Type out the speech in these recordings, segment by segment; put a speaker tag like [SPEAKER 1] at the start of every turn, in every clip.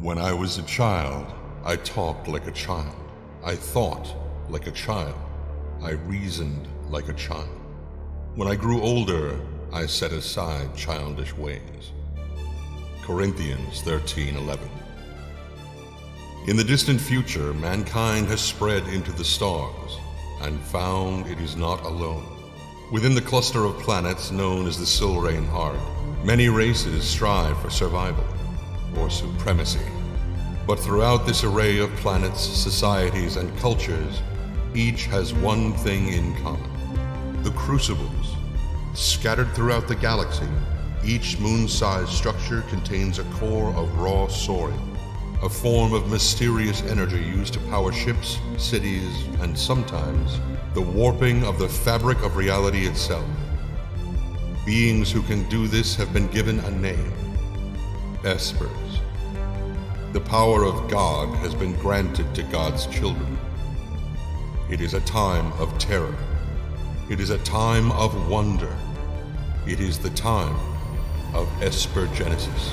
[SPEAKER 1] When I was a child, I talked like a child. I thought like a child. I reasoned like a child. When I grew older, I set aside childish ways. Corinthians 13:11. In the distant future, mankind has spread into the stars and found it is not alone. Within the cluster of planets known as the Silrain Arc, many races strive for survival or supremacy. But throughout this array of planets, societies, and cultures, each has one thing in common: the crucibles. Scattered throughout the galaxy, each moon-sized structure contains a core of raw thorium, a form of mysterious energy used to power ships, cities, and sometimes the warping of the fabric of reality itself. Beings who can do this have been given a name: Espers. The power of God has been granted to God's children. It is a time of terror. It is a time of wonder. It is the time of Esper Genesis.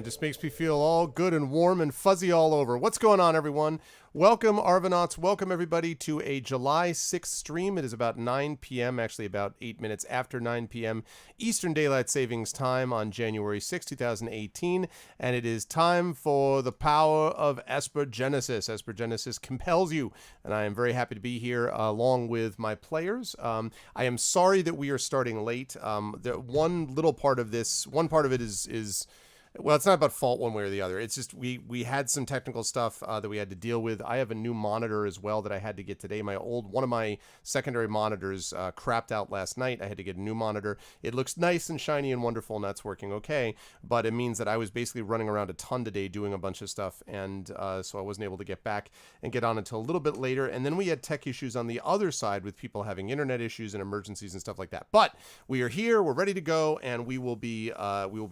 [SPEAKER 2] Just makes me feel all good and warm and fuzzy all over. What's going on, everyone? Welcome, Arvanauts. Welcome, everybody, to a July 6th stream. It is about 9 p.m., actually about 8 minutes after 9 p.m. Eastern Daylight Savings Time on January 6, 2018, and it is time for the power of Esper Genesis. Esper Genesis compels you, and I am very happy to be here along with my players. I am sorry that we are starting late. One part of it is well, it's not about fault one way or the other. It's just we had some technical stuff that we had to deal with. I have a new monitor as well that I had to get today. One of my secondary monitors crapped out last night. I had to get a new monitor. It looks nice and shiny and wonderful, and that's working okay. But it means that I was basically running around a ton today doing a bunch of stuff, and so I wasn't able to get back and get on until a little bit later. And then we had tech issues on the other side with people having internet issues and emergencies and stuff like that. But we are here. We're ready to go, and we will be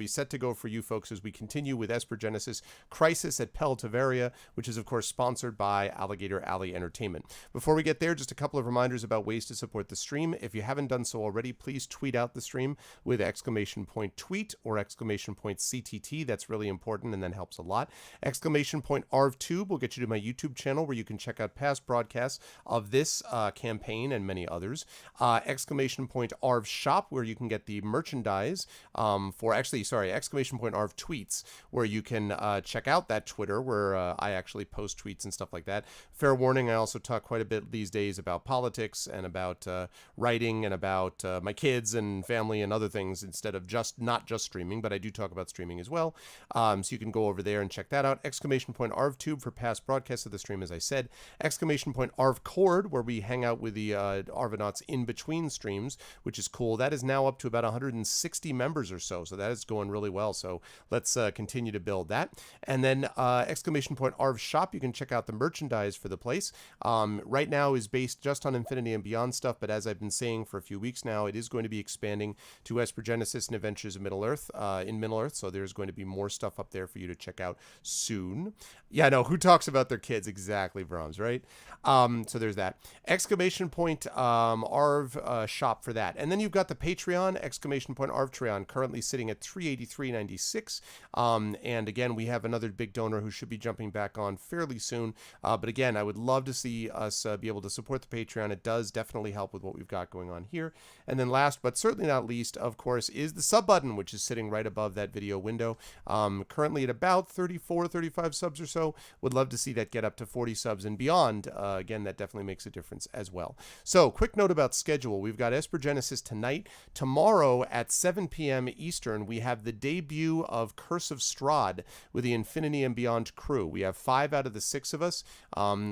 [SPEAKER 2] set to go for you folks as we continue with Esper Genesis Crisis at Tavaria, which is of course sponsored by Alligator Alley Entertainment. Before we get there, just a couple of reminders about ways to support the stream. If you haven't done so already, please tweet out the stream with !tweet or !CTT. That's really important and then helps a lot. !ArvTube will get you to my YouTube channel where you can check out past broadcasts of this campaign and many others. !ArvShop where you can get the merchandise !ArvTube tweets, where you can check out that Twitter where I actually post tweets and stuff like that. Fair warning, I also talk quite a bit these days about politics and about writing and about my kids and family and other things instead of not just streaming, but I do talk about streaming as well. So you can go over there and check that out. !ArvTube for past broadcasts of the stream, as I said. !ArvCord, where we hang out with the Arvanauts in between streams, which is cool. That is now up to about 160 members or so that is going really well. So let's continue to build that. And then !ArvShop, you can check out the merchandise for the place. Right now is based just on Infinity and Beyond stuff, but as I've been saying for a few weeks now, it is going to be expanding to Esper Genesis and Adventures of Middle-earth, in Middle-earth, so there's going to be more stuff up there for you to check out soon. Yeah, no, who talks about their kids? Exactly, Brahms, right? So there's that. !Arv shop for that. And then you've got the Patreon, !Arvtreon, currently sitting at $383.96. And again, we have another big donor who should be jumping back on fairly soon. But again, I would love to see us be able to support the Patreon. It does definitely help with what we've got going on here. And then last, but certainly not least, of course, is the sub button, which is sitting right above that video window. Currently at about 34, 35 subs or so. Would love to see that get up to 40 subs and beyond. Again, that definitely makes a difference as well. So, quick note about schedule. We've got Esper Genesis tonight. Tomorrow at 7 p.m. Eastern, we have the debut of Curse of Strahd with the Infinity and Beyond crew. We have 5 out of the 6 of us,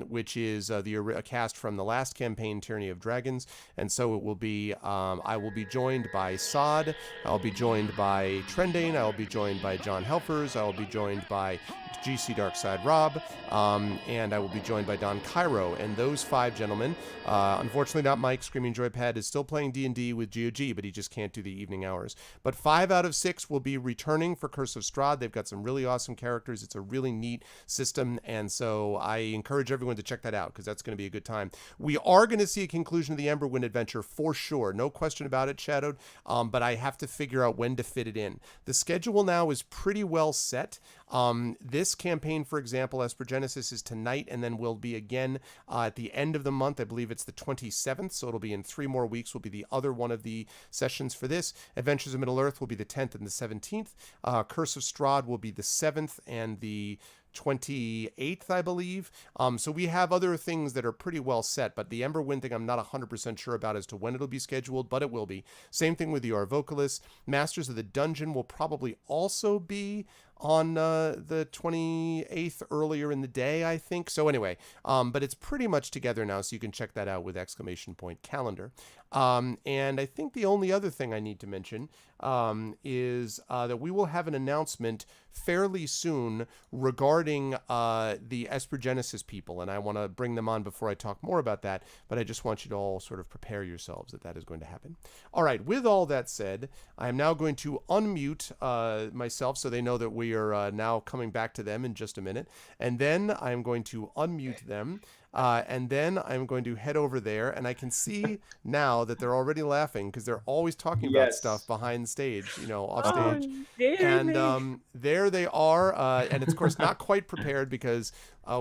[SPEAKER 2] which is a cast from the last campaign, Tyranny of Dragons. And so it will be, I will be joined by Sod, I'll be joined by Trendane, I'll be joined by John Helfers, I'll be joined by GC Darkside Rob, and I will be joined by Don Cairo. And those 5 gentlemen, unfortunately not Mike, Screaming Joypad is still playing D&D with GOG, but he just can't do the evening hours. But 5 out of 6 will be returning for Curse of Strahd. They've got some really awesome characters. It's a really neat system, and so I encourage everyone to check that out because that's going to be a good time. We are going to see a conclusion of the Emberwind adventure for sure, no question about it, Shadowed, but I have to figure out when to fit it in. The schedule now is pretty well set. This campaign, for example, Esper Genesis is tonight, and then will be again at the end of the month. I believe it's the 27th, so it'll be in 3 more weeks will be the other one of the sessions for this. Adventures of Middle-earth will be the 10th and the 17th. Curse of Strahd will be the 7th and the 28th, I believe. So we have other things that are pretty well set, but the Emberwind thing I'm not 100% sure about as to when it'll be scheduled, but it will be. Same thing with the Arvocalis. Masters of the Dungeon will probably also be on the 28th earlier in the day, I think. So anyway, but it's pretty much together now, so you can check that out with !calendar. And I think the only other thing I need to mention is that we will have an announcement fairly soon regarding the Esper Genesis people, and I want to bring them on before I talk more about that, but I just want you to all sort of prepare yourselves that is going to happen. All right, with all that said, I am now going to unmute myself so they know that we are now coming back to them in just a minute, and then I'm going to unmute them. And then I'm going to head over there, and I can see now that they're already laughing because they're always talking about stuff behind stage, off stage. And there they are, and it's of course not quite prepared because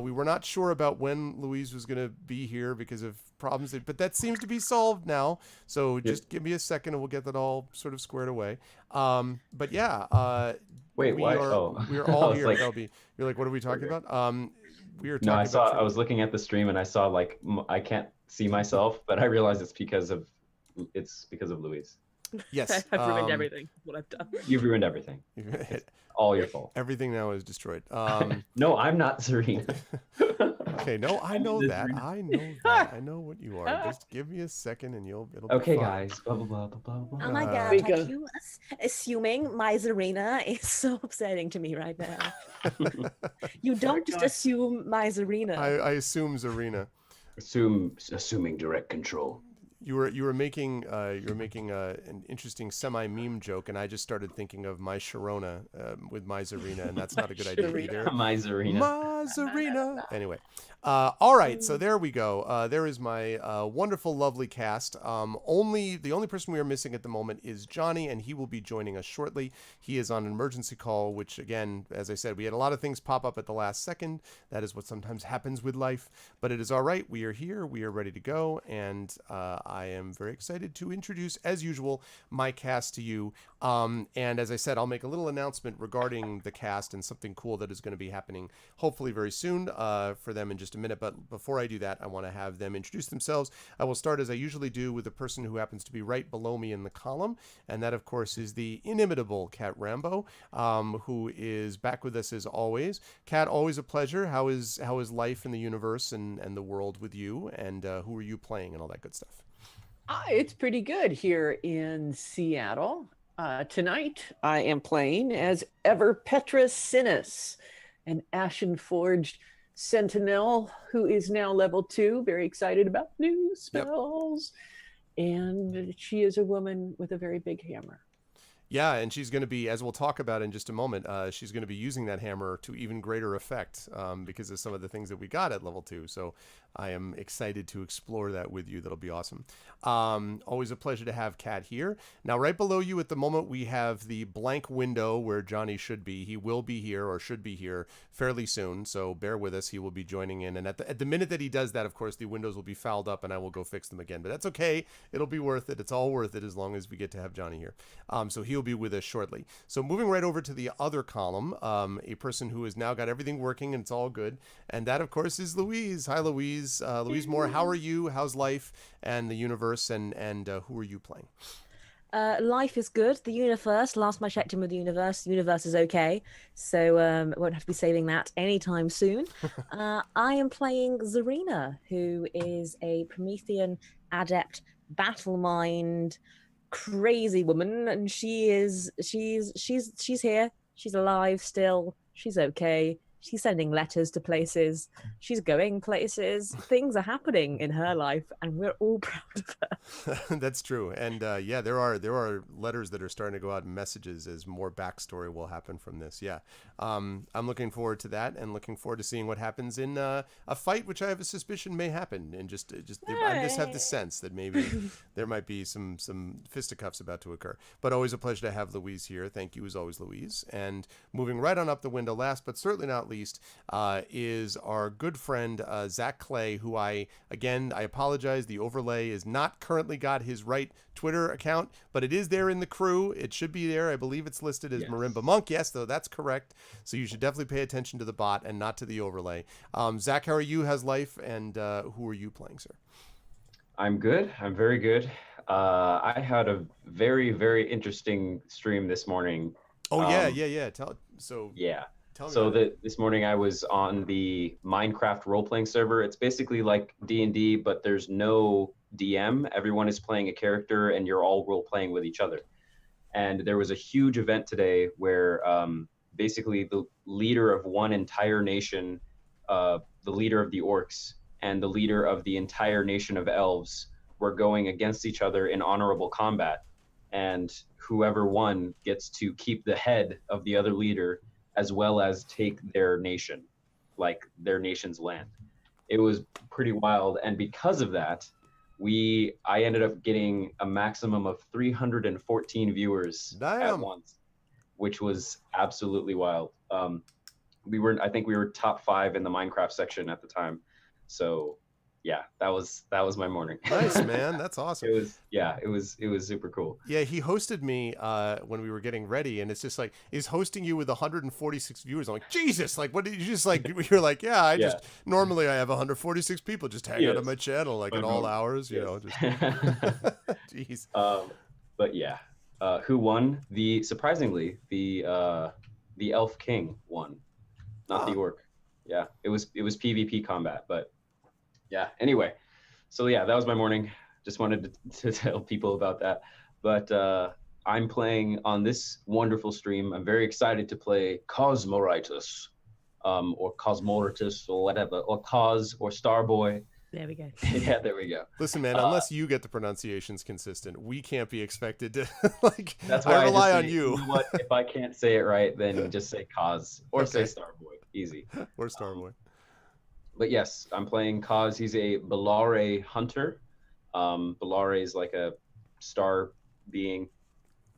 [SPEAKER 2] we were not sure about when Louise was going to be here because of problems, but that seems to be solved now. So just give me a second, and we'll get that all sort of squared away. But yeah,
[SPEAKER 3] wait,
[SPEAKER 2] we
[SPEAKER 3] what?
[SPEAKER 2] we're all here. You're like, what are we talking about? We were talking
[SPEAKER 3] I was looking at the stream and I saw like I can't see myself, but I realized it's because of Louise.
[SPEAKER 2] Yes,
[SPEAKER 4] I've ruined everything. What I've done.
[SPEAKER 3] You've ruined everything. It's all your fault.
[SPEAKER 2] Everything now is destroyed.
[SPEAKER 3] No, I'm not Serena.
[SPEAKER 2] Okay, no, I know that. I know that. I know what you are. Just give me a second and it'll be
[SPEAKER 3] okay,
[SPEAKER 2] fine.
[SPEAKER 3] guys. Blah, blah, blah, blah, blah.
[SPEAKER 5] Oh my god, are you assuming my Zarina is so upsetting to me right now? You don't just assume my Zarina.
[SPEAKER 2] I assume Zarina.
[SPEAKER 3] Assuming direct control.
[SPEAKER 2] You were making an interesting semi-meme joke, and I just started thinking of my Sharona with my Zarina, and that's not a good idea either.
[SPEAKER 3] My Zarina.
[SPEAKER 2] My Zarina. Anyway, all right, so there we go. There is my wonderful, lovely cast. The only person we are missing at the moment is Johnny, and he will be joining us shortly. He is on an emergency call, which again, as I said, we had a lot of things pop up at the last second. That is what sometimes happens with life, but it is all right. We are here. We are ready to go, and I am very excited to introduce, as usual, my cast to you. And as I said, I'll make a little announcement regarding the cast and something cool that is going to be happening hopefully very soon for them in just a minute. But before I do that, I want to have them introduce themselves. I will start, as I usually do, with the person who happens to be right below me in the column. And that, of course, is the inimitable Cat Rambo, who is back with us as always. Cat, always a pleasure. How is life in the universe and the world with you? And who are you playing and all that good stuff?
[SPEAKER 6] It's pretty good here in Seattle. Tonight, I am playing as Ever Petra Sinus, an ashen-forged sentinel who is now level 2. Very excited about new spells. Yep. And she is a woman with a very big hammer.
[SPEAKER 2] Yeah, and she's going to be, as we'll talk about in just a moment, she's going to be using that hammer to even greater effect because of some of the things that we got at level 2. So I am excited to explore that with you. That'll be awesome. Always a pleasure to have Kat here. Now, right below you at the moment, we have the blank window where Johnny should be. He will be here or should be here fairly soon, so bear with us. He will be joining in. And at the minute that he does that, of course, the windows will be fouled up and I will go fix them again. But that's okay. It'll be worth it. It's all worth it as long as we get to have Johnny here. So he'll be with us shortly. So moving right over to the other column, a person who has now got everything working and it's all good. And that, of course, is Louise. Hi, Louise. Louise Moore, how are you? How's life and the universe, and who are you playing?
[SPEAKER 5] Life is good. The universe, last time I checked in with the universe is okay. So I won't have to be saving that anytime soon. I am playing Zarina, who is a Promethean adept, battle mind, crazy woman, and she's here. She's alive still. She's okay. She's sending letters to places. She's going places. Things are happening in her life, and we're all proud of her.
[SPEAKER 2] That's true. And yeah, there are letters that are starting to go out, and messages as more backstory will happen from this. Yeah, I'm looking forward to that, and looking forward to seeing what happens in a fight, which I have a suspicion may happen. And I just have the sense that maybe there might be some fisticuffs about to occur. But always a pleasure to have Louise here. Thank you as always, Louise. And moving right on up the window, last but certainly not least, is our good friend Zach Clay, who I apologize, the overlay is not currently got his right Twitter account, but it is there in the crew. It should be there. I believe it's listed as Marimba Monk. Yes, though, that's correct. So you should definitely pay attention to the bot and not to the overlay. Zach, how are you? How's life? And who are you playing, sir?
[SPEAKER 3] I'm good. I'm very good. I had a very, very interesting stream this morning.
[SPEAKER 2] Oh, yeah. So
[SPEAKER 3] this morning I was on the Minecraft role-playing server. It's basically like D&D, but there's no DM. Everyone is playing a character and you're all role-playing with each other. And there was a huge event today where basically the leader of one entire nation, the leader of the orcs, and the leader of the entire nation of elves were going against each other in honorable combat. And whoever won gets to keep the head of the other leader as well as take their nation, like their nation's land. It was pretty wild. And because of that, I ended up getting a maximum of 314 viewers at once, which was absolutely wild. I think we were top 5 in the Minecraft section at the time. So yeah, that was my morning.
[SPEAKER 2] Nice, man. That's awesome.
[SPEAKER 3] It was super cool.
[SPEAKER 2] Yeah, he hosted me when we were getting ready, and it's just like, he's hosting you with 146 viewers. I'm like, Jesus, like, what did you just like? You're like, just normally I have 146 people just hang out on my channel like at all hours, you know. Just jeez.
[SPEAKER 3] But yeah, who won? Surprisingly, the Elf King won, not the Orc. Yeah, it was PvP combat, but. Yeah, anyway, so yeah, that was my morning. Just wanted to tell people about that. But I'm playing on this wonderful stream. I'm very excited to play Cosmoritus, or Cosmoritus, or whatever, or Cos, or Starboy.
[SPEAKER 5] There we go.
[SPEAKER 3] Yeah, there we go.
[SPEAKER 2] Listen, man, unless you get the pronunciations consistent, we can't be expected to, like,
[SPEAKER 3] that's why
[SPEAKER 2] I rely on
[SPEAKER 3] you.
[SPEAKER 2] You.
[SPEAKER 3] You know what? If I can't say it right, then just say Cos, or say Starboy. Easy.
[SPEAKER 2] Or Starboy.
[SPEAKER 3] But yes, I'm playing Kaz. He's a Belare hunter. Belare is like a star being,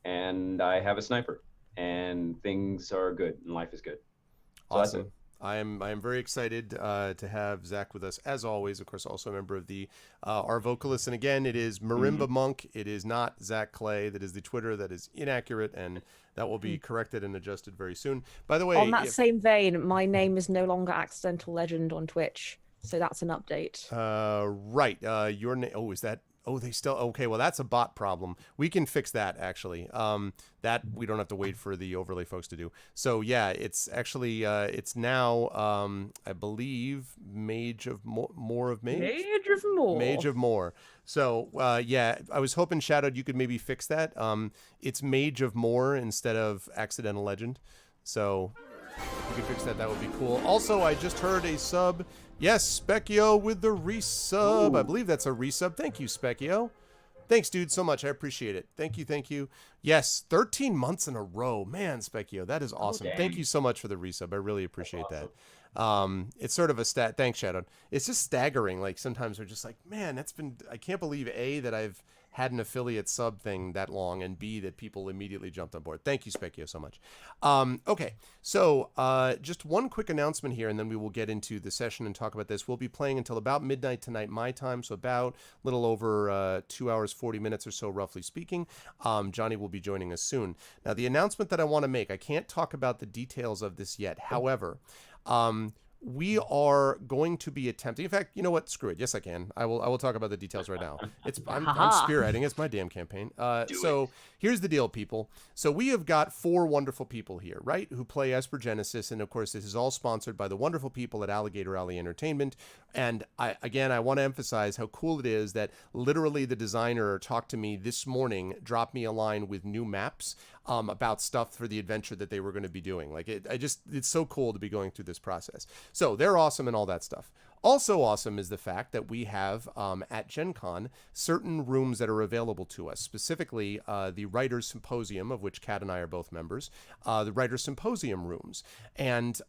[SPEAKER 3] and I have a sniper, and things are good, and life is good. So
[SPEAKER 2] awesome. I am very excited to have Zach with us as always. Of course, also a member of the our vocalist. And again, it is Marimba Monk. It is not Zach Clay. That is the Twitter. That is inaccurate, and that will be corrected and adjusted very soon. By the way,
[SPEAKER 5] On that same vein, my name is no longer Accidental Legend on Twitch, so that's an update.
[SPEAKER 2] Right. Your name. Oh, is that? Oh, they still. Okay. Well, that's a bot problem. We can fix that actually. That we don't have to wait for the overlay folks to do. So yeah, it's actually it's now I believe Mage of More of Mage.
[SPEAKER 5] Mage of More.
[SPEAKER 2] Mage of More. So yeah, I was hoping Shadowed you could maybe fix that. It's Mage of More instead of Accidental Legend. So if you could fix that, that would be cool. Also, I just heard a sub. Yes, Specchio with the resub. Ooh. I believe that's a resub. Thank you, Specchio. Thanks, dude, so much. I appreciate it. Thank you, thank you. Yes, 13 months in a row. Man, Specchio, that is awesome. Thank you so much for the resub. I really appreciate that. It's sort of a stat. Thanks, Shadow. It's just staggering. Like sometimes we're just like, man, I can't believe A, that I've had an affiliate sub thing that long, and B, that people immediately jumped on board. Thank you, Specchio, so much. Okay, so just one quick announcement here, and then we will get into the session and talk about this. We'll be playing until about midnight tonight, my time, so about a little over 2 hours, 40 minutes or so, roughly speaking. Johnny will be joining us soon. Now, the announcement that I want to make, I can't talk about the details of this yet. However, we are going to be attempting. In fact, you know what? Screw it. Yes, I can. I will talk about the details right now. I'm spearheading. It's my damn campaign. So here's the deal, people. So we have got 4 wonderful people here, right, who play Esper Genesis, and of course, this is all sponsored by the wonderful people at Alligator Alley Entertainment. And I want to emphasize how cool it is that literally the designer talked to me this morning, dropped me a line with new maps about stuff for the adventure that they were going to be doing. Like it's so cool to be going through this process. So they're awesome and all that stuff. Also awesome is the fact that we have at Gen Con certain rooms that are available to us, specifically the Writers' Symposium, of which Kat and I are both members, the Writers' Symposium rooms. And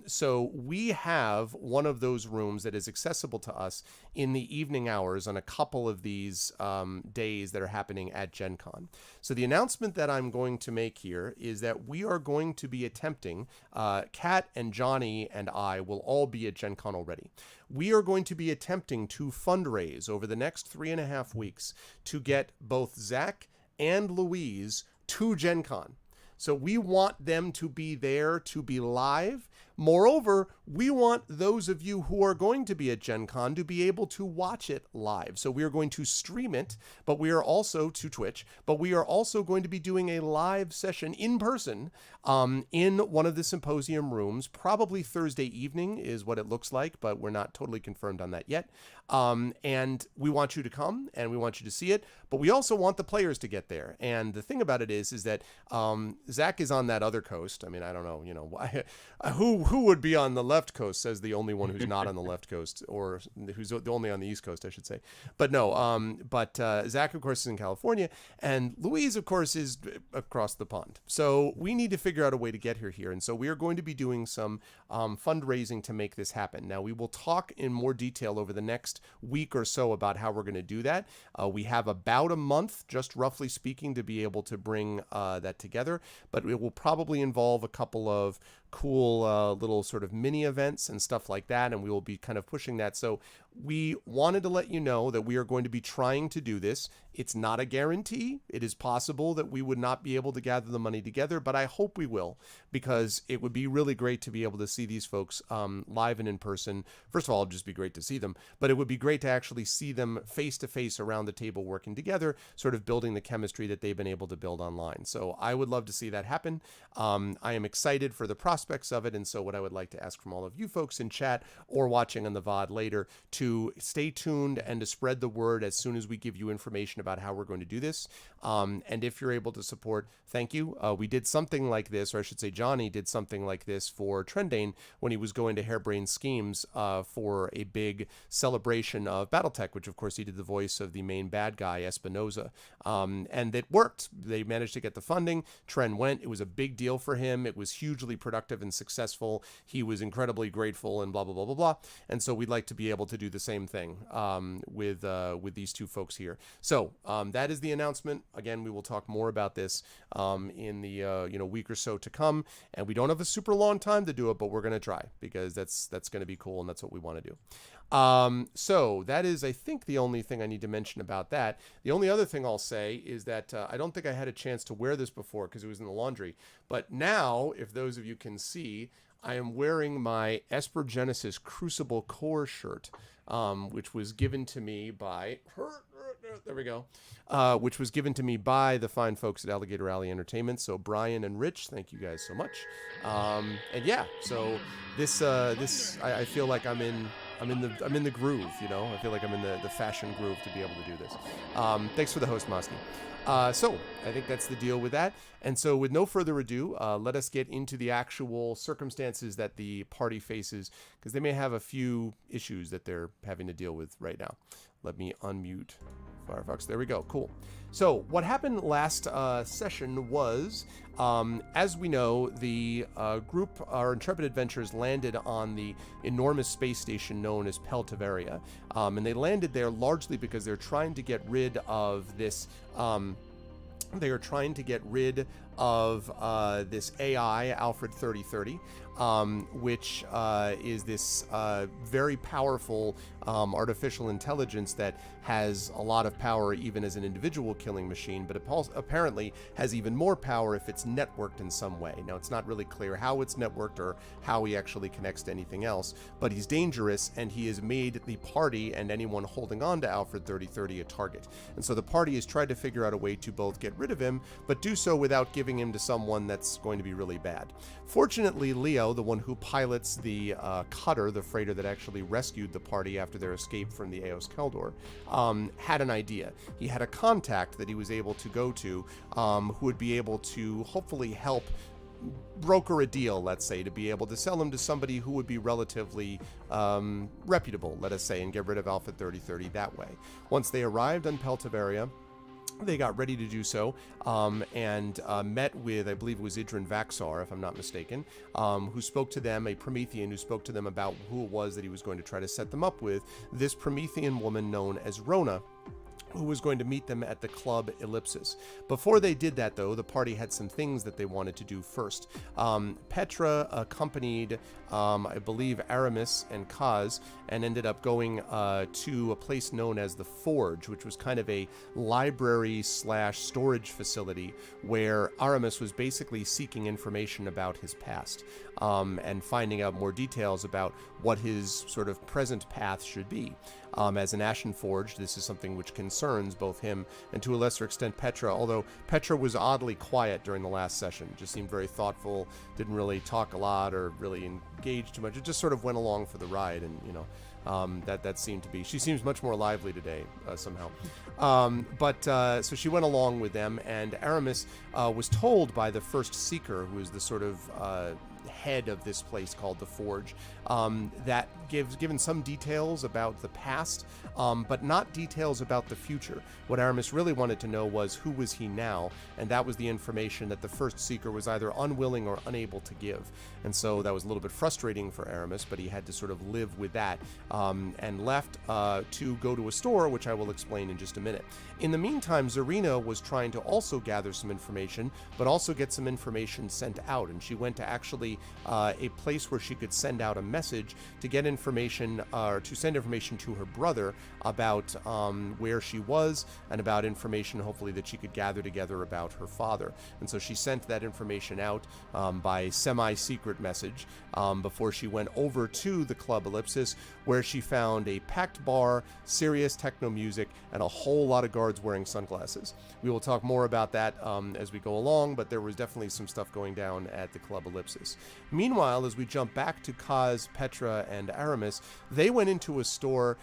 [SPEAKER 2] so we have one of those rooms that is accessible to us in the evening hours on a couple of these days that are happening at Gen Con. So the announcement that I'm going to make here is that we are going to be attempting, Kat and Johnny and I will all be at Gen Con already. We are going to be attempting to fundraise over the next 3.5 weeks to get both Zach and Louise to Gen Con. So we want them to be there, to be live. Moreover, we want those of you who are going to be at Gen Con to be able to watch it live. So we are going to stream it, but we are also to Twitch, but we are also going to be doing a live session in person in one of the symposium rooms. Probably Thursday evening is what it looks like, but we're not totally confirmed on that yet. And we want you to come and we want you to see it, but we also want the players to get there. And the thing about it is that Zach is on that other coast. I mean, I don't know, who would be on the left coast, says the only one who's not on the left coast, or who's the only on the East Coast, I should say. But no, Zach, of course, is in California, and Louise, of course, is across the pond. So we need to figure out a way to get her here. And so we are going to be doing some fundraising to make this happen. Now, we will talk in more detail over the next week or so about how we're going to do that. We have about a month, just roughly speaking, to be able to bring that together, but it will probably involve a couple of cool little sort of mini events and stuff like that, and we will be kind of pushing that. So we wanted to let you know that we are going to be trying to do this. It's not a guarantee. It is possible that we would not be able to gather the money together, but I hope we will, because it would be really great to be able to see these folks live and in person. First of all, it'd just be great to see them, but it would be great to actually see them face to face around the table working together, sort of building the chemistry that they've been able to build online. So I would love to see that happen. I am excited for the prospects of it, and so what I would like to ask from all of you folks in chat or watching on the VOD later to stay tuned and to spread the word as soon as we give you information about how we're going to do this. And if you're able to support, thank you. We did something like this, or I should say Johnny did something like this for Trendane when he was going to Harebrained Schemes for a big celebration of Battletech, which of course he did the voice of the main bad guy, Espinoza. And it worked. They managed to get the funding. Trend went. It was a big deal for him. It was hugely productive productive and successful. He was incredibly grateful and blah, blah, blah, blah, blah. And so we'd like to be able to do the same thing with these two folks here. So that is the announcement. Again, we will talk more about this in the week or so to come. And we don't have a super long time to do it, but we're going to try because that's going to be cool and that's what we want to do. So that is, I think, the only thing I need to mention about that. The only other thing I'll say is that I don't think I had a chance to wear this before because it was in the laundry. But now, if those of you can see, I am wearing my Esper Genesis Crucible Core shirt, which was given to me by... There we go. Which was given to me by the fine folks at Alligator Alley Entertainment. So Brian and Rich, thank you guys so much. And yeah, so this I feel like I'm in the groove, you know. I feel like I'm in the fashion groove to be able to do this. Thanks for the host, Mosky. So I think that's the deal with that. And so with no further ado, let us get into the actual circumstances that the party faces, because they may have a few issues that they're having to deal with right now. Let me unmute Firefox. There we go. Cool. So what happened last session was, as we know, the group, our Intrepid Adventurers, landed on the enormous space station known as Tavaria. And they landed there largely because they're trying to get rid of this... they are trying to get rid of this AI, Alfred 3030, which is this very powerful artificial intelligence that has a lot of power even as an individual killing machine, but it apparently has even more power if it's networked in some way. Now, it's not really clear how it's networked or how he actually connects to anything else, but he's dangerous, and he has made the party and anyone holding on to Alfred 3030 a target. And so the party has tried to figure out a way to both get rid of him, but do so without giving him to someone that's going to be really bad. Fortunately, Leo, the one who pilots the cutter, the freighter that actually rescued the party after their escape from the Eos Keldor, had an idea. He had a contact that he was able to go to who would be able to hopefully help broker a deal, let's say, to be able to sell him to somebody who would be relatively reputable, let us say, and get rid of Alpha 3030 that way. Once they arrived on Tavaria, they got ready to do so and met with, I believe it was Idrin Vaxar, if I'm not mistaken, who spoke to them, a Promethean who spoke to them about who it was that he was going to try to set them up with, this Promethean woman known as Rona, who was going to meet them at the Club Ellipsis. Before they did that, though, the party had some things that they wanted to do first. Petra accompanied, I believe, Aramis and Kaz, and ended up going to a place known as the Forge, which was kind of a library/storage facility where Aramis was basically seeking information about his past and finding out more details about what his sort of present path should be. As an Ashen Forged, this is something which concerns both him and to a lesser extent Petra, although Petra was oddly quiet during the last session, just seemed very thoughtful, didn't really talk a lot or really engage too much. It just sort of went along for the ride, and you know, that seemed to be, she seems much more lively today somehow. So she went along with them, and Aramis was told by the first Seeker, who is the sort of head of this place called the Forge, that given some details about the past, but not details about the future. What Aramis really wanted to know was who was he now, and that was the information that the first Seeker was either unwilling or unable to give. And so that was a little bit frustrating for Aramis, but he had to sort of live with that, and left to go to a store, which I will explain in just a minute. In the meantime, Zarina was trying to also gather some information, but also get some information sent out, and she went to actually a place where she could send out a message to get information, or to send information to her brother about where she was, and about information hopefully that she could gather together about her father. And so she sent that information out by semi-secret message before she went over to the Club Ellipsis, where she found a packed bar, serious techno music, and a whole lot of guards wearing sunglasses. We will talk more about that as we go along, but there was definitely some stuff going down at the Club Ellipsis. Meanwhile, as we jump back to Kaz, Petra, and Aramis, they went into a store,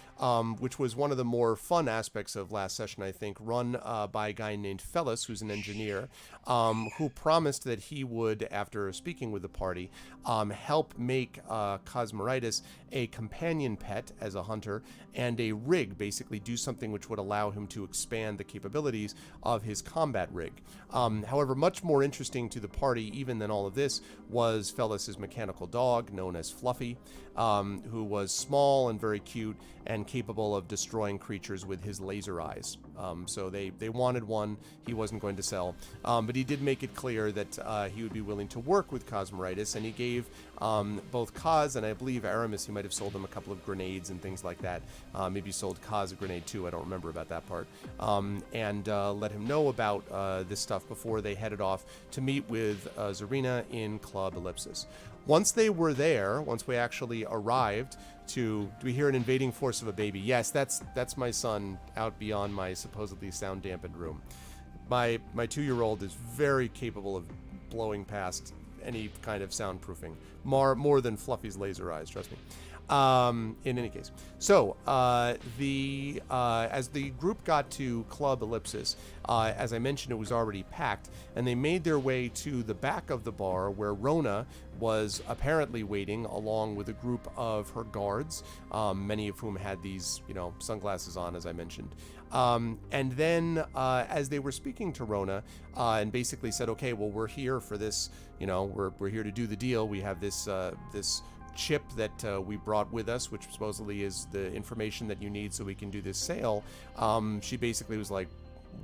[SPEAKER 2] which was one of the more fun aspects of last session, I think, run by a guy named Fellis, who's an engineer, who promised that he would, after speaking with the party, help make Cosmeritis a companion pet pet as a hunter, and a rig, basically do something which would allow him to expand the capabilities of his combat rig. However, much more interesting to the party even than all of this was Fellus's mechanical dog, known as Fluffy, who was small and very cute and capable of destroying creatures with his laser eyes. So they wanted one he wasn't going to sell, but he did make it clear that he would be willing to work with Cosmeritis, and he gave both Kaz and I believe Aramis, he might have sold them a couple of grenades and things like that. Maybe he sold Kaz a grenade too, I don't remember about that part. And let him know about this stuff before they headed off to meet with Zarina in Club Ellipsis. Once they were there, once we actually arrived do we hear an invading force of a baby? Yes, that's my son out beyond my supposedly sound dampened room. My 2-year-old is very capable of blowing past any kind of soundproofing, more than Fluffy's laser eyes, trust me. In any case, so as the group got to Club Ellipsis, as I mentioned, it was already packed, and they made their way to the back of the bar where Rona was apparently waiting along with a group of her guards, many of whom had these, sunglasses on, as I mentioned. And then as they were speaking to Rona and basically said, okay, well, we're here for this, we're here to do the deal. We have this chip that we brought with us, which supposedly is the information that you need so we can do this sale. She basically was like,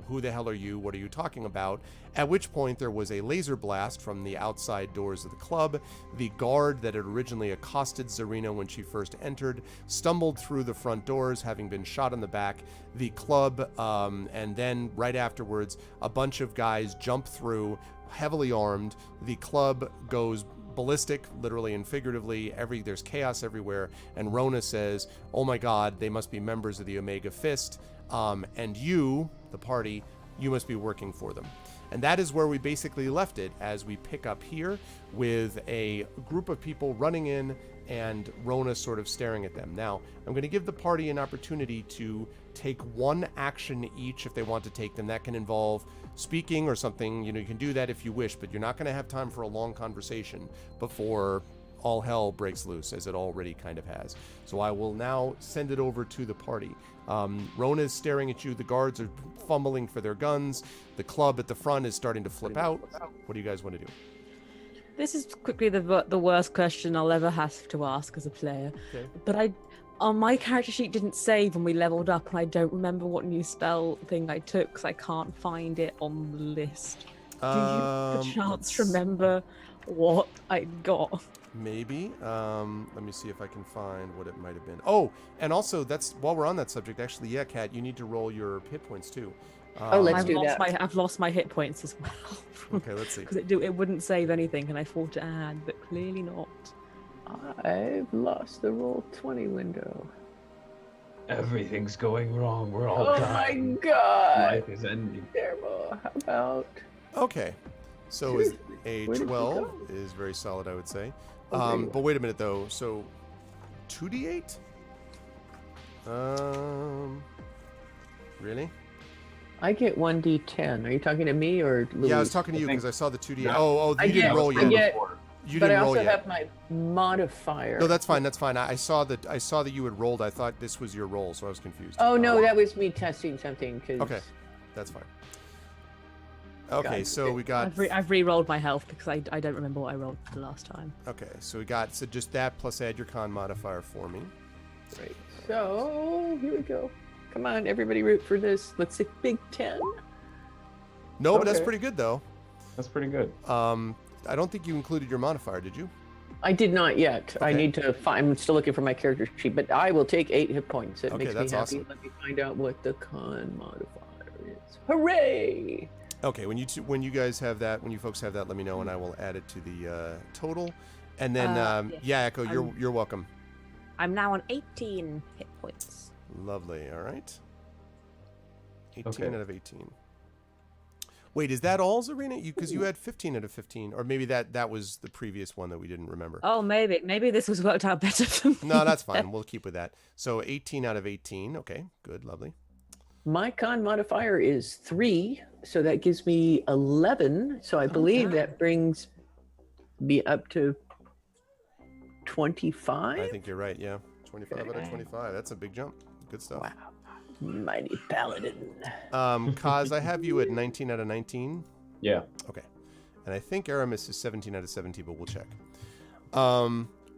[SPEAKER 2] who the hell are you? What are you talking about? At which point there was a laser blast from the outside doors of the club. The guard that had originally accosted Zarina when she first entered stumbled through the front doors, having been shot in the back. The club, and then right afterwards, a bunch of guys jump through, heavily armed. The club goes ballistic, literally and figuratively. There's chaos everywhere, and Rona says, oh my god, they must be members of the Omega Fist, and you, the party, you must be working for them. And that is where we basically left it, as we pick up here with a group of people running in and Rona sort of staring at them. Now, I'm going to give the party an opportunity to take one action each if they want to take them. That can involve speaking or something. You can do that if you wish, but you're not going to have time for a long conversation before all hell breaks loose, as it already kind of has. So I will now send it over to the party. Rona is staring at you. The guards are fumbling for their guns. The club at the front is starting to flip out. What do you guys want to do?
[SPEAKER 5] This is quickly the worst question I'll ever have to ask as a player.
[SPEAKER 2] Okay.
[SPEAKER 5] But on my character sheet didn't save when we leveled up, and I don't remember what new spell thing I took because I can't find it on the list. Do you perchance remember what I got?
[SPEAKER 2] Maybe. Let me see if I can find what it might have been. Oh, and also, while we're on that subject, actually, yeah, Kat, you need to roll your hit points too.
[SPEAKER 6] Let's do that.
[SPEAKER 5] I've lost my hit points as well.
[SPEAKER 2] Okay, let's see.
[SPEAKER 5] Because it wouldn't save anything, and I thought to add, but clearly not.
[SPEAKER 6] I've lost the roll 20 window.
[SPEAKER 3] Everything's going wrong. We're all
[SPEAKER 6] Oh
[SPEAKER 3] dying.
[SPEAKER 6] my god!
[SPEAKER 3] Life is ending.
[SPEAKER 6] Terrible. How about?
[SPEAKER 2] Okay, so a
[SPEAKER 6] Where did you
[SPEAKER 2] 12
[SPEAKER 6] go?
[SPEAKER 2] is very solid, I would say.
[SPEAKER 6] Oh, there you
[SPEAKER 2] But wait a minute, though. So 2d8? Really?
[SPEAKER 6] I get 1d10. Are you talking to me or Louise?
[SPEAKER 2] Yeah, I was talking to you
[SPEAKER 3] I think-
[SPEAKER 2] because I saw the 2d8.
[SPEAKER 3] No.
[SPEAKER 2] Oh, you didn't roll
[SPEAKER 6] I
[SPEAKER 2] yet.
[SPEAKER 6] get-
[SPEAKER 2] You
[SPEAKER 6] but I
[SPEAKER 2] didn't roll
[SPEAKER 6] also
[SPEAKER 2] yet.
[SPEAKER 6] have my modifier.
[SPEAKER 2] No, that's fine. That's fine. I saw that you had rolled. I thought this was your roll, so I was confused.
[SPEAKER 6] Oh no, that was me testing something. Cause
[SPEAKER 2] Okay, that's fine. Okay,
[SPEAKER 6] God.
[SPEAKER 2] so we got.
[SPEAKER 5] I've re-rolled my health because I don't remember what I rolled the last time.
[SPEAKER 2] Okay, so we got just that plus add your con modifier for me.
[SPEAKER 6] Right. So here we go. Come on, everybody, root for this. Let's say Big 10.
[SPEAKER 2] No, but that's
[SPEAKER 6] Okay.
[SPEAKER 2] pretty good though.
[SPEAKER 3] That's pretty good.
[SPEAKER 2] I don't think you included your modifier, did you?
[SPEAKER 6] I did not yet. I
[SPEAKER 2] Okay.
[SPEAKER 6] need to find. I'm still looking for my character sheet, but I will take 8 hit points. It
[SPEAKER 2] Okay,
[SPEAKER 6] makes me
[SPEAKER 2] that's
[SPEAKER 6] happy.
[SPEAKER 2] awesome.
[SPEAKER 6] Let me find out what the con modifier is. Hooray!
[SPEAKER 2] Okay, when you guys have that, when you folks have that, let me know and I will add it to the total. And then
[SPEAKER 5] Yes.
[SPEAKER 2] yeah, Echo, you're welcome.
[SPEAKER 5] I'm now on 18 hit points.
[SPEAKER 2] Lovely. All right. 18
[SPEAKER 3] Okay.
[SPEAKER 2] out of 18. Wait, is that all, Zarina? Because you had 15 out of 15, or maybe that was the previous one that we didn't remember.
[SPEAKER 5] Oh, maybe this was worked out better for me.
[SPEAKER 2] No, that's fine. We'll keep with that. So 18 out of 18. Okay, good, lovely.
[SPEAKER 6] My con modifier is 3, so that gives me 11. So I believe
[SPEAKER 5] Okay.
[SPEAKER 6] that brings me up to 25.
[SPEAKER 2] I think you're right. Yeah, 25 out of 25. That's a big jump. Good stuff.
[SPEAKER 6] Wow. Mighty paladin.
[SPEAKER 2] Kaz, I have you at 19 out of 19.
[SPEAKER 3] Yeah.
[SPEAKER 2] Okay. And I think Aramis is 17 out of 17, but we'll check.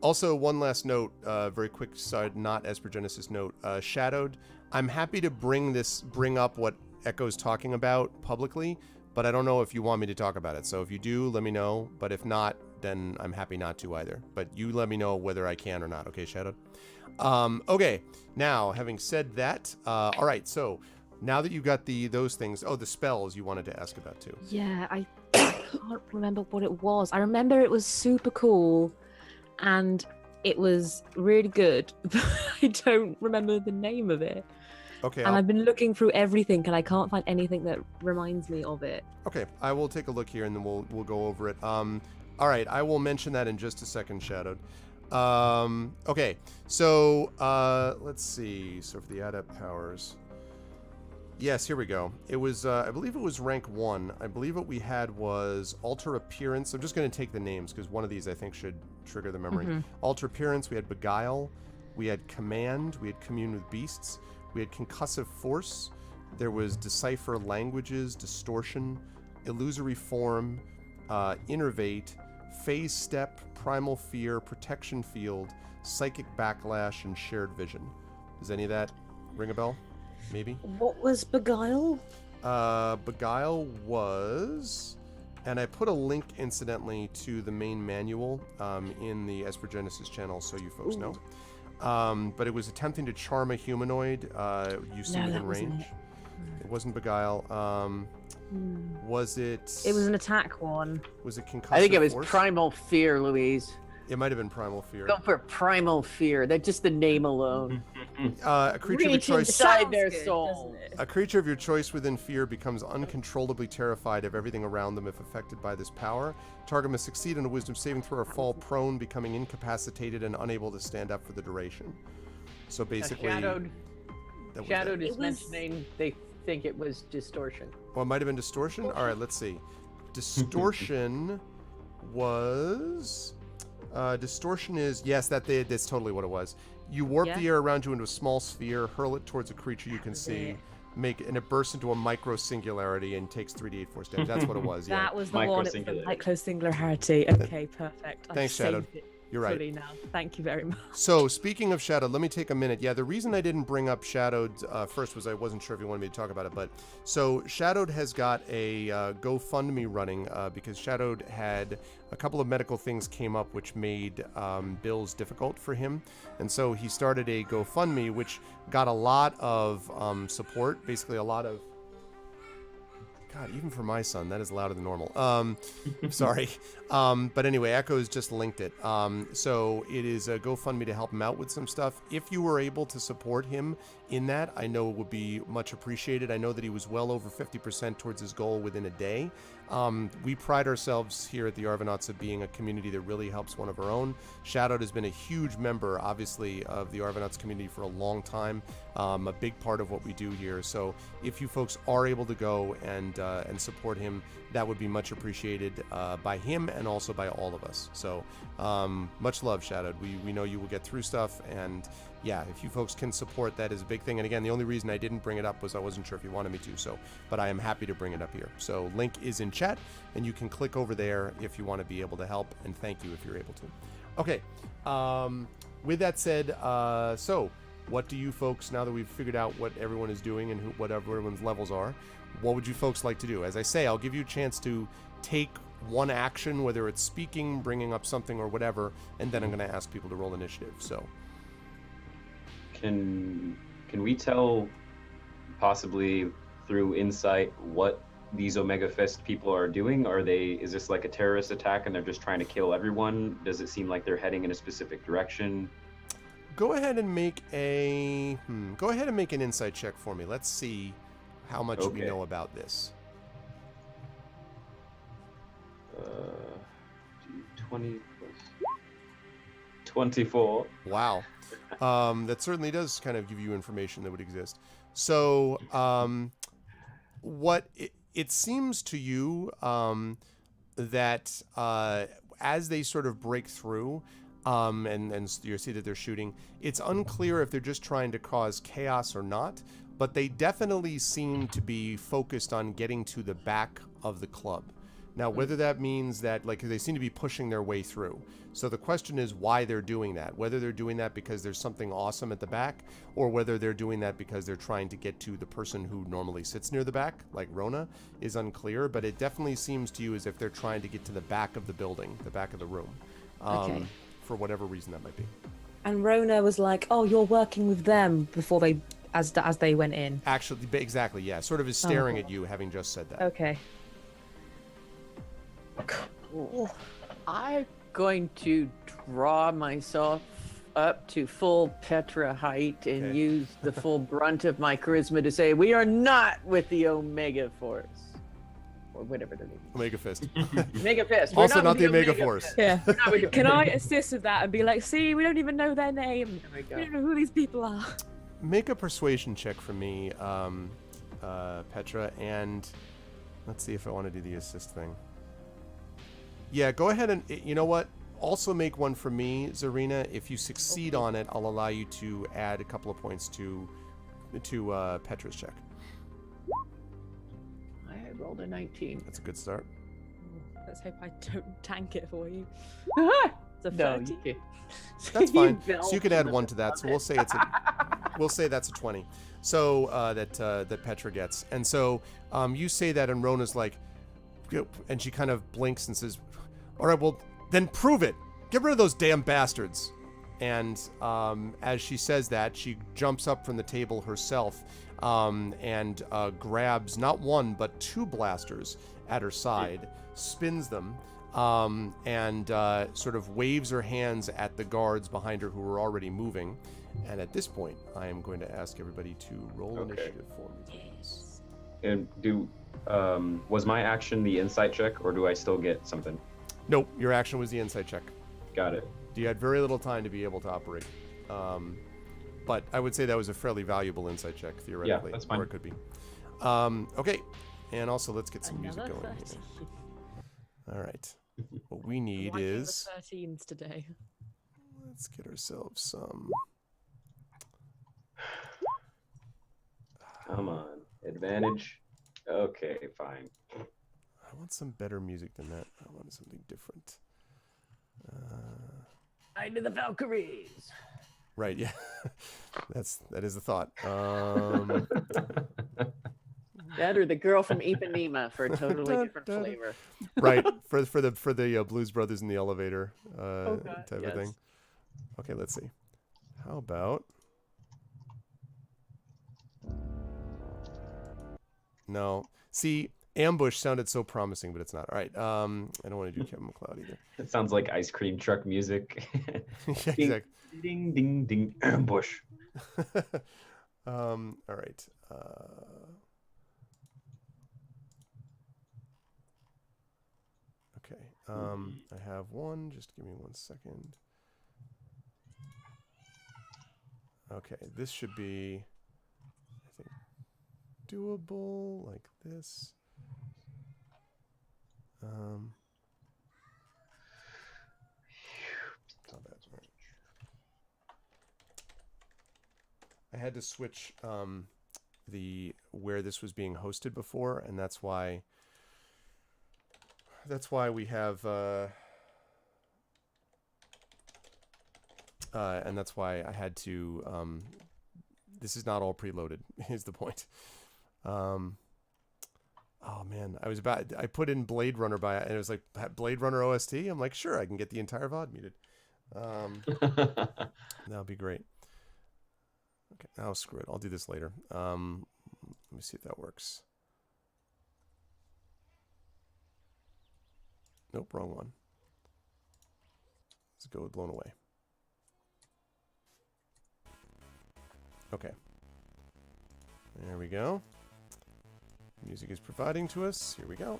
[SPEAKER 2] Also, one last note, very quick side, not Esper Genesis note. Shadowed, I'm happy to bring up what Echo's talking about publicly, but I don't know if you want me to talk about it. So if you do, let me know. But if not, then I'm happy not to either. But you let me know whether I can or not. Okay, Shadowed? Okay, now, having said that, all right, so now that you've got those things, the spells you wanted to ask about too.
[SPEAKER 5] Yeah, I can't remember what it was. I remember it was super cool and it was really good, but I don't remember the name of it.
[SPEAKER 2] Okay.
[SPEAKER 5] And I've been looking through everything and I can't find anything that reminds me of it.
[SPEAKER 2] Okay, I will take a look here and then we'll go over it. All right, I will mention that in just a second, Shadowed. Okay, so let's see. So for the adept powers, yes, here we go. It was I believe it was rank 1. I believe what we had was alter appearance. I'm just going to take the names because one of these I think should trigger the memory. Alter appearance. We had beguile. We had command. We had commune with beasts. We had concussive force. There was decipher languages, distortion, illusory form, innervate, phase step, primal fear, protection field, psychic backlash, and shared vision. Does any of that ring a bell? Maybe?
[SPEAKER 5] What was beguile?
[SPEAKER 2] Beguile was, and I put a link incidentally to the main manual in the Esper Genesis channel so you folks know. But it was attempting to charm a humanoid you see within range. It wasn't beguile. Was it?
[SPEAKER 5] It was an attack one.
[SPEAKER 2] Was it concussive
[SPEAKER 6] I think it was
[SPEAKER 2] force?
[SPEAKER 6] primal fear, Louise.
[SPEAKER 2] It might have been primal fear.
[SPEAKER 6] Go for primal fear. That's just the name alone.
[SPEAKER 2] A creature of your
[SPEAKER 6] Reach
[SPEAKER 2] choice.
[SPEAKER 6] inside their
[SPEAKER 5] Sounds good,
[SPEAKER 6] soul.
[SPEAKER 5] doesn't it?
[SPEAKER 2] A creature of your choice within fear becomes uncontrollably terrified of everything around them if affected by this power. Target must succeed in a wisdom saving throw or fall prone, becoming incapacitated and unable to stand up for the duration. So basically,
[SPEAKER 6] Shadowed
[SPEAKER 2] that was
[SPEAKER 6] Shadowed
[SPEAKER 2] it.
[SPEAKER 6] is mentioning they think it was distortion.
[SPEAKER 2] Well, it might have been distortion. All right, let's see. Distortion was. Distortion is yes, that's totally what it was. You warp the air around you into a small sphere, hurl it towards a creature you can see, and it bursts into a micro singularity and takes 3d8 force damage. That's what it was. Yeah.
[SPEAKER 5] That was the
[SPEAKER 3] Micro
[SPEAKER 5] one. It was the
[SPEAKER 3] singularity.
[SPEAKER 5] micro singularity. Okay, perfect. I've
[SPEAKER 2] Thanks, Shadow.
[SPEAKER 5] saved it
[SPEAKER 2] You're right.
[SPEAKER 5] fully now. Thank you very much.
[SPEAKER 2] So, speaking of Shadowed, let me take a minute. Yeah, the reason I didn't bring up Shadowed first was I wasn't sure if you wanted me to talk about it. But so Shadowed has got a GoFundMe running because Shadowed had a couple of medical things came up which made bills difficult for him. And so he started a GoFundMe, which got a lot of support, basically a lot of... God, even for my son, that is louder than normal. Sorry. But anyway, Echo's just linked it. So it is a GoFundMe to help him out with some stuff. If you were able to support him in that, I know it would be much appreciated. I know that he was well over 50% towards his goal within a day. We pride ourselves here at the Arvanauts of being a community that really helps one of our own. Shadowed has been a huge member, obviously, of the Arvanauts community for a long time. A big part of what we do here. So if you folks are able to go and support him, that would be much appreciated by him and also by all of us. So much love, Shadowed. We know you will get through stuff, and yeah, if you folks can support, that is a big thing. And again, the only reason I didn't bring it up was I wasn't sure if you wanted me to. So, but I am happy to bring it up here. So link is in chat, and you can click over there if you want to be able to help. And thank you if you're able to. Okay. With that said, so what do you folks, now that we've figured out what everyone is doing and what everyone's levels are, what would you folks like to do? As I say, I'll give you a chance to take one action, whether it's speaking, bringing up something, or whatever, and then I'm going to ask people to roll initiative. So,
[SPEAKER 3] Can we tell, possibly through insight, what these Omega Fist people are doing? Is this like a terrorist attack and they're just trying to kill everyone? Does it seem like they're heading in a specific direction?
[SPEAKER 2] go ahead and make an insight check for me. Let's see how much we know about this.
[SPEAKER 3] 20 plus 24.
[SPEAKER 2] Wow. That certainly does kind of give you information that would exist. So, what it seems to you that as they sort of break through, and you see that they're shooting. It's unclear if they're just trying to cause chaos or not, but they definitely seem to be focused on getting to the back of the club. Now, whether that means that, like, they seem to be pushing their way through. So the question is why they're doing that. Whether they're doing that because there's something awesome at the back, or whether they're doing that because they're trying to get to the person who normally sits near the back, like Rona, is unclear. But it definitely seems to you as if they're trying to get to the back of the building, the back of the room.
[SPEAKER 5] Okay.
[SPEAKER 2] For whatever reason that might be.
[SPEAKER 5] And Rona was like, "Oh, you're working with them," before they, as they went in.
[SPEAKER 2] Actually, exactly, yeah. Sort of is staring
[SPEAKER 5] cool.
[SPEAKER 2] at you, having just said that.
[SPEAKER 5] Okay.
[SPEAKER 6] Cool. I'm going to draw myself up to full Petra height and
[SPEAKER 2] Okay.
[SPEAKER 6] use the full brunt of my charisma to say, "We are not with the Omega Force." Or whatever they're doing.
[SPEAKER 2] Omega Fist.
[SPEAKER 6] Omega Fist. We're
[SPEAKER 2] Also not
[SPEAKER 6] with
[SPEAKER 2] the Omega
[SPEAKER 6] Omega
[SPEAKER 2] Force.
[SPEAKER 6] Fist.
[SPEAKER 5] Yeah.
[SPEAKER 6] We're not with the
[SPEAKER 5] Can
[SPEAKER 6] Omega
[SPEAKER 5] I
[SPEAKER 6] Fist.
[SPEAKER 5] assist with that and be like, "See, we don't even know their name.
[SPEAKER 6] There we
[SPEAKER 5] We
[SPEAKER 6] go.
[SPEAKER 5] don't know who these people are."
[SPEAKER 2] Make a persuasion check for me, Petra, and let's see if I want to do the assist thing. Yeah, go ahead and, you know what? Also make one for me, Zarina. If you succeed on it, I'll allow you to add a couple of points to Petra's check.
[SPEAKER 6] I rolled a 19.
[SPEAKER 2] That's a good start.
[SPEAKER 5] Let's hope I don't tank it for you. It's a
[SPEAKER 6] No,
[SPEAKER 5] 30.
[SPEAKER 6] you can't.
[SPEAKER 2] That's
[SPEAKER 6] You
[SPEAKER 2] fine. So you
[SPEAKER 6] belch
[SPEAKER 2] could add
[SPEAKER 6] in the
[SPEAKER 2] one to that. So we'll say it's we'll say that's a 20. So that Petra gets. And so you say that, and Rona's like, and she kind of blinks and says, "All right, well then prove it. Get rid of those damn bastards." And as she says that, she jumps up from the table herself and grabs not one but two blasters at her side, spins them, and sort of waves her hands at the guards behind her who were already moving. And at this point, I am going to ask everybody to roll initiative for me, please.
[SPEAKER 3] And was my action the insight check, or do I still get something?
[SPEAKER 2] Nope, your action was the insight check.
[SPEAKER 3] Got it.
[SPEAKER 2] You had very little time to be able to operate. But I would say that was a fairly valuable insight check, theoretically.
[SPEAKER 3] Yeah, that's fine.
[SPEAKER 2] Or it could be. Okay, and also let's get some music
[SPEAKER 5] Another
[SPEAKER 2] going
[SPEAKER 5] 13.
[SPEAKER 2] here. All right. What we need
[SPEAKER 5] Wiping the
[SPEAKER 2] is...
[SPEAKER 5] 13s today.
[SPEAKER 2] Let's get ourselves some...
[SPEAKER 3] Come on. Advantage. Okay, fine.
[SPEAKER 2] I want some better music than that. I want something different.
[SPEAKER 6] Night of the Valkyries.
[SPEAKER 2] Right, yeah. that is the thought.
[SPEAKER 6] That or the girl from Ipanema for a totally different
[SPEAKER 2] Dun, dun.
[SPEAKER 6] flavor.
[SPEAKER 2] Right, for the Blues Brothers in the elevator
[SPEAKER 6] God,
[SPEAKER 2] type
[SPEAKER 6] yes.
[SPEAKER 2] of thing. Okay, let's see. How about... No. See, Ambush sounded so promising, but it's not. All right. I don't want to do Kevin McLeod either.
[SPEAKER 3] It sounds like ice cream truck music.
[SPEAKER 2] Yeah, exactly.
[SPEAKER 3] Ding, ding, ding. Ambush.
[SPEAKER 2] All right. Okay. I have one. Just give me 1 second. Okay, this should be, I think, doable like this. Combat range. I had to switch the where this was being hosted before, and that's why we have and that's why I had to this is not all preloaded is the point. Oh man, I put in Blade Runner and it was like Blade Runner OST. I'm like, sure, I can get the entire VOD muted. That'll be great. Okay, now screw it. I'll do this later. Let me see if that works. Nope, wrong one. Let's go with Blown Away. Okay. There we go. Music is providing to us. Here we go.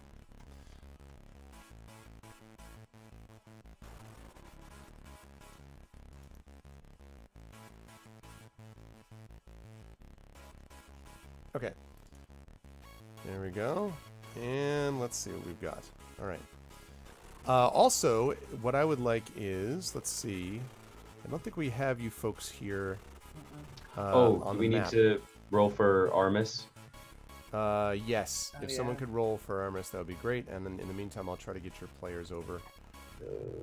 [SPEAKER 2] Okay. There we go. And let's see what we've got. All right. Also, what I would like is, let's see. I don't think we have you folks here.
[SPEAKER 3] Do
[SPEAKER 2] on
[SPEAKER 3] we
[SPEAKER 2] the
[SPEAKER 3] need
[SPEAKER 2] map.
[SPEAKER 3] to roll for Armis?
[SPEAKER 2] Yes.
[SPEAKER 6] Oh,
[SPEAKER 2] If someone
[SPEAKER 6] yeah.
[SPEAKER 2] could roll for Armis, that would be great. And then in the meantime, I'll try to get your players over,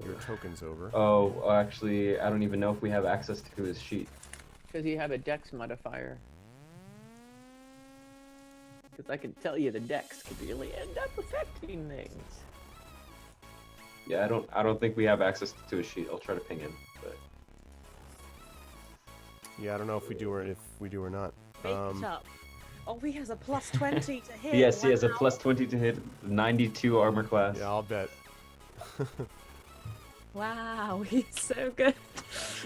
[SPEAKER 2] your tokens over.
[SPEAKER 3] Oh, actually, I don't even know if we have access to his sheet.
[SPEAKER 6] Because you have a dex modifier. Because I can tell you the dex could really end up affecting things.
[SPEAKER 3] Yeah, I don't think we have access to his sheet. I'll try to ping him. But
[SPEAKER 2] Yeah, I don't know if we do or not.
[SPEAKER 5] Make it up. Oh, he has a plus 20 to hit.
[SPEAKER 3] yes, he has a
[SPEAKER 5] Wow.
[SPEAKER 3] plus 20 to hit, 92 armor class.
[SPEAKER 2] Yeah, I'll bet.
[SPEAKER 5] Wow, he's so good.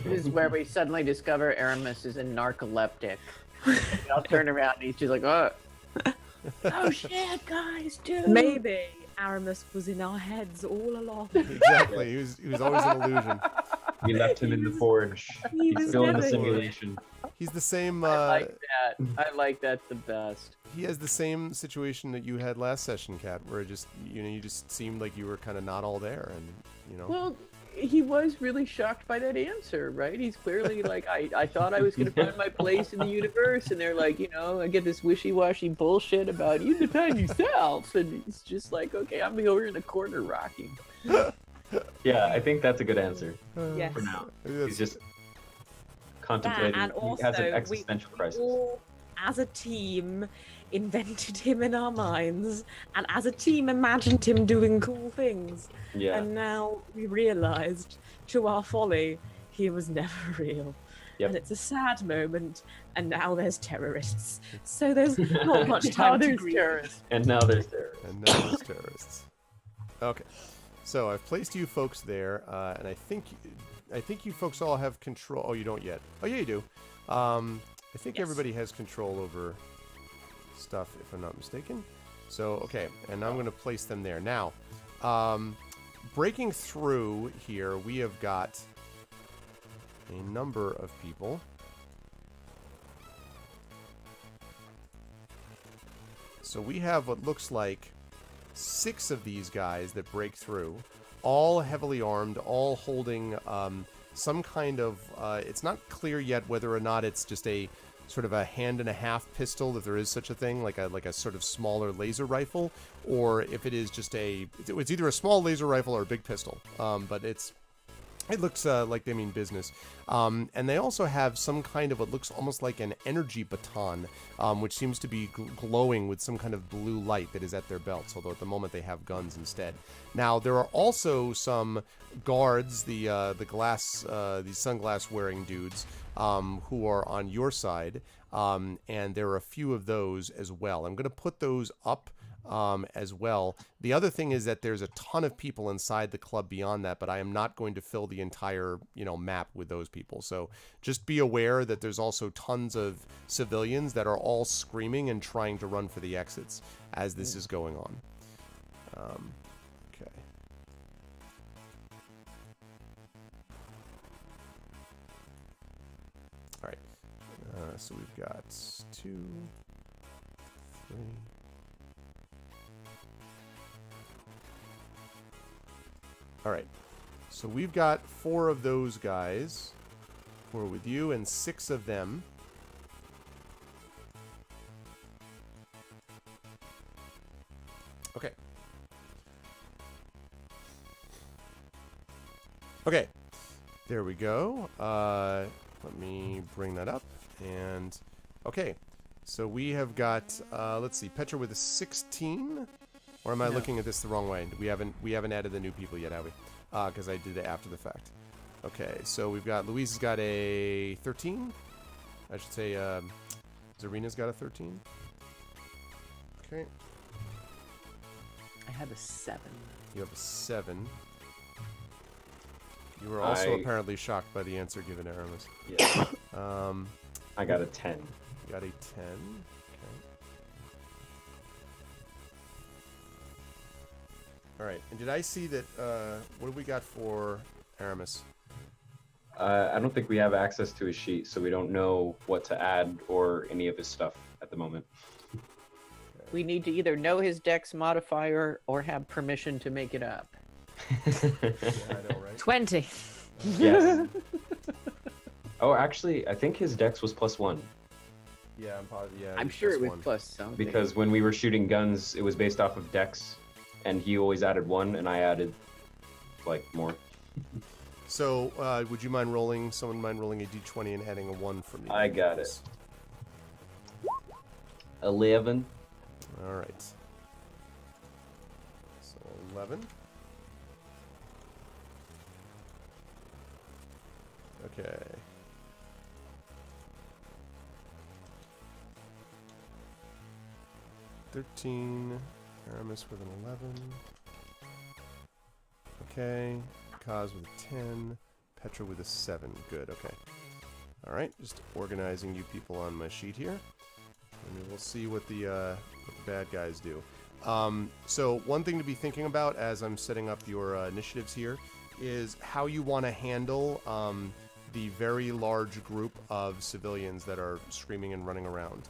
[SPEAKER 6] This is where we suddenly discover Aramis is a narcoleptic. I'll turn around and he's just like, oh. Oh shit, guys, dude.
[SPEAKER 5] Maybe Aramis was in our heads all along.
[SPEAKER 2] Exactly. He was always an illusion.
[SPEAKER 3] We left him in the forge.
[SPEAKER 5] He
[SPEAKER 3] He's
[SPEAKER 5] was
[SPEAKER 3] still in the
[SPEAKER 5] never-
[SPEAKER 3] simulation.
[SPEAKER 2] He's the same.
[SPEAKER 6] I like that. I like that the best.
[SPEAKER 2] He has the same situation that you had last session, Kat, where it just you just seemed like you were kind of not all there, and
[SPEAKER 6] Well, he was really shocked by that answer, right? He's clearly like, I thought I was going to find my place in the universe, and they're like, I get this wishy-washy bullshit about you defend yourself, and he's just like, okay, I'm over in the corner rocking.
[SPEAKER 3] Yeah, I think that's a good answer
[SPEAKER 5] Yes.
[SPEAKER 3] for now.
[SPEAKER 2] That's-
[SPEAKER 3] He's just contemplating.
[SPEAKER 5] and
[SPEAKER 3] He has an
[SPEAKER 5] also,
[SPEAKER 3] existential crisis.
[SPEAKER 5] all, as a team, invented him in our minds, and as a team, imagined him doing cool things.
[SPEAKER 3] Yeah.
[SPEAKER 5] And now we realised, to our folly, he was never real.
[SPEAKER 3] Yep.
[SPEAKER 5] And it's a sad moment, and now there's terrorists. So there's not much
[SPEAKER 6] Now
[SPEAKER 5] time to
[SPEAKER 6] there's
[SPEAKER 5] grieve.
[SPEAKER 6] terrorists.
[SPEAKER 3] And now there's terrorists.
[SPEAKER 2] And now there's terrorists. Okay, so I've placed you folks there, and I think you folks all have control. Oh, you don't yet. Oh, yeah, you do. I think
[SPEAKER 5] Yes.
[SPEAKER 2] everybody has control over stuff, if I'm not mistaken. So, okay, and I'm going to place them there. Now, breaking through here, we have got a number of people. So we have what looks like 6 of these guys that break through, all heavily armed, all holding some kind of, it's not clear yet whether or not it's just a sort of a hand and a half pistol, if there is such a thing, like a sort of smaller laser rifle, or if it is just it's either a small laser rifle or a big pistol. But it looks like they mean business. And they also have some kind of what looks almost like an energy baton, which seems to be glowing with some kind of blue light that is at their belts, although at the moment they have guns instead. Now, there are also some guards, these sunglass wearing dudes, who are on your side, and there are a few of those as well. I'm going to put those up as well. The other thing is that there's a ton of people inside the club beyond that, but I am not going to fill the entire, map with those people. So just be aware that there's also tons of civilians that are all screaming and trying to run for the exits as this is going on. Okay. All right. So we've got 2, 3. All right, so we've got 4 of those guys who are with you and 6 of them. Okay. Okay, there we go. Let me bring that up. And, okay, so we have got, let's see, Petra with a 16. Or am I looking at this the wrong way? We haven't added the new people yet, have we? Because I did it after the fact. Okay, so we've got Louise has got a 13. I should say Zarina's got a 13. Okay,
[SPEAKER 6] I have a 7.
[SPEAKER 2] you have a 7. You were also
[SPEAKER 3] I-
[SPEAKER 2] apparently shocked by the answer given to Aramis.
[SPEAKER 3] Yeah.
[SPEAKER 2] I
[SPEAKER 3] I got a 10.
[SPEAKER 2] got a 10. Okay. All right, and did I see that? What do we got for Aramis?
[SPEAKER 3] I don't think we have access to his sheet, so we don't know what to add or any of his stuff at the moment.
[SPEAKER 6] We need to either know his dex modifier or have permission to make it up.
[SPEAKER 2] Yeah, I know, right?
[SPEAKER 5] 20.
[SPEAKER 3] Yes. Oh, actually, I think his dex was +1
[SPEAKER 2] Yeah, I'm positive. Yeah,
[SPEAKER 6] I'm
[SPEAKER 2] he's
[SPEAKER 6] sure it was
[SPEAKER 2] +1.
[SPEAKER 6] plus something.
[SPEAKER 3] because when we were shooting guns, it was based off of dex, and he always added 1, and I added like more.
[SPEAKER 2] So, would you mind rolling? Someone mind rolling a d20 and adding a 1 for me?
[SPEAKER 3] I got
[SPEAKER 2] please?
[SPEAKER 3] 11.
[SPEAKER 2] All right. So 11. Okay. $13. Aramis with an 11. Okay. Kaz with a 10. Petra with a 7. Good. Okay. All right. Just organizing you people on my sheet here. And we'll see what the bad guys do. So one thing to be thinking about as I'm setting up your initiatives here is how you want to handle the very large group of civilians that are screaming and running around.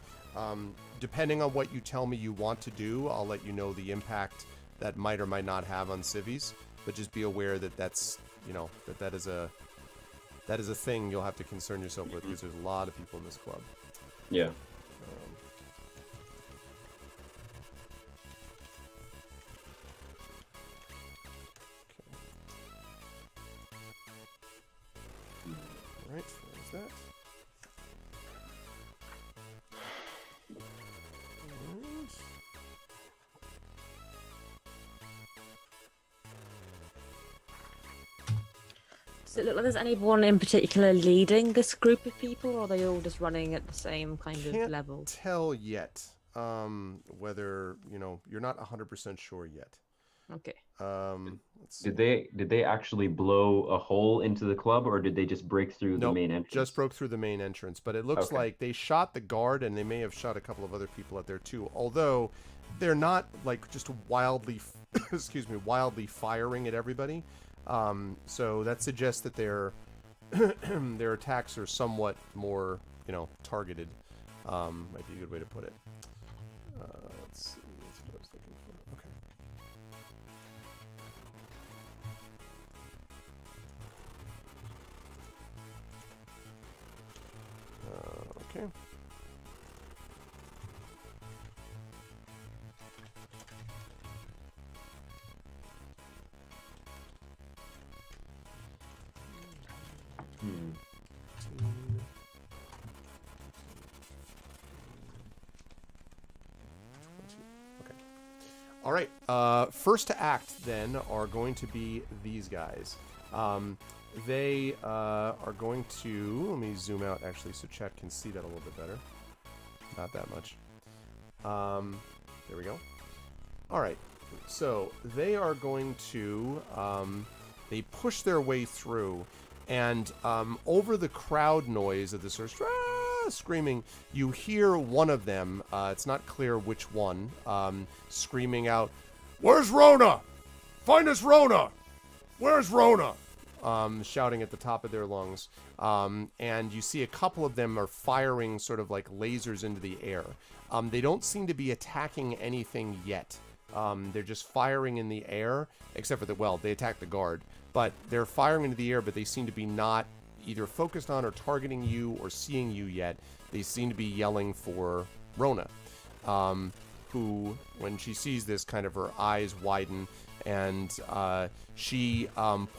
[SPEAKER 2] Depending on what you tell me you want to do, I'll let you know the impact that might or might not have on civies. But just be aware that that's, you know, that is a thing you'll have to concern yourself with because there's a lot of people in this club.
[SPEAKER 3] Yeah.
[SPEAKER 2] Alright, there's that. Alright.
[SPEAKER 5] Does it look like there's anyone in particular leading this group of people, or are they all just running at the same kind of
[SPEAKER 2] Can't
[SPEAKER 5] level?
[SPEAKER 2] tell yet whether, you know, you're not 100% sure yet.
[SPEAKER 5] Okay.
[SPEAKER 2] Let's see.
[SPEAKER 3] Did they actually blow a hole into the club, or did they just break through the
[SPEAKER 2] Nope,
[SPEAKER 3] main entrance?
[SPEAKER 2] just broke through the main entrance, but it looks
[SPEAKER 3] Okay.
[SPEAKER 2] like they shot the guard and they may have shot a couple of other people out there too, although they're not like just wildly excuse me, wildly firing at everybody. So that suggests that their their attacks are somewhat more, you know, targeted. Might be a good way to put it. Let's see. That's what I was looking for. Okay. Okay.
[SPEAKER 3] Hmm.
[SPEAKER 2] Okay. All right. First to act then are going to be these guys. They are going to. Let me zoom out actually, so chat can see that a little bit better. Not that much. There we go. All right. So they are going to. They push their way through, and over the crowd noise of the sort of screaming, you hear one of them. It's not clear which one. Screaming out, "Where's Rona? Find us Rona! Where's Rona?" Shouting at the top of their lungs. And you see a couple of them are firing sort of like lasers into the air. They don't seem to be attacking anything yet. They're just firing in the air, except for well, they attacked the guard. But they're firing into the air, but they seem to be not either focused on or targeting you or seeing you yet. They seem to be yelling for Rona, who, when she sees this, kind of her eyes widen, and she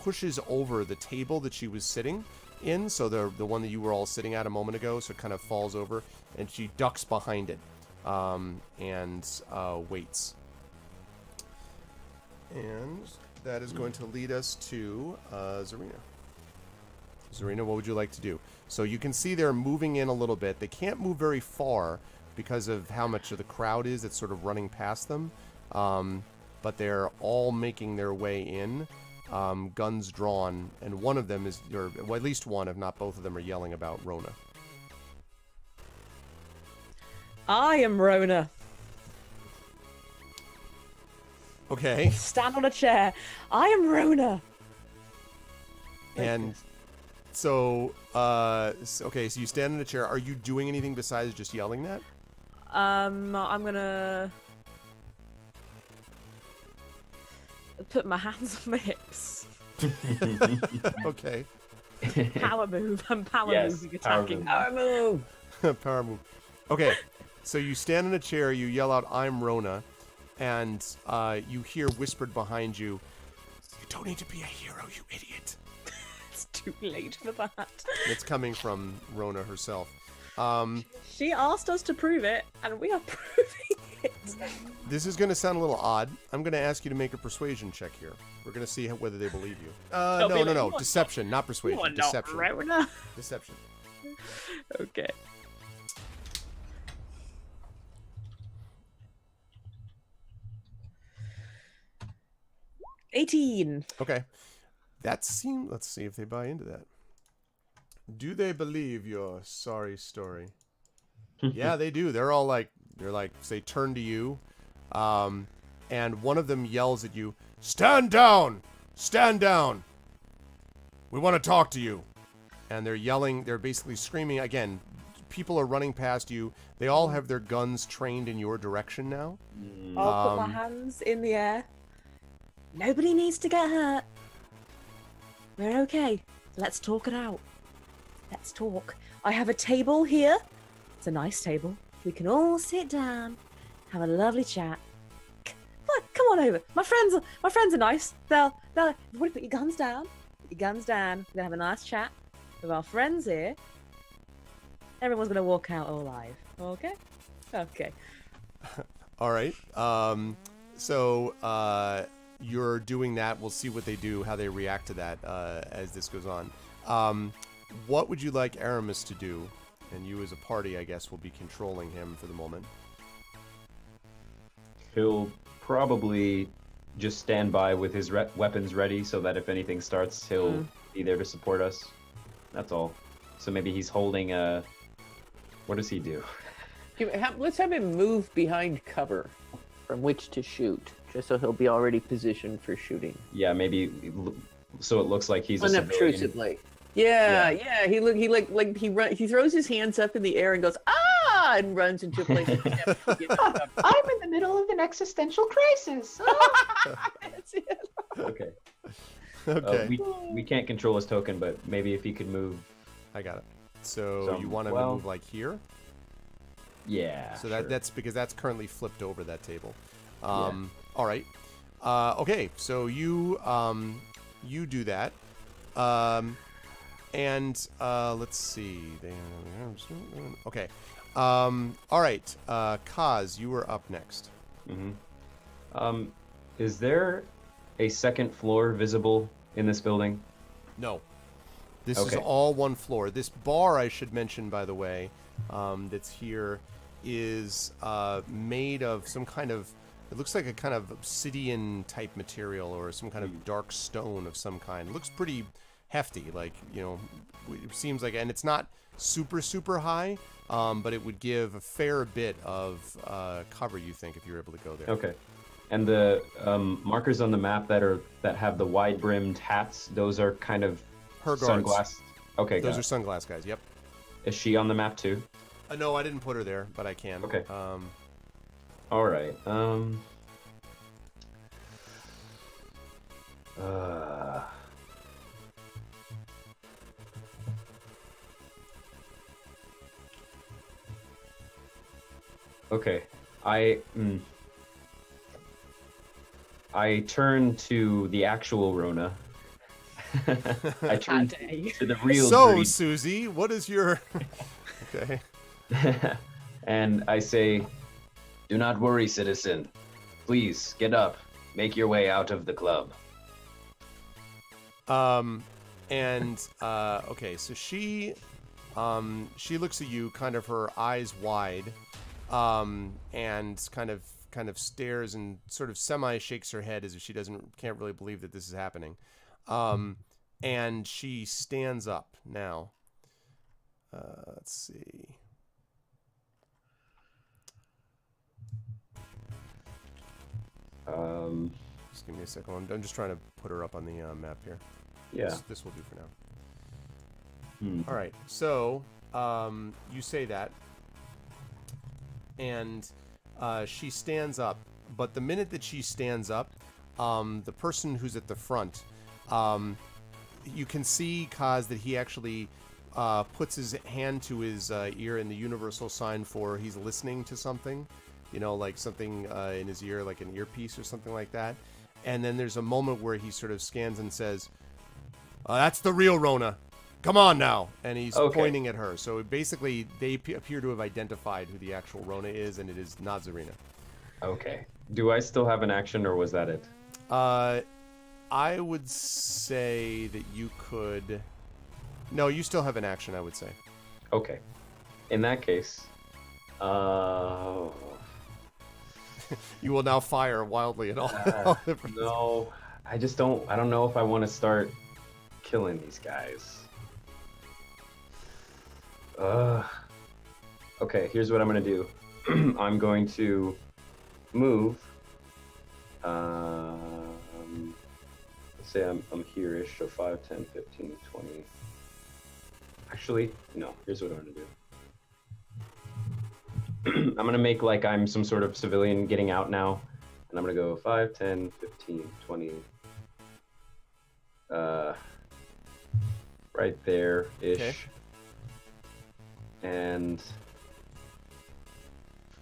[SPEAKER 2] pushes over the table that she was sitting in, so the one that you were all sitting at a moment ago, so it kind of falls over, and she ducks behind it and waits. And that is going to lead us to Zarina. Zarina, what would you like to do? So you can see they're moving in a little bit. They can't move very far because of how much of the crowd is that's sort of running past them. But they're all making their way in, guns drawn, and one of them is, or well, at least one, if not both of them, are yelling about Rona.
[SPEAKER 5] I am Rona.
[SPEAKER 2] Okay.
[SPEAKER 5] Stand on a chair. I am Rona.
[SPEAKER 2] And so, okay, so you stand in a chair. Are you doing anything besides just yelling that?
[SPEAKER 5] I'm gonna. put my hands on my hips.
[SPEAKER 2] Okay.
[SPEAKER 5] Power move. I'm power
[SPEAKER 3] Yes,
[SPEAKER 5] moving,
[SPEAKER 3] power
[SPEAKER 5] attacking.
[SPEAKER 3] move.
[SPEAKER 6] Power move.
[SPEAKER 2] Power move. Okay. So you stand in a chair, you yell out, "I'm Rona," and you hear whispered behind you, "You don't need to be a hero, you idiot."
[SPEAKER 5] It's too late for that.
[SPEAKER 2] It's coming from Rona herself.
[SPEAKER 5] She asked us to prove it, and we are proving it.
[SPEAKER 2] This is going to sound a little odd. I'm going to ask you to make a persuasion check here. We're going to see whether they believe you.
[SPEAKER 5] They'll be like,
[SPEAKER 2] No.
[SPEAKER 5] "You are
[SPEAKER 2] Deception, not
[SPEAKER 5] You
[SPEAKER 2] persuasion.
[SPEAKER 5] are not
[SPEAKER 2] Deception.
[SPEAKER 5] Rona.
[SPEAKER 2] Deception.
[SPEAKER 5] Okay. $18.
[SPEAKER 2] Okay. That seems. Let's see if they buy into that. Do they believe your sorry story? Yeah, they do. They're like, they turn to you, and one of them yells at you, "Stand down! Stand down! We want to talk to you." And they're yelling. They're basically screaming again. People are running past you. They all have their guns trained in your direction now.
[SPEAKER 5] I'll put my hands in the air. Nobody needs to get hurt. We're okay. Let's talk it out. Let's talk. I have a table here. It's a nice table. We can all sit down, have a lovely chat. Come on over. My friends are nice. They'll put your guns down. Put your guns down. We're gonna have a nice chat with our friends here. Everyone's gonna walk out alive. Okay? Okay.
[SPEAKER 2] All right. You're doing that. We'll see what they do, how they react to that as this goes on. What would you like Aramis to do? And you as a party, I guess, will be controlling him for the moment.
[SPEAKER 3] He'll probably just stand by with his weapons ready so that if anything starts, he'll be there to support us. That's all. So maybe he's holding a... What does he do?
[SPEAKER 6] Let's have him move behind cover from which to shoot, just so he'll be already positioned for shooting.
[SPEAKER 3] Yeah, maybe so it looks like he's a civilian.
[SPEAKER 6] Unobtrusively. Yeah. He throws his hands up in the air and goes, "Ah!" and runs into a place.
[SPEAKER 7] I'm in the middle of an existential crisis.
[SPEAKER 6] That's it.
[SPEAKER 3] Okay.
[SPEAKER 2] Okay.
[SPEAKER 3] We can't control his token, but maybe if he could move.
[SPEAKER 2] I got it. So you want him to move like here?
[SPEAKER 3] Yeah.
[SPEAKER 2] So
[SPEAKER 3] sure.
[SPEAKER 2] that's because that's currently flipped over that table.
[SPEAKER 3] Yeah.
[SPEAKER 2] All right. Okay. So you do that. Let's see. Okay. All right. Kaz, you were up next.
[SPEAKER 3] Mm-hmm. Is there a second floor visible in this building?
[SPEAKER 2] No. This is
[SPEAKER 3] Okay.
[SPEAKER 2] all one floor. This bar, I should mention, by the way, that's here, is made of some kind of... It looks like a kind of obsidian type material or some kind of dark stone of some kind. It looks pretty hefty, like, you know, it seems like, and it's not super, super high, but it would give a fair bit of cover, you think, if you're able to go there.
[SPEAKER 3] Okay. And the markers on the map that have the wide-brimmed hats, those are kind of
[SPEAKER 2] Her guards.
[SPEAKER 3] sunglass. Okay,
[SPEAKER 2] Those
[SPEAKER 3] got
[SPEAKER 2] are sunglass guys, yep.
[SPEAKER 3] it. Is she on the map too?
[SPEAKER 2] No, I didn't put her there, but I can.
[SPEAKER 3] Okay. All right. Okay. I turn to the actual Rona. I turn to the real
[SPEAKER 2] So,
[SPEAKER 3] Greed.
[SPEAKER 2] Susie, what is your... Okay.
[SPEAKER 3] And I say, "Do not worry, citizen. Please get up. Make your way out of the club."
[SPEAKER 2] Okay, so she looks at you, kind of her eyes wide, and kind of stares and sort of semi shakes her head as if she can't really believe that this is happening. And she stands up now. Let's see. Just give me a second. I'm just trying to put her up on the map here.
[SPEAKER 3] Yeah.
[SPEAKER 2] This will do for now. All right. So you say that, and she stands up. But the minute that she stands up, the person who's at the front, you can see, Kaz, that he actually puts his hand to his ear in the universal sign for he's listening to something, like something in his ear, like an earpiece or something like that. And then there's a moment where he sort of scans and says, that's the real Rona. Come on now. And he's pointing at her. So basically, they appear to have identified who the actual Rona is, and it is not Zarina.
[SPEAKER 3] Okay. Do I still have an action, or was that it?
[SPEAKER 2] I would say that you could... No, you still have an action, I would say.
[SPEAKER 3] Okay. In that case...
[SPEAKER 2] You will now fire wildly at all.
[SPEAKER 3] No, I don't know if I want to start killing these guys. Okay, here's what I'm going to do. I'm going to move. Let's say I'm here-ish, so 5, 10, 15, 20. Actually, no, here's what I'm going to do. I'm going to make like I'm some sort of civilian getting out now. And I'm going to go 5, 10, 15, 20. Right there-ish.
[SPEAKER 2] Okay.
[SPEAKER 3] And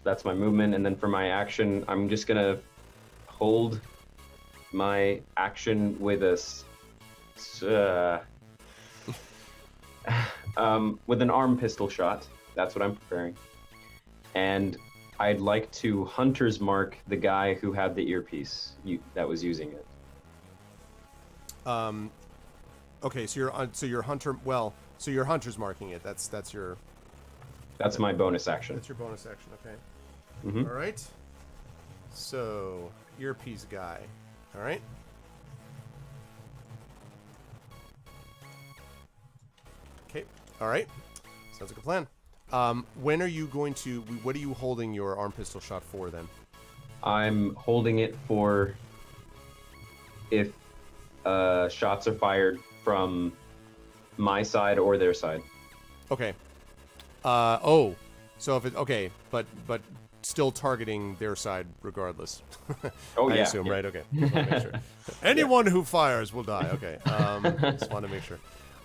[SPEAKER 3] that's my movement. And then for my action, I'm just going to hold my action with with an arm pistol shot. That's what I'm preparing. And I'd like to hunter's mark the guy who had the earpiece that was using it.
[SPEAKER 2] Okay, so you're hunter. Well, so you're hunter's marking it. That's your.
[SPEAKER 3] That's my bonus action.
[SPEAKER 2] That's your bonus action. Okay.
[SPEAKER 3] Mm-hmm.
[SPEAKER 2] All right. So earpiece guy. All right. Okay. All right. Sounds like a plan. When are you going to? What are you holding your arm pistol shot for then?
[SPEAKER 3] I'm holding it for if shots are fired from my side or their side.
[SPEAKER 2] Okay. So if it okay, but still targeting their side regardless.
[SPEAKER 3] Oh,
[SPEAKER 2] I
[SPEAKER 3] yeah.
[SPEAKER 2] assume, right? Okay. Just wanna make sure. Anyone who fires will die. Okay. Just want to make sure.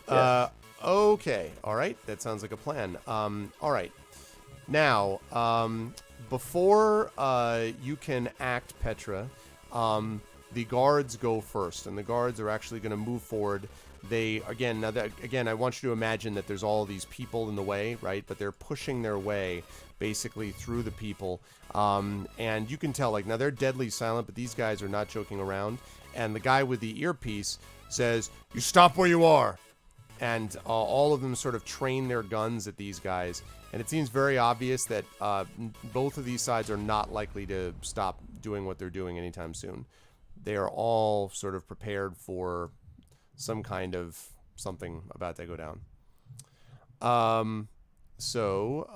[SPEAKER 3] Yes.
[SPEAKER 2] Okay. All right. That sounds like a plan. All right. Now, before you can act, Petra, the guards go first, and the guards are actually going to move forward. They again, I want you to imagine that there's all these people in the way, right? But they're pushing their way basically through the people, and you can tell, like, now they're deadly silent, but these guys are not joking around. And the guy with the earpiece says, "You stop where you are." And all of them sort of train their guns at these guys. And it seems very obvious that both of these sides are not likely to stop doing what they're doing anytime soon. They are all sort of prepared for some kind of something about to go down. So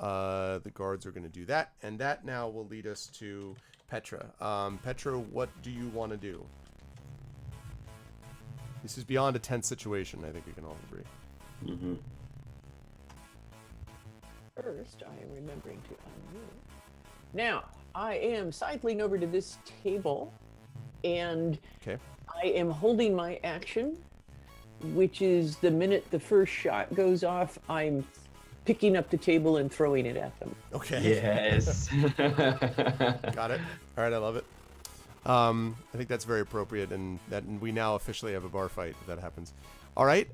[SPEAKER 2] the guards are going to do that. And that now will lead us to Petra. Petra, what do you want to do? This is beyond a tense situation, I think we can all agree.
[SPEAKER 3] Mm-hmm.
[SPEAKER 6] First, I am remembering to unmute. Now, I am cycling over to this table, and
[SPEAKER 2] Okay.
[SPEAKER 6] I am holding my action, which is the minute the first shot goes off, I'm picking up the table and throwing it at them.
[SPEAKER 2] Okay.
[SPEAKER 3] Yes.
[SPEAKER 2] Got it. All right, I love it. I think that's very appropriate, and that we now officially have a bar fight if that happens. All right.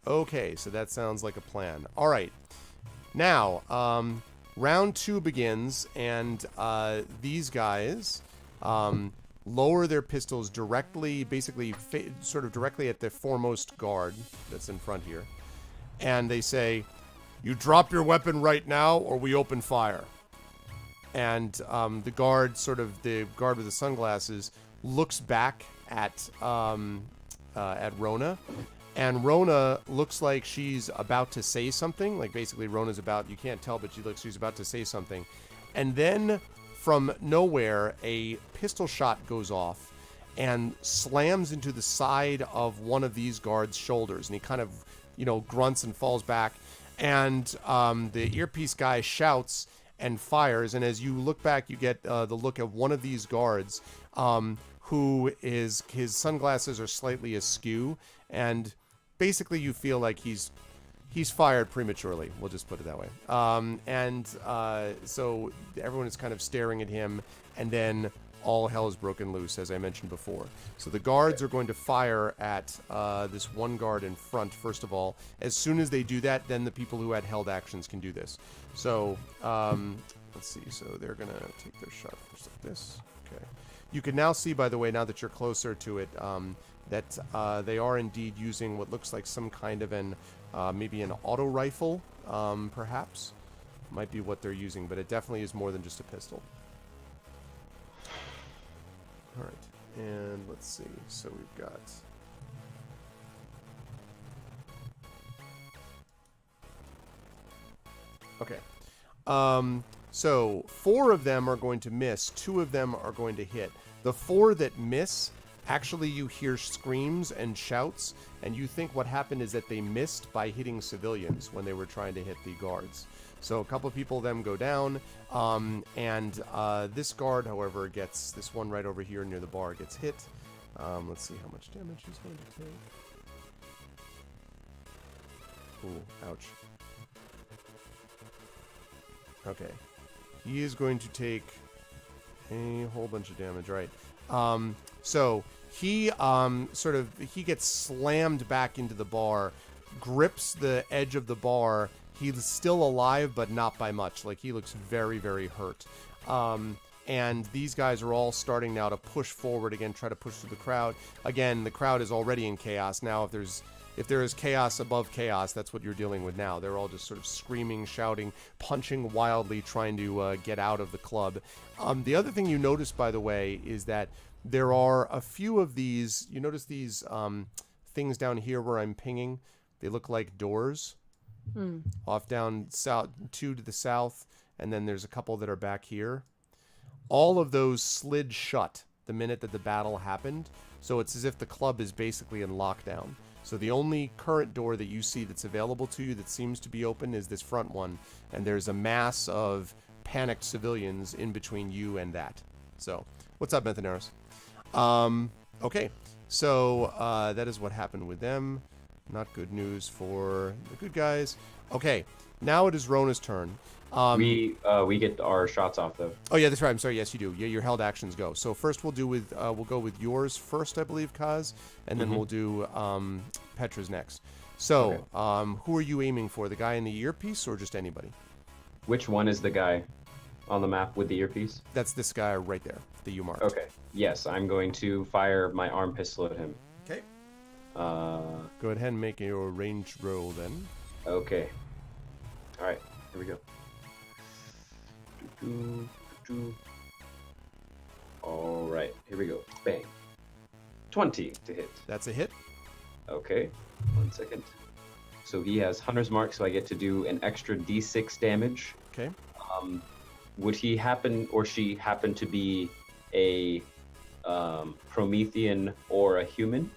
[SPEAKER 2] Okay, so that sounds like a plan. All right. Now, round 2 begins, and these guys lower their pistols directly, basically sort of directly at the foremost guard that's in front here. And they say, "You drop your weapon right now, or we open fire." And the guard with the sunglasses looks back at Rona, and Rona looks like she's about to say something. Like, basically, Rona's about, you can't tell, but she's about to say something. And then from nowhere, a pistol shot goes off and slams into the side of one of these guards' shoulders, and he kind of, grunts and falls back. And the earpiece guy shouts and fires, and as you look back, you get the look of one of these guards who is his sunglasses are slightly askew, and basically you feel like he's fired prematurely. We'll just put it that way. So everyone is kind of staring at him, and then all hell is broken loose, as I mentioned before. So the guards are going to fire at this one guard in front, first of all. As soon as they do that, then the people who had held actions can do this. So, let's see. So they're going to take their shot first like this. Okay. You can now see, by the way, now that you're closer to it, that they are indeed using what looks like some kind of maybe an auto rifle, perhaps. Might be what they're using, but it definitely is more than just a pistol. All right, and let's see. So we've got... Okay. So 4 of them are going to miss. 2 of them are going to hit. The 4 that miss, actually you hear screams and shouts, and you think what happened is that they missed by hitting civilians when they were trying to hit the guards. So a couple of people of them go down, and this guard, however, gets, this one right over here near the bar gets hit. Let's see how much damage he's going to take. Ooh, ouch. Okay. He is going to take a whole bunch of damage, right? So he he gets slammed back into the bar, grips the edge of the bar. He's still alive, but not by much. Like, he looks very, very hurt. And these guys are all starting now to push forward again, try to push through the crowd. Again, the crowd is already in chaos. Now, if there is chaos above chaos, that's what you're dealing with now. They're all just sort of screaming, shouting, punching wildly, trying to get out of the club. The other thing you notice, by the way, is that there are a few of these. You notice these things down here where I'm pinging? They look like doors. Off down south, 2 to the south, and then there's a couple that are back here. All of those slid shut the minute that the battle happened, so it's as if the club is basically in lockdown. So the only current door that you see that's available to you that seems to be open is this front one, and there's a mass of panicked civilians in between you and that. So, what's up, Methaneros? Okay, so that is what happened with them. Not good news for the good guys. Okay, now it is Rona's turn.
[SPEAKER 3] We get our shots off though.
[SPEAKER 2] Oh yeah, that's right. I'm sorry. Yes, you do. Yeah, your held actions go. So first we'll go with yours first, I believe, Kaz, and then we'll do Petra's next. So okay. Who are you aiming for? The guy in the earpiece or just anybody?
[SPEAKER 3] Which one is the guy on the map with the earpiece?
[SPEAKER 2] That's this guy right there that you marked.
[SPEAKER 3] Okay. Yes, I'm going to fire my arm pistol at him.
[SPEAKER 2] Okay. Go ahead and make your range roll then.
[SPEAKER 3] Okay. All right. Here we go. All right. Here we go. Bang. 20 to hit.
[SPEAKER 2] That's a hit.
[SPEAKER 3] Okay. 1 second. So he has Hunter's Mark, so I get to do an extra D6 damage.
[SPEAKER 2] Okay.
[SPEAKER 3] Would he happen or she happen to be a Promethean or a human?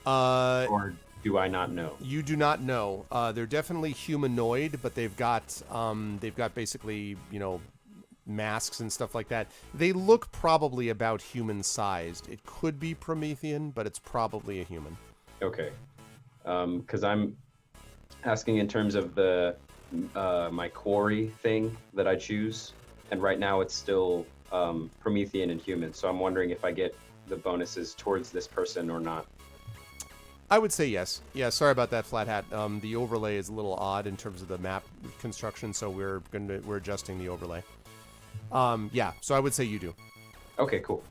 [SPEAKER 3] Or do I not know?
[SPEAKER 2] You do not know. They're definitely humanoid, but they've got basically, masks and stuff like that. They look probably about human-sized. It could be Promethean, but it's probably a human. Okay.
[SPEAKER 3] Because I'm asking in terms of the my quarry thing that I choose, and right now it's still Promethean and human. So I'm wondering if I get the bonuses towards this person or not.
[SPEAKER 2] I would say yes. Yeah, sorry about that, Flat Hat. The overlay is a little odd in terms of the map construction, so we're adjusting the overlay. Yeah, so I would say you do.
[SPEAKER 3] Okay, cool.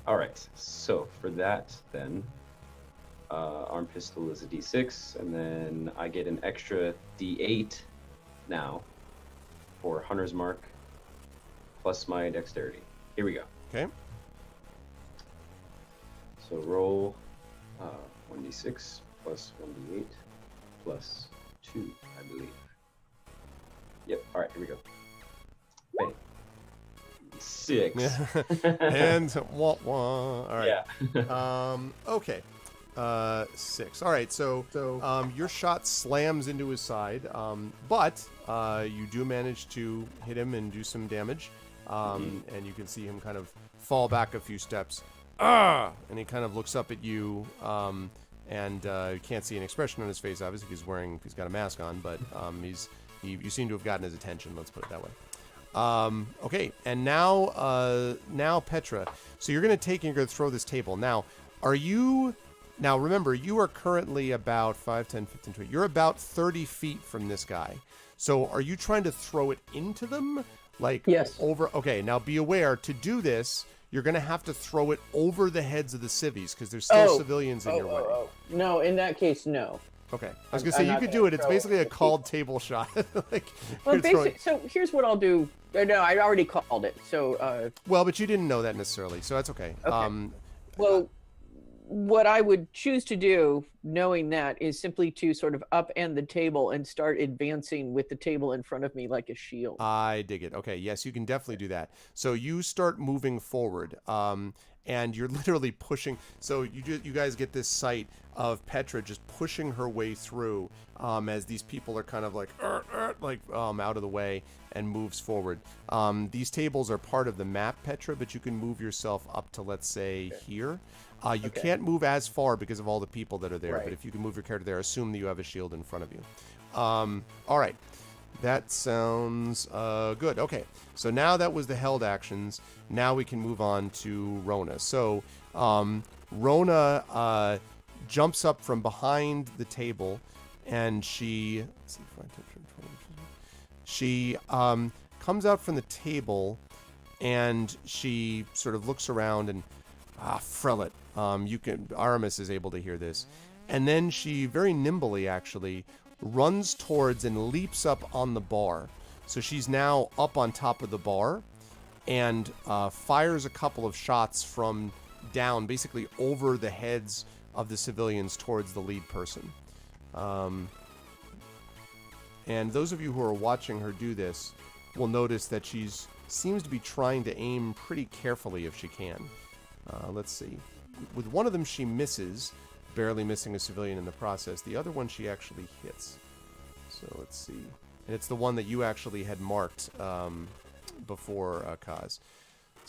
[SPEAKER 3] All right, so for that, then, arm pistol is a D6, and then I get an extra D8 now for Hunter's Mark, plus my dexterity. Here we go.
[SPEAKER 2] Okay.
[SPEAKER 3] So roll 1d6 plus 1d8 plus 2, I believe. Yep, all right, here we go. Bang. 6.
[SPEAKER 2] And wah wah. All right.
[SPEAKER 3] Yeah.
[SPEAKER 2] Okay. 6. All right. So your shot slams into his side, but you do manage to hit him and do some damage, and you can see him kind of fall back a few steps. ah, and he kind of looks up at you, and you can't see an expression on his face, obviously, he's got a mask on, but you seem to have gotten his attention, let's put it that way. Okay, and now Petra. So you're going to throw this table. Now, remember, you are currently about 5, 10, 15, 20. You're about 30 feet from this guy. So are you trying to throw it into them?
[SPEAKER 6] Yes.
[SPEAKER 2] Over? Okay, now be aware, to do this, you're going to have to throw it over the heads of the civvies, because there's still civilians in your way.
[SPEAKER 6] No, in that case, no.
[SPEAKER 2] Okay. I was going to say, you could do it. It's basically a called table shot.
[SPEAKER 6] So here's what I'll do. No, I already called it. So.
[SPEAKER 2] Well, but you didn't know that necessarily, so that's okay.
[SPEAKER 6] Well, what I would choose to do, knowing that, is simply to sort of upend the table and start advancing with the table in front of me like a shield.
[SPEAKER 2] I dig it. Okay, yes, you can definitely do that. So you start moving forward, and you're literally pushing. So you guys get this sight of Petra just pushing her way through, as these people are kind of like out of the way, and moves forward. These tables are part of the map, Petra, but you can move yourself up to, let's say, here. You can't move as far because of all the people that are there, but if you can move your character there, assume that you have a shield in front of you. All right. That sounds good. Okay, so now that was the held actions. Now we can move on to Rona. So Rona jumps up from behind the table, and she comes out from the table, and she sort of looks around and Frelit. Aramis is able to hear this. And then she very nimbly actually runs towards and leaps up on the bar. So she's now up on top of the bar and fires a couple of shots from down, basically over the heads of the civilians towards the lead person. And those of you who are watching her do this will notice that seems to be trying to aim pretty carefully if she can. Let's see. With one of them, she misses, barely missing a civilian in the process. The other one, she actually hits. So let's see. And it's the one that you actually had marked before, Kaz.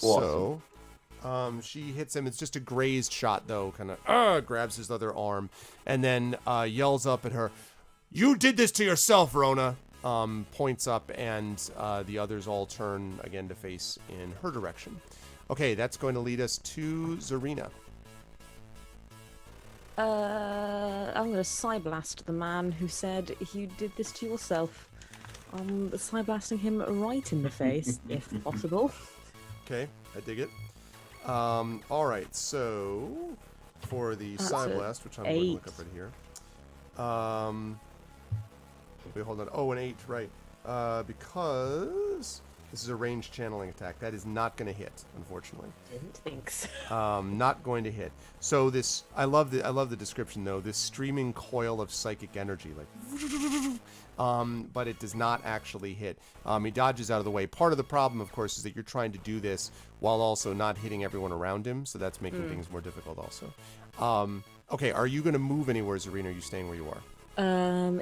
[SPEAKER 3] Awesome.
[SPEAKER 2] So she hits him. It's just a grazed shot, though. Kind of grabs his other arm and then yells up at her, "You did this to yourself, Rona!" Points up, and the others all turn again to face in her direction. Okay, that's going to lead us to Zarina.
[SPEAKER 5] I'm going to Psyblast the man who said you did this to yourself. I'm Psyblasting him right in the face, if possible.
[SPEAKER 2] Okay, I dig it. All right, so for the Psyblast, which I'm going to look up right here. Wait, hold on. Oh, an 8, right. Because this is a ranged channeling attack. That is not going to hit, unfortunately.
[SPEAKER 5] Didn't think so.
[SPEAKER 2] Not going to hit. So this, I love the description though. This streaming coil of psychic energy, but it does not actually hit. He dodges out of the way. Part of the problem, of course, is that you're trying to do this while also not hitting everyone around him. So that's making things more difficult, also. Okay, are you going to move anywhere, Zarina? Or are you staying where you are?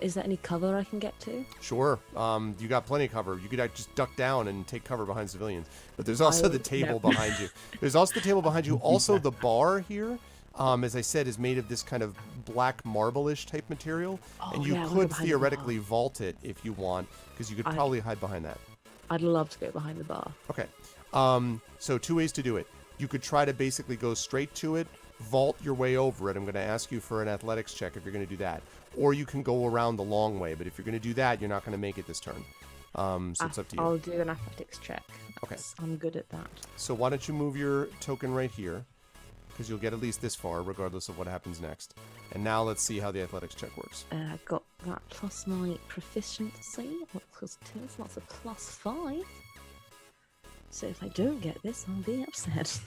[SPEAKER 5] Is there any cover I can get to?
[SPEAKER 2] Sure. You got plenty of cover. You could just duck down and take cover behind civilians. But there's also the table behind you. There's also the table behind you. Also, the bar here, as I said, is made of this kind of black marble-ish type material. And you could theoretically vault it if you want, because you could probably hide behind that.
[SPEAKER 5] I'd love to go behind the bar.
[SPEAKER 2] Okay. So 2 ways to do it. You could try to basically go straight to it, vault your way over it. I'm going to ask you for an athletics check if you're going to do that. Or you can go around the long way, but if you're going to do that, you're not going to make it this turn. So it's up to you.
[SPEAKER 5] I'll do an athletics check.
[SPEAKER 2] Okay.
[SPEAKER 5] I'm good at that.
[SPEAKER 2] So why don't you move your token right here, because you'll get at least this far, regardless of what happens next. And now let's see how the athletics check works.
[SPEAKER 5] I've got that plus my proficiency, plus 2, so that's a plus 5. So if I don't get this, I'll be upset.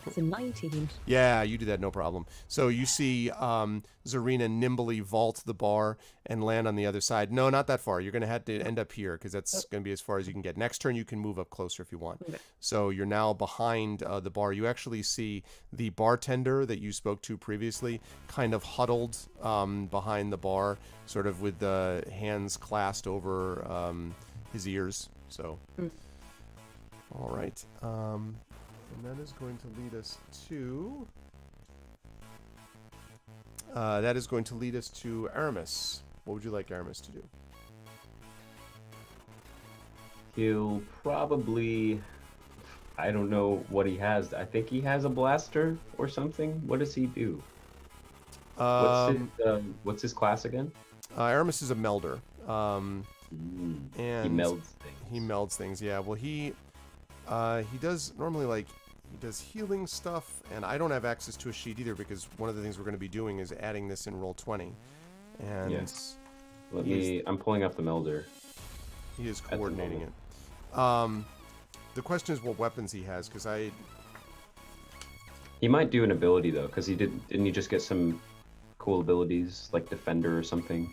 [SPEAKER 5] It's a 19.
[SPEAKER 2] Yeah, you do that, no problem. So you see Zarina nimbly vault the bar and land on the other side. No, not that far. You're going to have to end up here because that's going to be as far as you can get. Next turn, you can move up closer if you want. Okay. So you're now behind the bar. You actually see the bartender that you spoke to previously kind of huddled behind the bar, sort of with the hands clasped over his ears. So... All right. And that is going to lead us to... that is going to lead us to Aramis. What would you like Aramis to do?
[SPEAKER 3] He'll probably, I don't know what he has. I think he has a blaster or something. What does he do? What's his class again?
[SPEAKER 2] Aramis is a melder. And
[SPEAKER 3] he melds things.
[SPEAKER 2] He melds things, yeah. Well, he does normally, like, he does healing stuff, and I don't have access to a sheet either because one of the things we're going to be doing is adding this in Roll20. And
[SPEAKER 3] Yes. I'm pulling up the melder.
[SPEAKER 2] he is
[SPEAKER 3] at the
[SPEAKER 2] coordinating it.
[SPEAKER 3] moment.
[SPEAKER 2] The question is what weapons he has, because
[SPEAKER 3] He might do an ability though, because didn't he just get some cool abilities like Defender or something?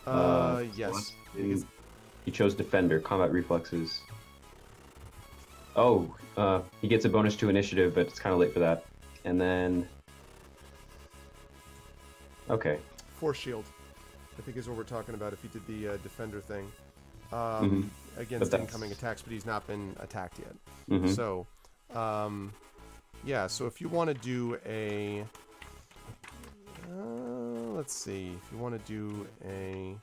[SPEAKER 2] yes.
[SPEAKER 3] He chose Defender, combat reflexes. Oh, he gets a bonus to initiative, but it's kind of late for that. And then, okay,
[SPEAKER 2] Force shield, I think is what we're talking about if he did the defender thing.
[SPEAKER 3] Mhm.
[SPEAKER 2] Against
[SPEAKER 3] But
[SPEAKER 2] incoming attacks, but he's not been attacked yet.
[SPEAKER 3] Mhm.
[SPEAKER 2] So, yeah, so if you want to do a... let's see, if you want to do a...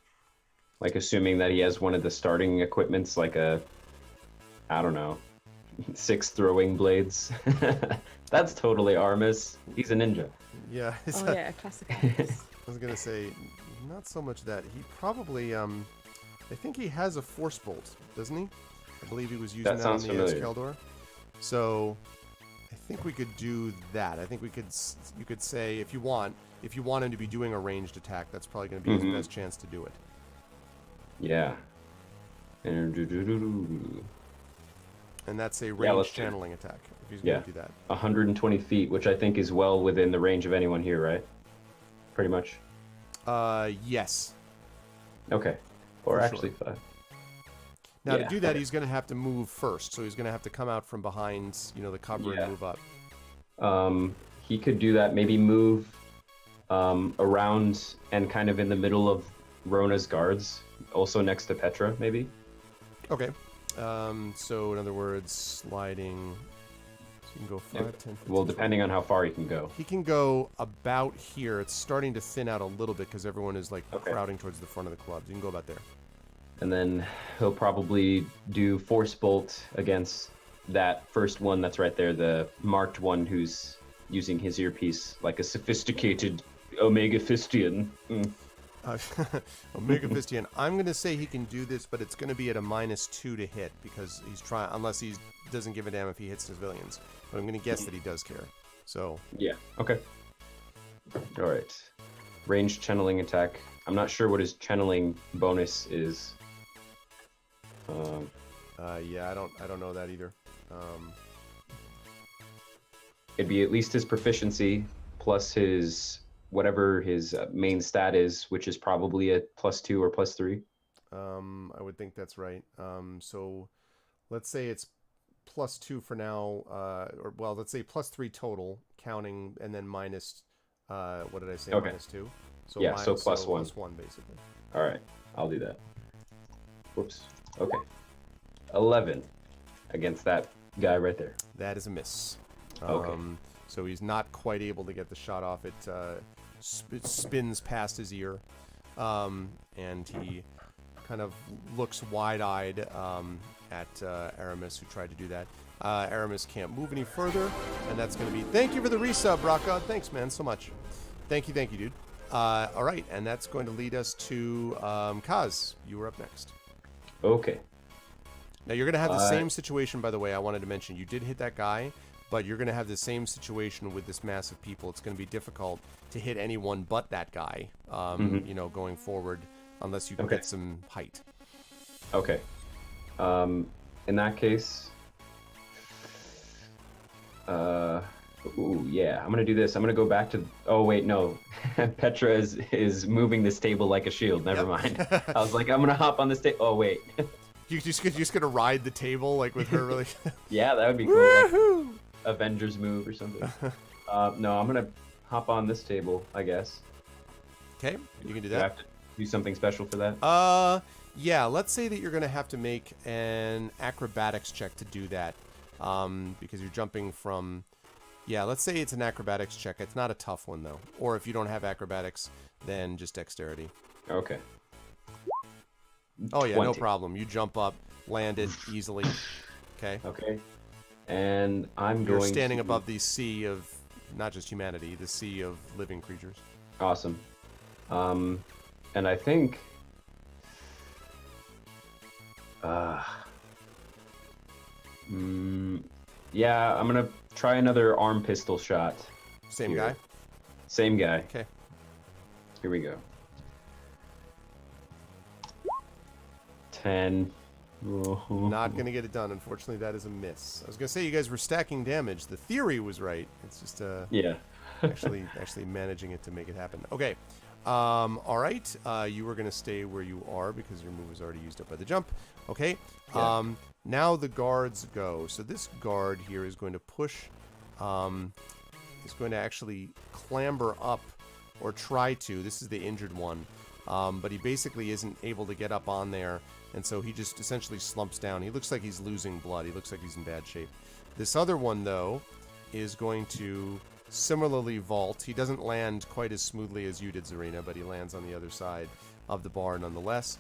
[SPEAKER 3] like assuming that he has one of the starting equipments, like I don't know, 6 throwing blades. That's totally Armis. He's a ninja.
[SPEAKER 2] Yeah,
[SPEAKER 5] Oh yeah, classic. Arms.
[SPEAKER 2] I was going to say, not so much that. He probably, I think he has a force bolt, doesn't he? I believe he was using
[SPEAKER 3] That
[SPEAKER 2] that on
[SPEAKER 3] sounds
[SPEAKER 2] the
[SPEAKER 3] familiar.
[SPEAKER 2] Keldor. So, I think we could do that. I think you could say, if you want him to be doing a ranged attack, that's probably going to be
[SPEAKER 3] Mhm.
[SPEAKER 2] his best chance to do it.
[SPEAKER 3] Yeah. And
[SPEAKER 2] that's a
[SPEAKER 3] let's
[SPEAKER 2] ranged
[SPEAKER 3] do it.
[SPEAKER 2] channeling attack, if he's going
[SPEAKER 3] Yeah.
[SPEAKER 2] to do that.
[SPEAKER 3] 120 feet, which I think is well within the range of anyone here, right? Pretty much.
[SPEAKER 2] Yes.
[SPEAKER 3] Okay. Or
[SPEAKER 2] For
[SPEAKER 3] actually
[SPEAKER 2] sure.
[SPEAKER 3] 5.
[SPEAKER 2] Now,
[SPEAKER 3] Yeah,
[SPEAKER 2] to do that,
[SPEAKER 3] okay.
[SPEAKER 2] he's going to have to move first, so he's going to have to come out from behind, the cover
[SPEAKER 3] Yeah.
[SPEAKER 2] and move up.
[SPEAKER 3] He could do that, maybe move around and kind of in the middle of Rona's guards, also next to Petra, maybe.
[SPEAKER 2] Okay. So in other words, sliding. So you can go 5,
[SPEAKER 3] Yeah.
[SPEAKER 2] 10, 15,
[SPEAKER 3] Well,
[SPEAKER 2] 20.
[SPEAKER 3] depending on how far he can go.
[SPEAKER 2] He can go about here. It's starting to thin out a little bit because everyone is like
[SPEAKER 3] Okay.
[SPEAKER 2] crowding towards the front of the clubs. You can go about there.
[SPEAKER 3] And then he'll probably do Force Bolt against that first one that's right there, the marked one who's using his earpiece like a sophisticated Omega Fistian.
[SPEAKER 2] Omega Fistian. I'm going to say he can do this, but it's going to be at a -2 to hit because he's trying, unless he doesn't give a damn if he hits civilians. But I'm going to guess that he does care. So
[SPEAKER 3] Yeah, okay. All right. Ranged channeling attack. I'm not sure what his channeling bonus is.
[SPEAKER 2] yeah, I don't know that either.
[SPEAKER 3] It'd be at least his proficiency plus his whatever his main stat is, which is probably a +2 or +3.
[SPEAKER 2] I would think that's right. So let's say it's +2 for now, or well, let's say +3 total, counting, and then minus, what did I say?
[SPEAKER 3] Okay.
[SPEAKER 2] -2. So
[SPEAKER 3] Yeah, so +1.
[SPEAKER 2] +1 basically.
[SPEAKER 3] All right, I'll do that. Whoops. Okay. 11 against that guy right there.
[SPEAKER 2] That is a miss.
[SPEAKER 3] Okay.
[SPEAKER 2] So he's not quite able to get the shot off. It spins past his ear, and he kind of looks wide-eyed at Aramis, who tried to do that. Aramis can't move any further, and that's going to be... Thank you for the resub, Rockgod. Thanks, man, so much. Thank you, dude. All right, and that's going to lead us to Kaz. You were up next.
[SPEAKER 3] Okay.
[SPEAKER 2] Now, you're going to have the same situation, by the way, I wanted to mention. You did hit that guy, but you're going to have the same situation with this mass of people. It's going to be difficult to hit anyone but that guy, going forward, unless you can get some height.
[SPEAKER 3] Okay. In that case, ooh, yeah, I'm gonna do this. I'm gonna go back to. Oh wait, no, Petra is moving this table like a shield. Never mind. I was like, I'm gonna hop on this table. Oh wait.
[SPEAKER 2] You're just gonna ride the table like with her, really?
[SPEAKER 3] Yeah, that would be cool. Like Avengers move or something. No, I'm gonna hop on this table, I guess.
[SPEAKER 2] Okay, you can do
[SPEAKER 3] Do I
[SPEAKER 2] that.
[SPEAKER 3] have to do something special for that?
[SPEAKER 2] Yeah. Let's say that you're gonna have to make an acrobatics check to do that. because you're jumping from. Yeah, let's say it's an acrobatics check. It's not a tough one though. Or if you don't have acrobatics, then just dexterity.
[SPEAKER 3] Okay.
[SPEAKER 2] Oh yeah, no
[SPEAKER 3] 20.
[SPEAKER 2] problem. You jump up, land it easily. Okay.
[SPEAKER 3] Okay. And I'm
[SPEAKER 2] You're
[SPEAKER 3] going
[SPEAKER 2] standing
[SPEAKER 3] to...
[SPEAKER 2] above the sea of not just humanity, the sea of living creatures.
[SPEAKER 3] Awesome. And I think... yeah, I'm gonna try another arm pistol shot.
[SPEAKER 2] Same
[SPEAKER 3] here.
[SPEAKER 2] guy?
[SPEAKER 3] Same guy.
[SPEAKER 2] Okay.
[SPEAKER 3] Here we go. 10.
[SPEAKER 2] Not going to get it done. Unfortunately, that is a miss. I was going to say you guys were stacking damage. The theory was right. It's just
[SPEAKER 3] Yeah.
[SPEAKER 2] actually managing it to make it happen. Okay. All right. You were going to stay where you are because your move was already used up by the jump. Okay.
[SPEAKER 3] Yeah.
[SPEAKER 2] Now the guards go. So this guard here is going to push. Is going to actually clamber up or try to. This is the injured one. But he basically isn't able to get up on there. And so he just essentially slumps down. He looks like he's losing blood. He looks like he's in bad shape. This other one, though, is going to similarly vault. He doesn't land quite as smoothly as you did, Zarina, but he lands on the other side of the bar nonetheless.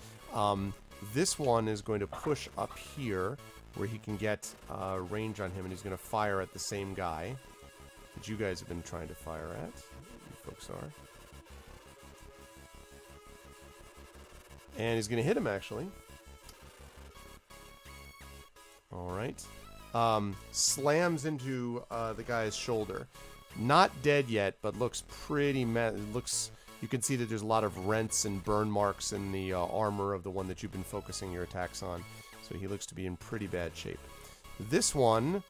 [SPEAKER 2] This one is going to push up here where he can get range on him, and he's going to fire at the same guy that you guys have been trying to fire at. You folks are. And he's going to hit him, actually. All right. Slams into the guy's shoulder. Not dead yet, but looks pretty... You can see that there's a lot of rents and burn marks in the armor of the one that you've been focusing your attacks on. So he looks to be in pretty bad shape. This one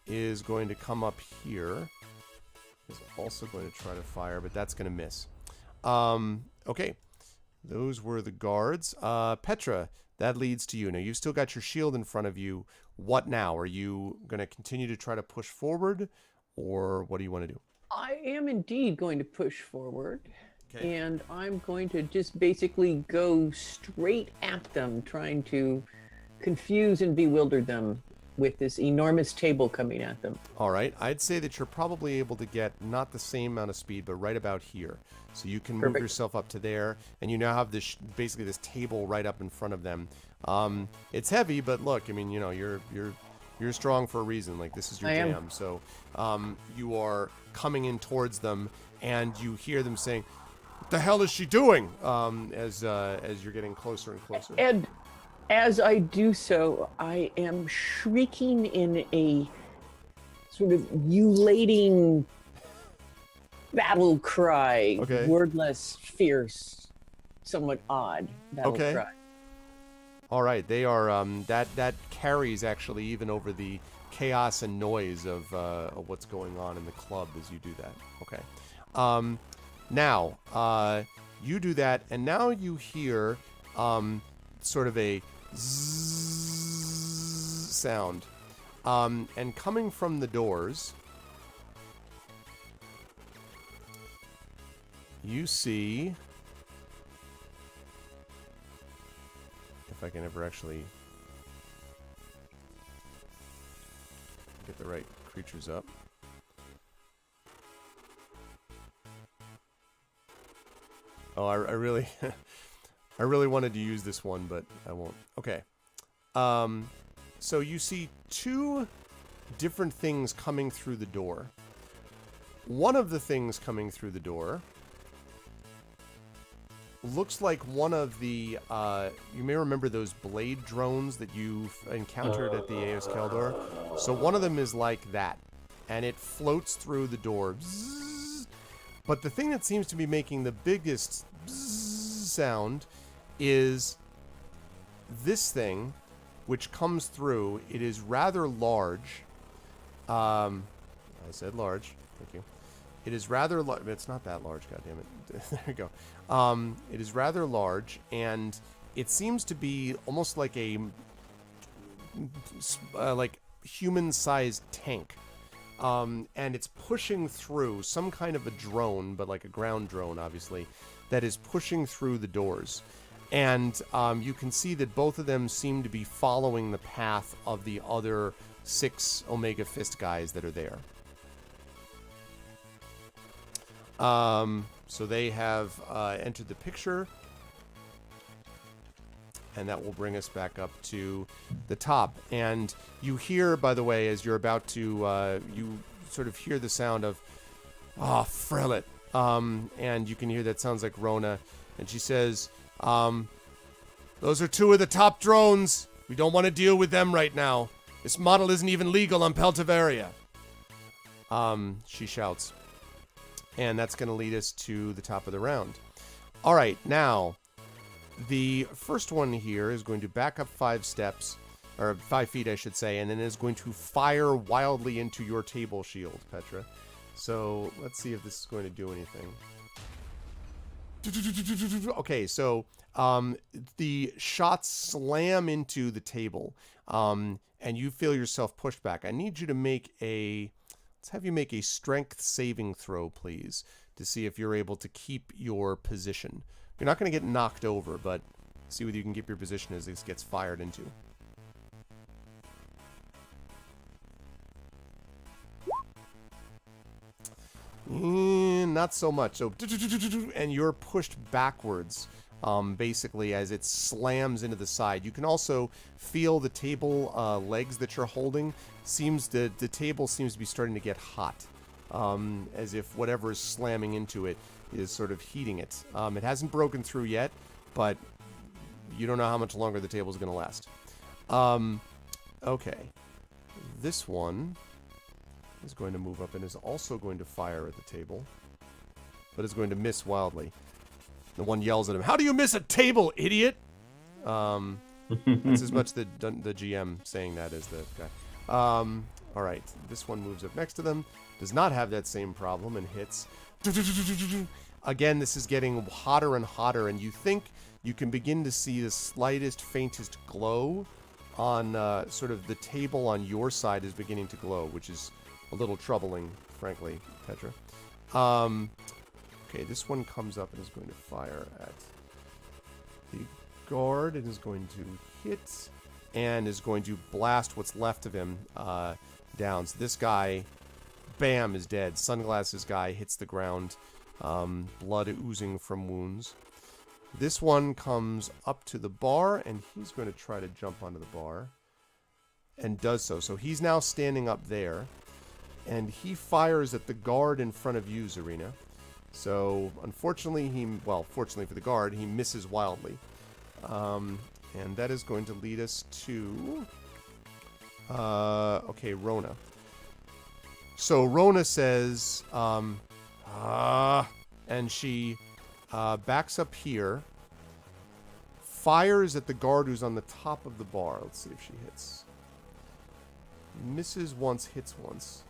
[SPEAKER 2] is going to come up here. He's also going to try to fire, but that's going to miss. Okay. Those were the guards. Petra, that leads to you. Now, you've still got your shield in front of you. What now? Are you going to continue to try to push forward, or what do you want to do?
[SPEAKER 6] I am indeed going to push forward.
[SPEAKER 2] Okay.
[SPEAKER 6] And I'm going to just basically go straight at them, trying to confuse and bewilder them with this enormous table coming at them.
[SPEAKER 2] All right. I'd say that you're probably able to get not the same amount of speed, but right about here. So you can move
[SPEAKER 6] Perfect.
[SPEAKER 2] yourself up to there, and you now have this basically this table right up in front of them. It's heavy, but look, I mean, you know, you're strong for a reason. Like, this is your
[SPEAKER 6] I am.
[SPEAKER 2] jam. So you are coming in towards them, and you hear them saying, "What the hell is she doing?" As you're getting closer and closer.
[SPEAKER 6] And as I do so, I am shrieking in a sort of ululating battle cry.
[SPEAKER 2] Okay.
[SPEAKER 6] Wordless, fierce, somewhat odd battle
[SPEAKER 2] Okay.
[SPEAKER 6] cry.
[SPEAKER 2] All right, they are that carries actually even over the chaos and noise of what's going on in the club as you do that. Okay. Now you do that, and now you hear sort of a zzz sound, and coming from the doors, you see. If I can ever actually get the right creatures up. Oh, I really, I really wanted to use this one, but I won't. Okay. So you see two different things coming through the door. One of the things coming through the door looks like one of the, you may remember those blade drones that you've encountered at the Aeos Keldor. So one of them is like that, and it floats through the door. Bzzz. But the thing that seems to be making the biggest bzzz sound is this thing, which comes through. It is rather large. I said large. Thank you. It is rather large. It's not that large, goddammit. There you go. It is rather large, and it seems to be almost like a like human-sized tank. And it's pushing through some kind of a drone, but like a ground drone, obviously, that is pushing through the doors. And you can see that both of them seem to be following the path of the other 6 Omega Fist guys that are there. So they have entered the picture. And that will bring us back up to the top. And you hear, by the way, as you're about to, you sort of hear the sound of, Frelit. And you can hear that sounds like Rona. And she says, those are 2 of the top drones. We don't want to deal with them right now. This model isn't even legal on Tavaria. She shouts. And that's going to lead us to the top of the round. All right, now... The first one here is going to back up 5 steps, or 5 feet, I should say, and then is going to fire wildly into your table shield, Petra. So let's see if this is going to do anything. Okay, so the shots slam into the table, and you feel yourself pushed back. I need you to make let's have you make a strength saving throw, please, to see if you're able to keep your position. You're not going to get knocked over, but see whether you can keep your position as this gets fired into. Not so much. So, and you're pushed backwards, basically, as it slams into the side. You can also feel the table legs that you're holding. The table seems to be starting to get hot, as if whatever is slamming into it is sort of heating it. It hasn't broken through yet, but you don't know how much longer the table is going to last. Okay. This one is going to move up and is also going to fire at the table, but is going to miss wildly. The one yells at him, "How do you miss a table, idiot?" That's as much the GM saying that as the guy. All right. This one moves up next to them. Does not have that same problem and hits. Again, this is getting hotter and hotter, and you think you can begin to see the slightest, faintest glow on sort of the table on your side is beginning to glow, which is a little troubling, frankly, Petra. Okay, this one comes up and is going to fire at the guard and is going to hit and is going to blast what's left of him down. So this guy, bam, is dead. Sunglasses guy hits the ground. Blood oozing from wounds. This one comes up to the bar, and he's going to try to jump onto the bar, and does so. So he's now standing up there, and he fires at the guard in front of you, Zarina. So unfortunately, fortunately for the guard, he misses wildly. And that is going to lead us to... okay, Rona. So Rona says... and she backs up here, fires at the guard who's on the top of the bar. Let's see if she hits. Misses once, hits once.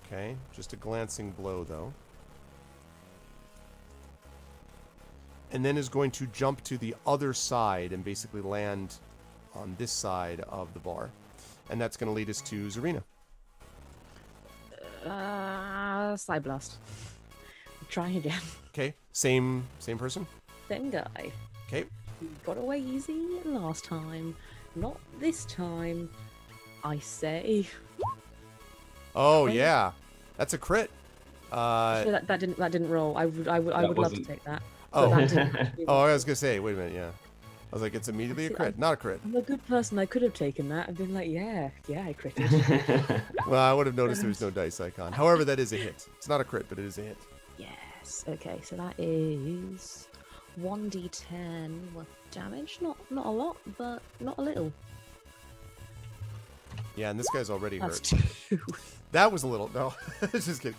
[SPEAKER 2] Okay, just a glancing blow, though. And then is going to jump to the other side and basically land on this side of the bar. And that's going to lead us to Zarina.
[SPEAKER 5] Side blast. Try again.
[SPEAKER 2] Okay, same person?
[SPEAKER 5] Same guy.
[SPEAKER 2] Okay.
[SPEAKER 5] He got away easy last time. Not this time, I say.
[SPEAKER 2] Oh,
[SPEAKER 5] Okay.
[SPEAKER 2] yeah. That's a crit.
[SPEAKER 5] So that didn't roll. I would love to
[SPEAKER 3] wasn't-
[SPEAKER 5] take that.
[SPEAKER 2] Oh.
[SPEAKER 5] But that didn't
[SPEAKER 2] Oh, I was going to say, wait a minute, yeah. I was like, it's immediately a
[SPEAKER 5] See,
[SPEAKER 2] crit. Not a crit.
[SPEAKER 5] I'm a good person. I could have taken that and been like, yeah, I critted.
[SPEAKER 2] Well, I would have noticed there was no dice icon. However, that is a hit. It's not a crit, but it is a hit.
[SPEAKER 5] Yes. Okay, so that is 1d10 worth of damage. Not a lot, but not a little.
[SPEAKER 2] Yeah, and this guy's already
[SPEAKER 5] That's
[SPEAKER 2] hurt.
[SPEAKER 5] 2.
[SPEAKER 2] That was a little... No, just kidding.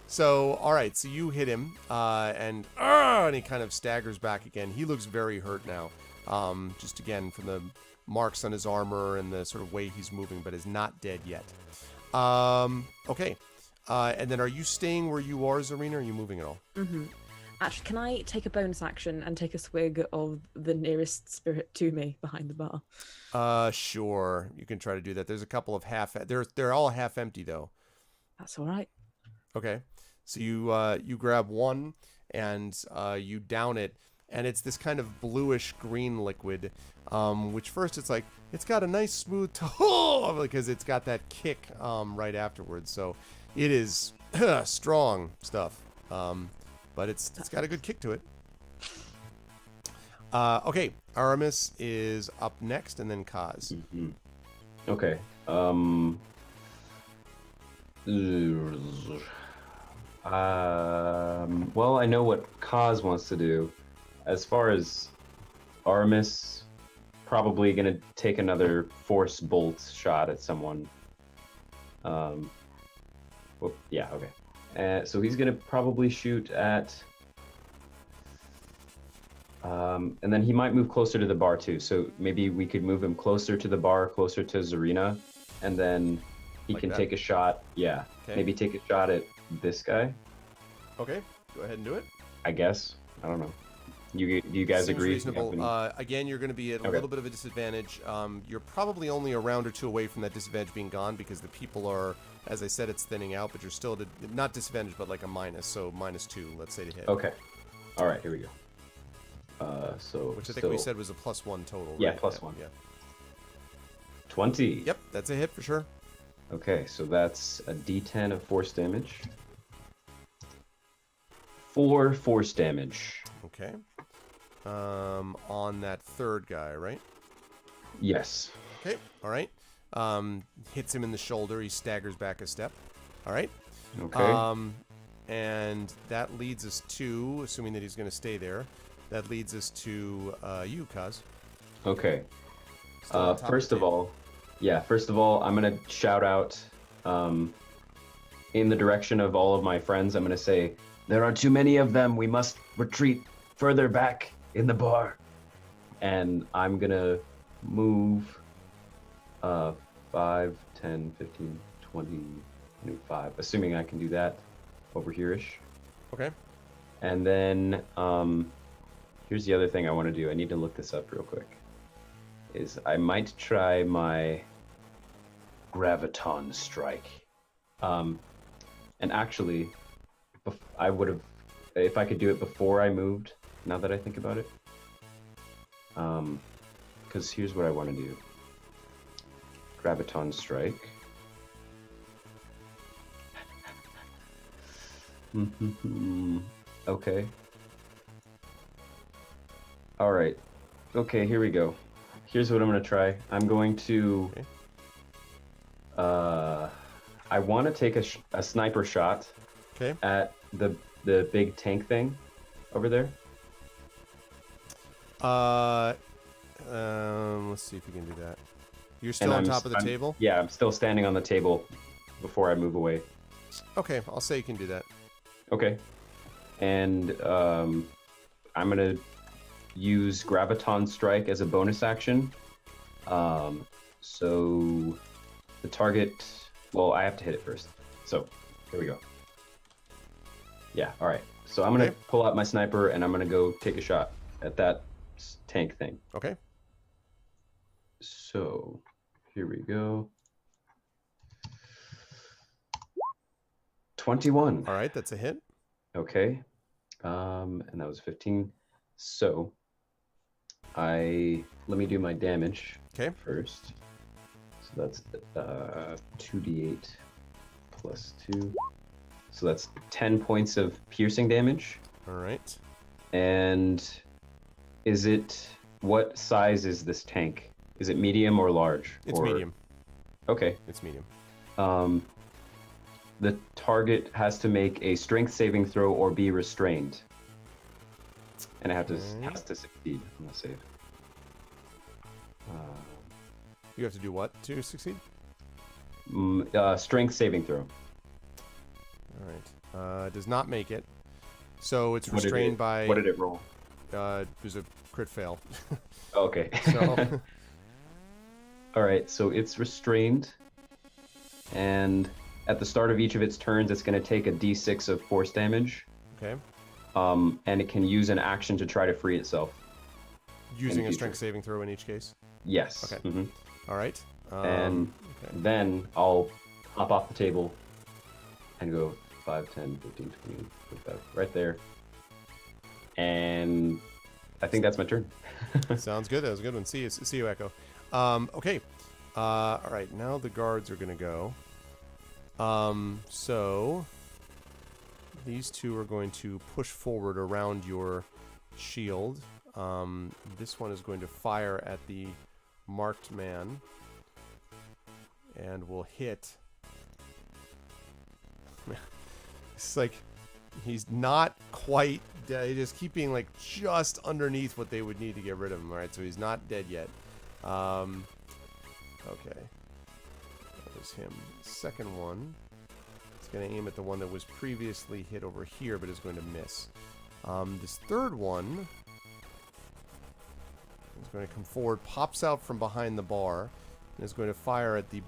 [SPEAKER 2] So, all right, so you hit him, and he kind of staggers back again. He looks very hurt now, just again from the marks on his armor and the sort of way he's moving, but is not dead yet. Okay. And then are you staying where you are, Zarina, or are you moving at all?
[SPEAKER 5] Mm-hmm. Actually, can I take a bonus action and take a swig of the nearest spirit to me behind the bar?
[SPEAKER 2] Sure. You can try to do that. There's a couple of they're all half empty, though.
[SPEAKER 5] That's all right.
[SPEAKER 2] Okay. So you grab one and you down it. and it's this kind of bluish green liquid, which first it's like, it's got a nice smooth toe, because it's got that kick right afterwards. So it is strong stuff, but it's got a good kick to it. Okay, Aramis is up next, and then Kaz.
[SPEAKER 3] Mm-hmm. Okay. Well, I know what Kaz wants to do. As far as Aramis, probably gonna take another force bolt shot at someone. Well, yeah, okay. So he's gonna probably shoot at. And then he might move closer to the bar too. So maybe we could move him closer to the bar, closer to Zarina, and then he
[SPEAKER 2] Like
[SPEAKER 3] can
[SPEAKER 2] that?
[SPEAKER 3] take a shot. Yeah,
[SPEAKER 2] Okay.
[SPEAKER 3] maybe take a shot at this guy.
[SPEAKER 2] Okay, go ahead and do it.
[SPEAKER 3] I guess. I don't know. Do you guys
[SPEAKER 2] Seems
[SPEAKER 3] agree?
[SPEAKER 2] reasonable.
[SPEAKER 3] You have
[SPEAKER 2] Again, you're going to be at a
[SPEAKER 3] Okay.
[SPEAKER 2] little bit of a disadvantage. You're probably only a round or two away from that disadvantage being gone, because the people are, as I said, it's thinning out, but you're still at not disadvantaged, but like a minus, so -2, let's say, to hit.
[SPEAKER 3] Okay. All right. Here we go. So
[SPEAKER 2] Which I think we
[SPEAKER 3] still
[SPEAKER 2] said was a +1 total.
[SPEAKER 3] Yeah,
[SPEAKER 2] right?
[SPEAKER 3] +1.
[SPEAKER 2] Yeah.
[SPEAKER 3] 20.
[SPEAKER 2] Yep, that's a hit for sure.
[SPEAKER 3] Okay, so that's a D10 of force damage. 4 force damage.
[SPEAKER 2] Okay. On that third guy, right?
[SPEAKER 3] Yes.
[SPEAKER 2] Okay. All right. Hits him in the shoulder. He staggers back a step. All right.
[SPEAKER 3] Okay.
[SPEAKER 2] And that leads us to, assuming that he's going to stay there, that leads us to you, Kaz.
[SPEAKER 3] Okay.
[SPEAKER 2] Still on top of
[SPEAKER 3] First
[SPEAKER 2] the
[SPEAKER 3] of
[SPEAKER 2] table.
[SPEAKER 3] all, I'm gonna shout out in the direction of all of my friends. I'm gonna say, "There are too many of them. We must retreat further back in the bar." And I'm gonna move 5, 10, 15, 20, 25, assuming I can do that over here-ish.
[SPEAKER 2] Okay.
[SPEAKER 3] And then here's the other thing I want to do. I need to look this up real quick. Is I might try my graviton strike. And actually, I would have, if I could do it before I moved. Now that I think about it, because here's what I want to do. Graviton strike. Okay. All right. Okay, here we go. Here's what I'm gonna try. I'm going to. I want to take a sniper shot.
[SPEAKER 2] Okay.
[SPEAKER 3] At the big tank thing, over there.
[SPEAKER 2] Let's see if you can do that. You're still on
[SPEAKER 3] I'm
[SPEAKER 2] top of the table?
[SPEAKER 3] Yeah, I'm still standing on the table before I move away.
[SPEAKER 2] Okay, I'll say you can do that.
[SPEAKER 3] Okay. And I'm gonna use Graviton Strike as a bonus action. So the target, well, I have to hit it first. So here we go. Yeah, all right. So I'm gonna pull out my sniper and I'm gonna go take a shot at that tank thing.
[SPEAKER 2] Okay.
[SPEAKER 3] So here we go. 21.
[SPEAKER 2] All right, that's a hit.
[SPEAKER 3] Okay. And that was 15. So let me do my damage first. So that's 2d8 plus 2. So that's 10 points of piercing damage.
[SPEAKER 2] All right.
[SPEAKER 3] And what size is this tank? Is it medium or large?
[SPEAKER 2] It's medium.
[SPEAKER 3] Okay.
[SPEAKER 2] It's medium.
[SPEAKER 3] The target has to make a strength saving throw or be restrained. And it has to succeed. I'm gonna save.
[SPEAKER 2] You have to do what to succeed?
[SPEAKER 3] Strength saving throw.
[SPEAKER 2] All right. Does not make it. So it's
[SPEAKER 3] What did
[SPEAKER 2] restrained by.
[SPEAKER 3] What did it roll?
[SPEAKER 2] It was a crit fail.
[SPEAKER 3] Okay.
[SPEAKER 2] So.
[SPEAKER 3] All right. So it's restrained, and at the start of each of its turns, it's going to take a d6 of force damage.
[SPEAKER 2] Okay.
[SPEAKER 3] And it can use an action to try to free itself.
[SPEAKER 2] Using a strength saving throw in each case?
[SPEAKER 3] Yes.
[SPEAKER 2] Okay.
[SPEAKER 3] Mm-hmm.
[SPEAKER 2] All right.
[SPEAKER 3] And then I'll hop off the table and go 5, 10, 15, 20, 25, right there. And I think that's my turn.
[SPEAKER 2] Sounds good. That was a good one. See you, Echo. Okay. All right. Now the guards are gonna go. So these two are going to push forward around your shield. This one is going to fire at the marked man and will hit. It's like he's not quite dead. He's just keeping like just underneath what they would need to get rid of him. All right, so he's not dead yet. Okay, that was him. Second one. It's going to aim at the one that was previously hit over here, but is going to miss. This third one is going to come forward, pops out from behind the bar, and is going to fire at the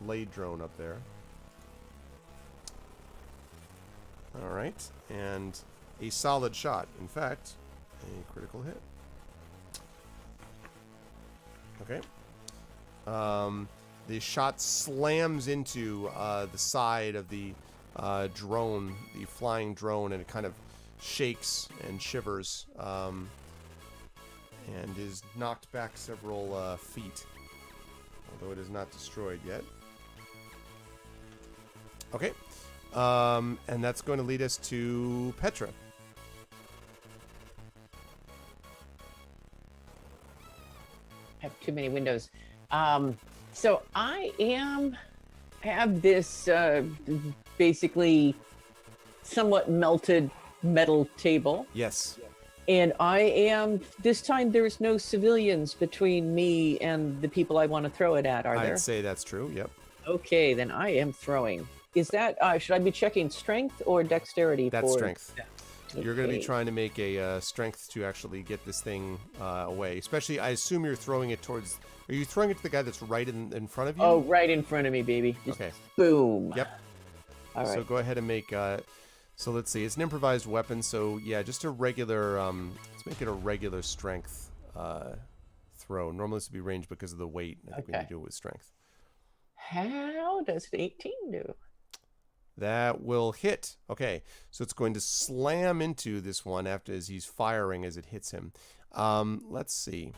[SPEAKER 2] blade drone up there. Alright, and a solid shot. In fact, a critical hit. Okay. The shot slams into the side of the drone, the flying drone, and it kind of shakes and shivers, and is knocked back several feet, although it is not destroyed yet. Okay. And that's going to lead us to Petra.
[SPEAKER 6] I have too many windows. So I have this basically somewhat melted metal table.
[SPEAKER 2] Yes.
[SPEAKER 6] And this time there's no civilians between me and the people I want to throw it at, are there?
[SPEAKER 2] I'd say that's true, yep.
[SPEAKER 6] Okay, then I am throwing. Is that, should I be checking strength or dexterity?
[SPEAKER 2] That's
[SPEAKER 6] for
[SPEAKER 2] strength.
[SPEAKER 6] Okay.
[SPEAKER 2] You're going to be trying to make a strength to actually get this thing away. Especially, I assume you're throwing it towards... Are you throwing it to the guy that's right in front of you?
[SPEAKER 6] Oh, right in front of me, baby. Just
[SPEAKER 2] okay.
[SPEAKER 6] Boom.
[SPEAKER 2] Yep.
[SPEAKER 6] All right.
[SPEAKER 2] So go ahead and make... so let's see. It's an improvised weapon. So yeah, just a regular... let's make it a regular strength throw. Normally this would be ranged because of the weight. I think we need to do it with strength.
[SPEAKER 6] How does an 18 do?
[SPEAKER 2] That will hit. Okay, so it's going to slam into this one as he's firing as it hits him. Let's see.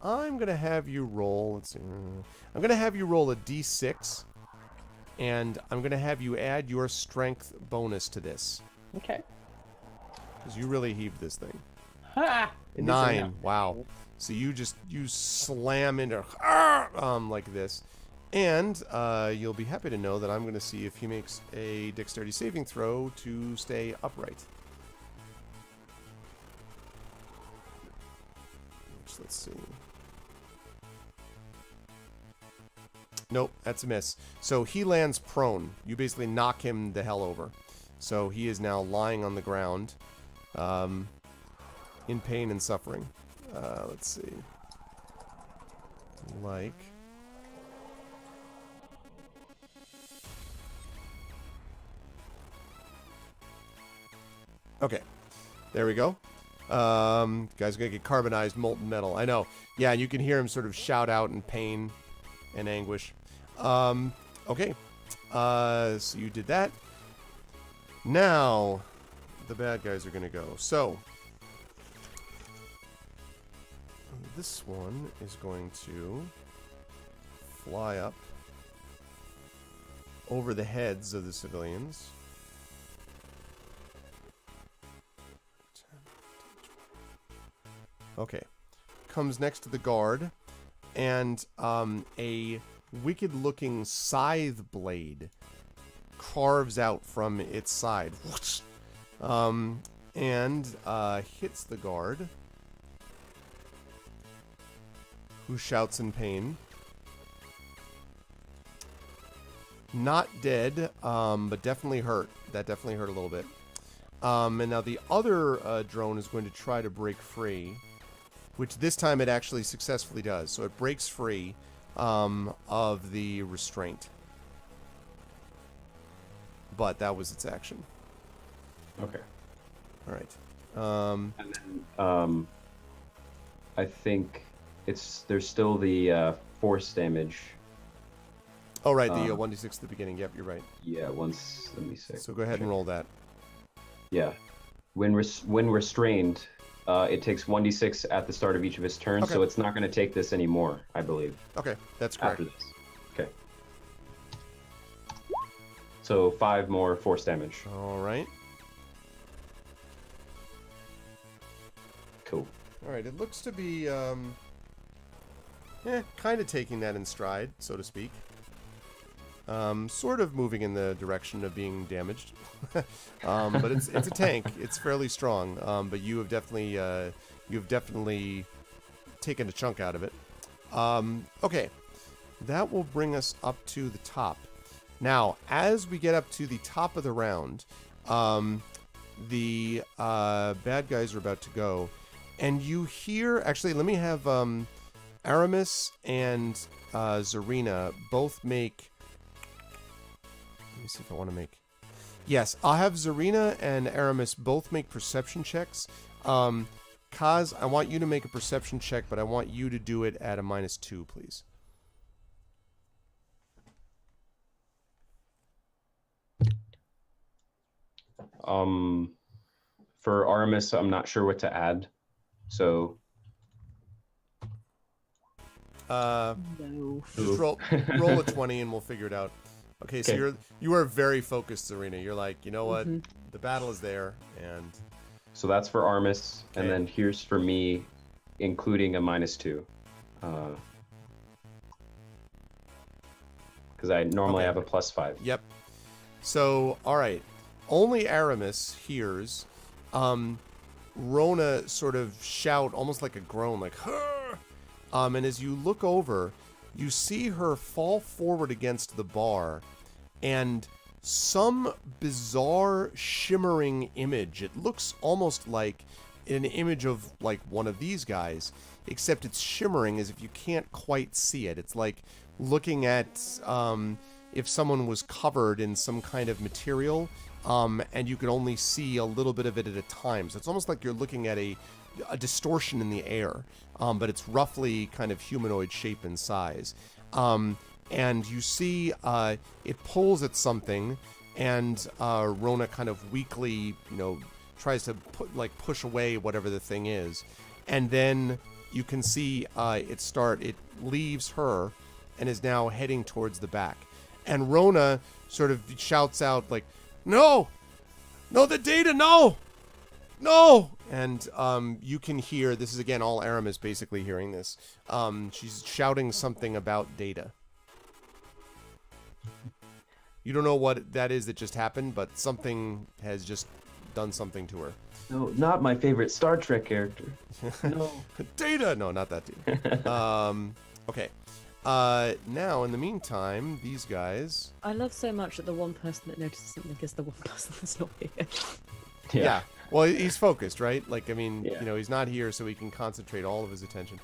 [SPEAKER 2] I'm going to have you roll. Let's see. I'm going to have you roll a d6, and I'm going to have you add your strength bonus to this.
[SPEAKER 6] Okay.
[SPEAKER 2] Because you really heaved this thing.
[SPEAKER 6] Ha!
[SPEAKER 2] 9. Wow. So you slam into like this. And you'll be happy to know that I'm going to see if he makes a dexterity saving throw to stay upright. Which, let's see. Nope, that's a miss. So he lands prone. You basically knock him the hell over. So he is now lying on the ground in pain and suffering. Let's see. Like... Okay, there we go. Guy's gonna get carbonized molten metal. I know. Yeah, and you can hear him sort of shout out in pain and anguish. Okay. So you did that. Now, the bad guys are gonna go. So, this one is going to fly up over the heads of the civilians. Okay. Comes next to the guard, and a wicked-looking scythe blade carves out from its side. And hits the guard, who shouts in pain. Not dead, but definitely hurt. That definitely hurt a little bit. And now the other drone is going to try to break free, which this time it actually successfully does. So it breaks free of the restraint. But that was its action.
[SPEAKER 3] Okay.
[SPEAKER 2] All right.
[SPEAKER 3] And then I think there's still the force damage.
[SPEAKER 2] Oh, right. The 1d6 at the beginning. Yep, you're right.
[SPEAKER 3] Yeah, let me see.
[SPEAKER 2] So go ahead and roll that.
[SPEAKER 3] Yeah. When restrained, It takes 1d6 at the start of each of his turns,
[SPEAKER 2] Okay.
[SPEAKER 3] so it's not going to take this anymore, I believe,
[SPEAKER 2] Okay, that's correct.
[SPEAKER 3] after this. Okay. So 5 more force damage.
[SPEAKER 2] All right.
[SPEAKER 3] Cool.
[SPEAKER 2] All right. It looks to be, kind of taking that in stride, so to speak. Sort of moving in the direction of being damaged. But it's a tank. It's fairly strong. But you've definitely taken a chunk out of it. Okay. That will bring us up to the top. Now, as we get up to the top of the round, the bad guys are about to go. And you hear... Actually, let me have Aramis and Zarina both make... Let me see if I want to make... Yes, I'll have Zarina and Aramis both make perception checks. Kaz, I want you to make a perception check, but I want you to do it at a -2, please.
[SPEAKER 3] For Aramis, I'm not sure what to add. So
[SPEAKER 4] No.
[SPEAKER 2] Just roll a 20 and we'll figure it out. Okay, so
[SPEAKER 3] Okay.
[SPEAKER 2] you are very focused, Serena. You're like, you know what? The battle is there, and
[SPEAKER 3] so that's for Aramis,
[SPEAKER 2] Okay.
[SPEAKER 3] and then here's for me, including a -2. Because I normally
[SPEAKER 2] Okay.
[SPEAKER 3] have a +5.
[SPEAKER 2] yep. So, all right. Only Aramis hears Rona sort of shout, almost like a groan, like, "Huh!" And as you look over, you see her fall forward against the bar, and some bizarre shimmering image. It looks almost like an image of like one of these guys, except it's shimmering as if you can't quite see it. It's like looking at if someone was covered in some kind of material, and you could only see a little bit of it at a time. So it's almost like you're looking at a distortion in the air, but it's roughly kind of humanoid shape and size. And you see it pulls at something, and Rona kind of weakly, tries to push away whatever the thing is. And then you can see it leaves her and is now heading towards the back. And Rona sort of shouts out like, "No! No, the data, no! No!" And you can hear, this is again all Aramis basically hearing this. She's shouting something about data. You don't know what that is that just happened, but something has just done something to her.
[SPEAKER 3] No, not my favorite Star Trek character. No.
[SPEAKER 2] Data! No, not that dude. Okay. Now, in the meantime, these guys...
[SPEAKER 5] I love so much that the one person that notices something is the one person that's not here.
[SPEAKER 2] Yeah. Well, he's focused, right? Like, I mean,
[SPEAKER 3] Yeah.
[SPEAKER 2] he's not here, so he can concentrate all of his attention.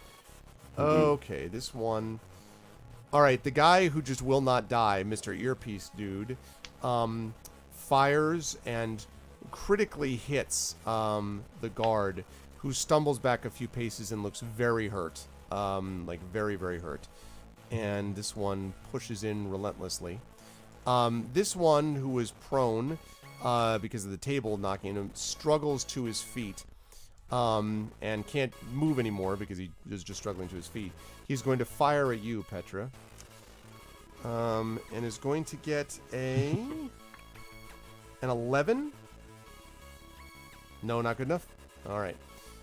[SPEAKER 2] Okay, this one... All right, the guy who just will not die, Mr. Earpiece Dude, fires and critically hits the guard, who stumbles back a few paces and looks very hurt. Like, very, very hurt. And this one pushes in relentlessly. This one, who was prone because of the table knocking him, struggles to his feet and can't move anymore because he is just struggling to his feet. He's going to fire at you, Petra, and is going to get an 11. No, not good enough. All right.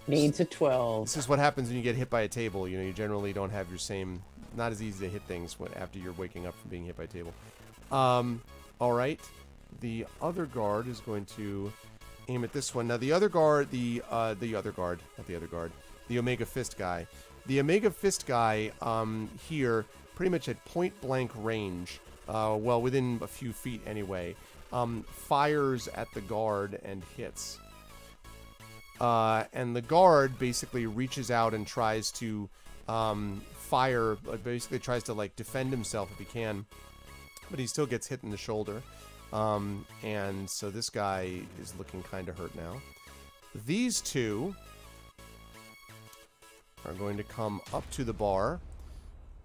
[SPEAKER 6] Needs a 12.
[SPEAKER 2] This is what happens when you get hit by a table. You generally don't have your same... Not as easy to hit things after you're waking up from being hit by a table. All right. The other guard is going to aim at this one. Now, the other guard, the Omega Fist guy. The Omega Fist guy here, pretty much at point-blank range, well, within a few feet anyway, fires at the guard and hits. And the guard basically reaches out and tries to fire, basically tries to defend himself if he can, but he still gets hit in the shoulder. And so this guy is looking kind of hurt now. These two are going to come up to the bar.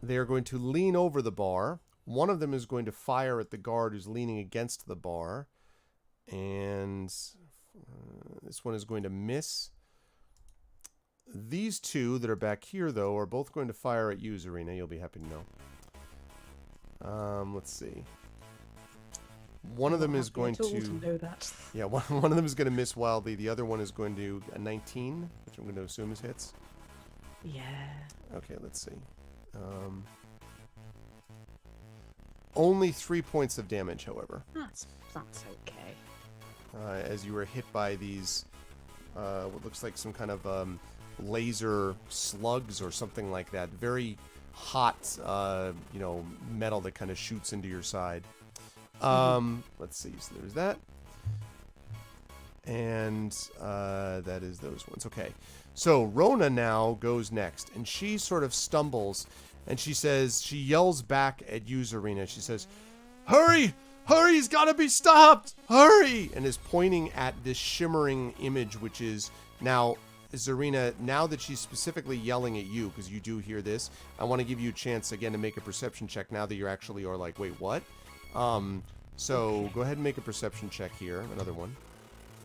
[SPEAKER 2] They are going to lean over the bar. One of them is going to fire at the guard who's leaning against the bar. And this one is going to miss. These two that are back here, though, are both going to fire at you, Zarina. You'll be happy to know. Let's see. One of them is going to
[SPEAKER 5] know that.
[SPEAKER 2] Yeah, one of them is going to miss wildly. The other one is going to a 19, which I'm going to assume is hits.
[SPEAKER 5] Yeah.
[SPEAKER 2] Okay, let's see. Only 3 points of damage, however.
[SPEAKER 5] That's okay.
[SPEAKER 2] As you were hit by these, what looks like some kind of laser slugs or something like that. Very hot, metal that kind of shoots into your side. Let's see. So there's that. And that is those ones. Okay. So Rona now goes next, and she sort of stumbles, and she yells back at you, Zarina. She says, "Hurry! Hurry! He's got to be stopped! Hurry!" And is pointing at this shimmering image, which is now, Zarina, now that she's specifically yelling at you, because you do hear this, I want to give you a chance again to make a perception check now that you're actually are like, wait, what? So go ahead and make a perception check here. Another one.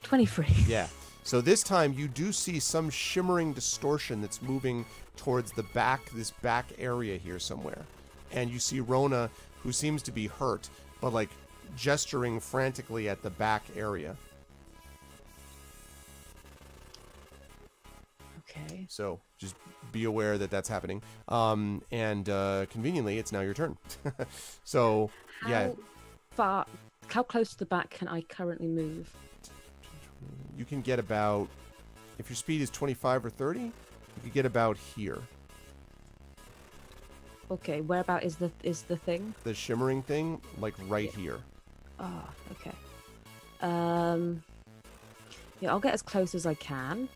[SPEAKER 5] 23.
[SPEAKER 2] Yeah. So this time you do see some shimmering distortion that's moving towards the back, this back area here somewhere. And you see Rona, who seems to be hurt, but like gesturing frantically at the back area.
[SPEAKER 5] Okay.
[SPEAKER 2] So just be aware that that's happening. And conveniently, it's now your turn. So, yeah.
[SPEAKER 5] How close to the back can I currently move?
[SPEAKER 2] You can get about, if your speed is 25 or 30, you could get about here.
[SPEAKER 5] Okay, whereabout is the thing?
[SPEAKER 2] The shimmering thing, like right here.
[SPEAKER 5] Oh, okay. Yeah, I'll get as close as I can,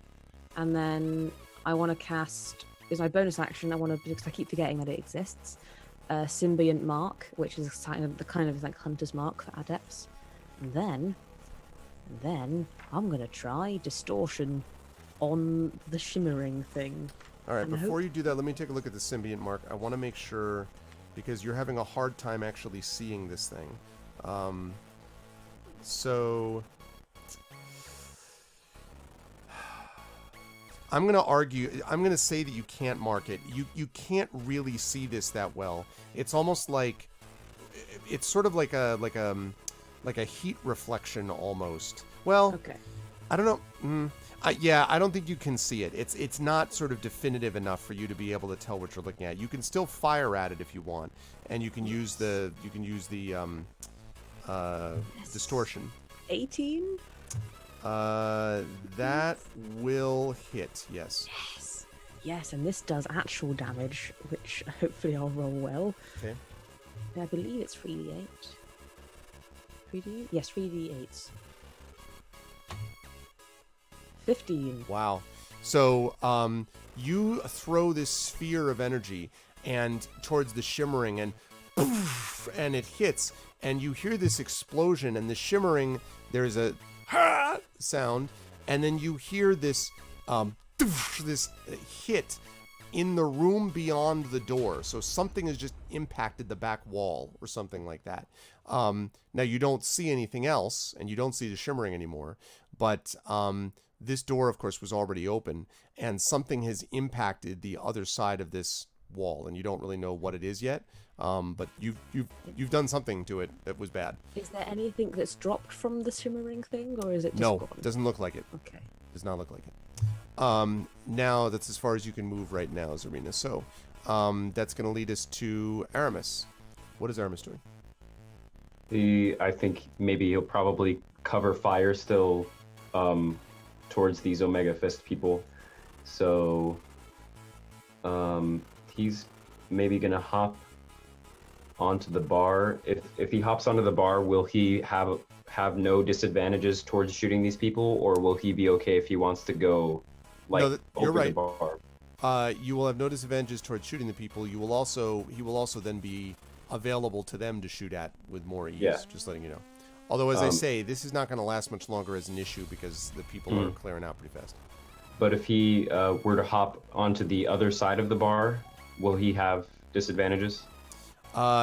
[SPEAKER 5] and then I want to cast, is my bonus action, because I keep forgetting that it exists, Symbiont Mark, which is the kind of like Hunter's Mark for Adepts. And then I'm going to try Distortion on the shimmering thing.
[SPEAKER 2] All right,
[SPEAKER 5] And
[SPEAKER 2] before you do that, let me take a look at the Symbiont Mark. I want to make sure, because you're having a hard time actually seeing this thing. So I'm going to say that you can't mark it. You can't really see this that well. It's almost like, it's sort of like a heat reflection almost. Well,
[SPEAKER 5] Okay.
[SPEAKER 2] I don't know. I don't think you can see it. It's not sort of definitive enough for you to be able to tell what you're looking at. You can still fire at it if you want, and you can use the distortion.
[SPEAKER 5] 18?
[SPEAKER 2] That will hit. Yes.
[SPEAKER 5] Yes, and this does actual damage, which hopefully I'll roll well.
[SPEAKER 2] Okay.
[SPEAKER 5] I believe it's 3d8. 3d8? Yes, 3d8s. 15.
[SPEAKER 2] Wow. So you throw this sphere of energy and towards the shimmering, and poof, and it hits, and you hear this explosion, and the shimmering, there's a sound, and then you hear this this hit in the room beyond the door. So something has just impacted the back wall or something like that. Now you don't see anything else, and you don't see the shimmering anymore, but this door, of course, was already open, and something has impacted the other side of this wall, and you don't really know what it is yet. But you've done something to it that was bad.
[SPEAKER 5] Is there anything that's dropped from the shimmering thing, or is it just
[SPEAKER 2] No,
[SPEAKER 5] gone?
[SPEAKER 2] it doesn't look like it.
[SPEAKER 5] Okay.
[SPEAKER 2] Does not look like it. Now that's as far as you can move right now, Zarina. So that's going to lead us to Aramis. What is Aramis doing?
[SPEAKER 3] I think maybe he'll probably cover fire still towards these Omega Fist people. So he's maybe gonna hop onto the bar. If he hops onto the bar, will he have no disadvantages towards shooting these people, or will he be okay if he wants to go like
[SPEAKER 2] you're
[SPEAKER 3] over
[SPEAKER 2] right.
[SPEAKER 3] the bar?
[SPEAKER 2] You will have no disadvantages towards shooting the people. He will also then be available to them to shoot at with more ease.
[SPEAKER 3] Yeah.
[SPEAKER 2] Just letting you know. Although, as I say, this is not going to last much longer as an issue because the people are clearing out pretty fast.
[SPEAKER 3] But if he were to hop onto the other side of the bar, will he have disadvantages?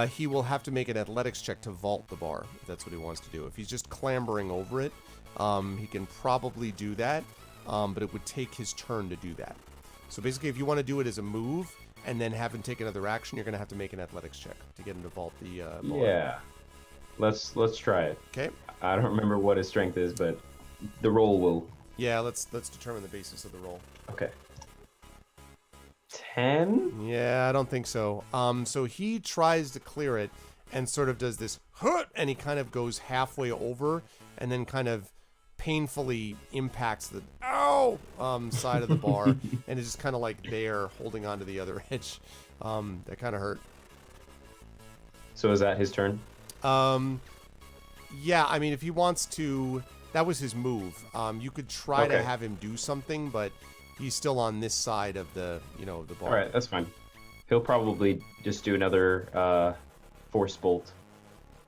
[SPEAKER 2] He will have to make an athletics check to vault the bar, if that's what he wants to do. If he's just clambering over it, he can probably do that, but it would take his turn to do that. So basically, if you want to do it as a move and then have him take another action, you're going to have to make an athletics check to get him to vault the bar.
[SPEAKER 3] Yeah. Let's try it.
[SPEAKER 2] Okay.
[SPEAKER 3] I don't remember what his strength is, but the roll will.
[SPEAKER 2] Yeah, let's determine the basis of the roll.
[SPEAKER 3] Okay. 10?
[SPEAKER 2] Yeah, I don't think so. So he tries to clear it and sort of does this hut, and he kind of goes halfway over and then kind of painfully impacts the side of the bar and is just kind of like there holding onto the other edge. That kind of hurt.
[SPEAKER 3] So is that his turn?
[SPEAKER 2] Yeah, I mean, if he wants to, that was his move. You could try to
[SPEAKER 3] Okay.
[SPEAKER 2] have him do something, but he's still on this side of the, the bar.
[SPEAKER 3] All right, that's fine. He'll probably just do another force bolt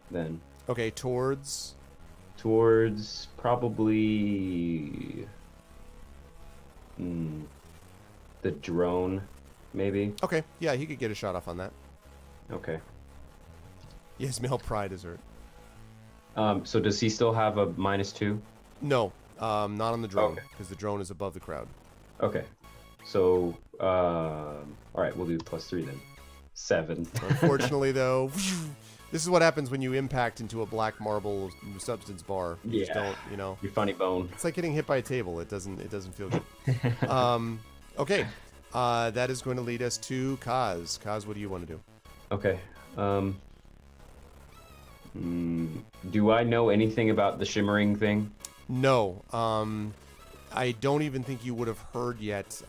[SPEAKER 3] then.
[SPEAKER 2] Okay, towards
[SPEAKER 3] Probably the drone, maybe.
[SPEAKER 2] Okay, yeah, he could get a shot off on that.
[SPEAKER 3] Okay.
[SPEAKER 2] Yes, male pride is hurt.
[SPEAKER 3] So does he still have a -2?
[SPEAKER 2] No, not on the drone,
[SPEAKER 3] Okay.
[SPEAKER 2] because the drone is above the crowd.
[SPEAKER 3] Okay. So all right, we'll do +3 then. 7.
[SPEAKER 2] Unfortunately, though, this is what happens when you impact into a black marble substance bar. You just
[SPEAKER 3] Yeah.
[SPEAKER 2] don't,
[SPEAKER 3] Your funny bone.
[SPEAKER 2] It's like getting hit by a table. It doesn't feel good. Okay, that is going to lead us to Kaz. Kaz, what do you want to do?
[SPEAKER 3] Okay. Do I know anything about the shimmering thing?
[SPEAKER 2] No, I don't even think you would have heard yet.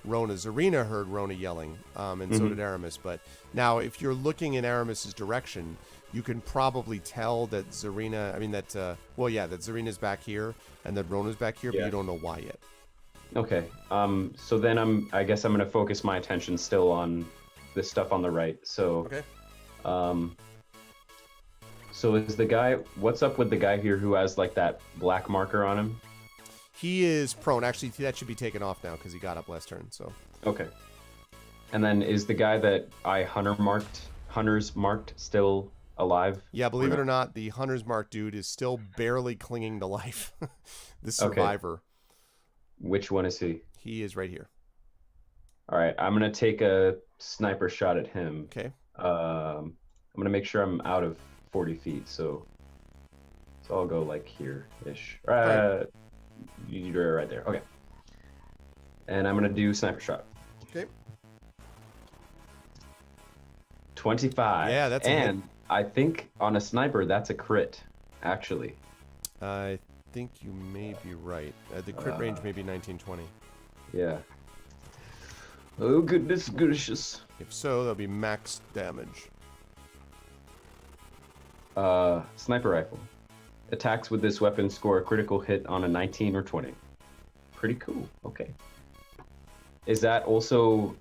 [SPEAKER 2] Rona Zarina heard Rona yelling, and so did Aramis. But now, if you're looking in Aramis's direction, you can probably tell that Zarina. I mean that. That Zarina's back here and that Rona's back here, but you don't know why yet.
[SPEAKER 3] Okay. So then I guess I'm gonna focus my attention still on the stuff on the right. So.
[SPEAKER 2] Okay.
[SPEAKER 3] So is the guy? What's up with the guy here who has like that black marker on him?
[SPEAKER 2] He is prone. Actually, that should be taken off now because he got up last turn. So.
[SPEAKER 3] Okay. And then is the guy that I hunters marked still alive?
[SPEAKER 2] Yeah, believe it or not, the Hunter's Mark dude is still barely clinging to life. The survivor.
[SPEAKER 3] Which one is he?
[SPEAKER 2] He is right here.
[SPEAKER 3] All right, I'm gonna take a sniper shot at him.
[SPEAKER 2] Okay.
[SPEAKER 3] I'm gonna make sure I'm out of 40 feet, so I'll go like here-ish. You're right there. Okay. And I'm gonna do sniper shot.
[SPEAKER 2] Okay.
[SPEAKER 3] 25.
[SPEAKER 2] Yeah, that's a hit.
[SPEAKER 3] and I think on a sniper that's a crit, actually.
[SPEAKER 2] I think you may be right. The crit range may be 1920.
[SPEAKER 3] Yeah. Oh goodness gracious.
[SPEAKER 2] If so, that'll be max damage.
[SPEAKER 3] Sniper rifle. Attacks with this weapon score a critical hit on a 19 or 20. Pretty cool. Okay. Is that also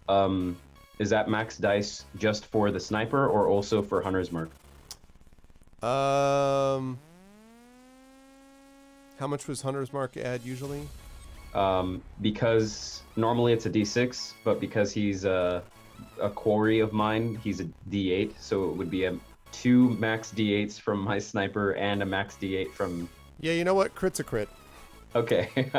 [SPEAKER 3] is that max dice just for the sniper or also for Hunter's Mark?
[SPEAKER 2] How much was Hunter's Mark add usually?
[SPEAKER 3] Because normally it's a D6, but because he's a quarry of mine, he's a D8, so it would be a 2 max D8s from my sniper and a max D8 from...
[SPEAKER 2] Yeah, you know what? Crit's a crit.
[SPEAKER 3] Okay.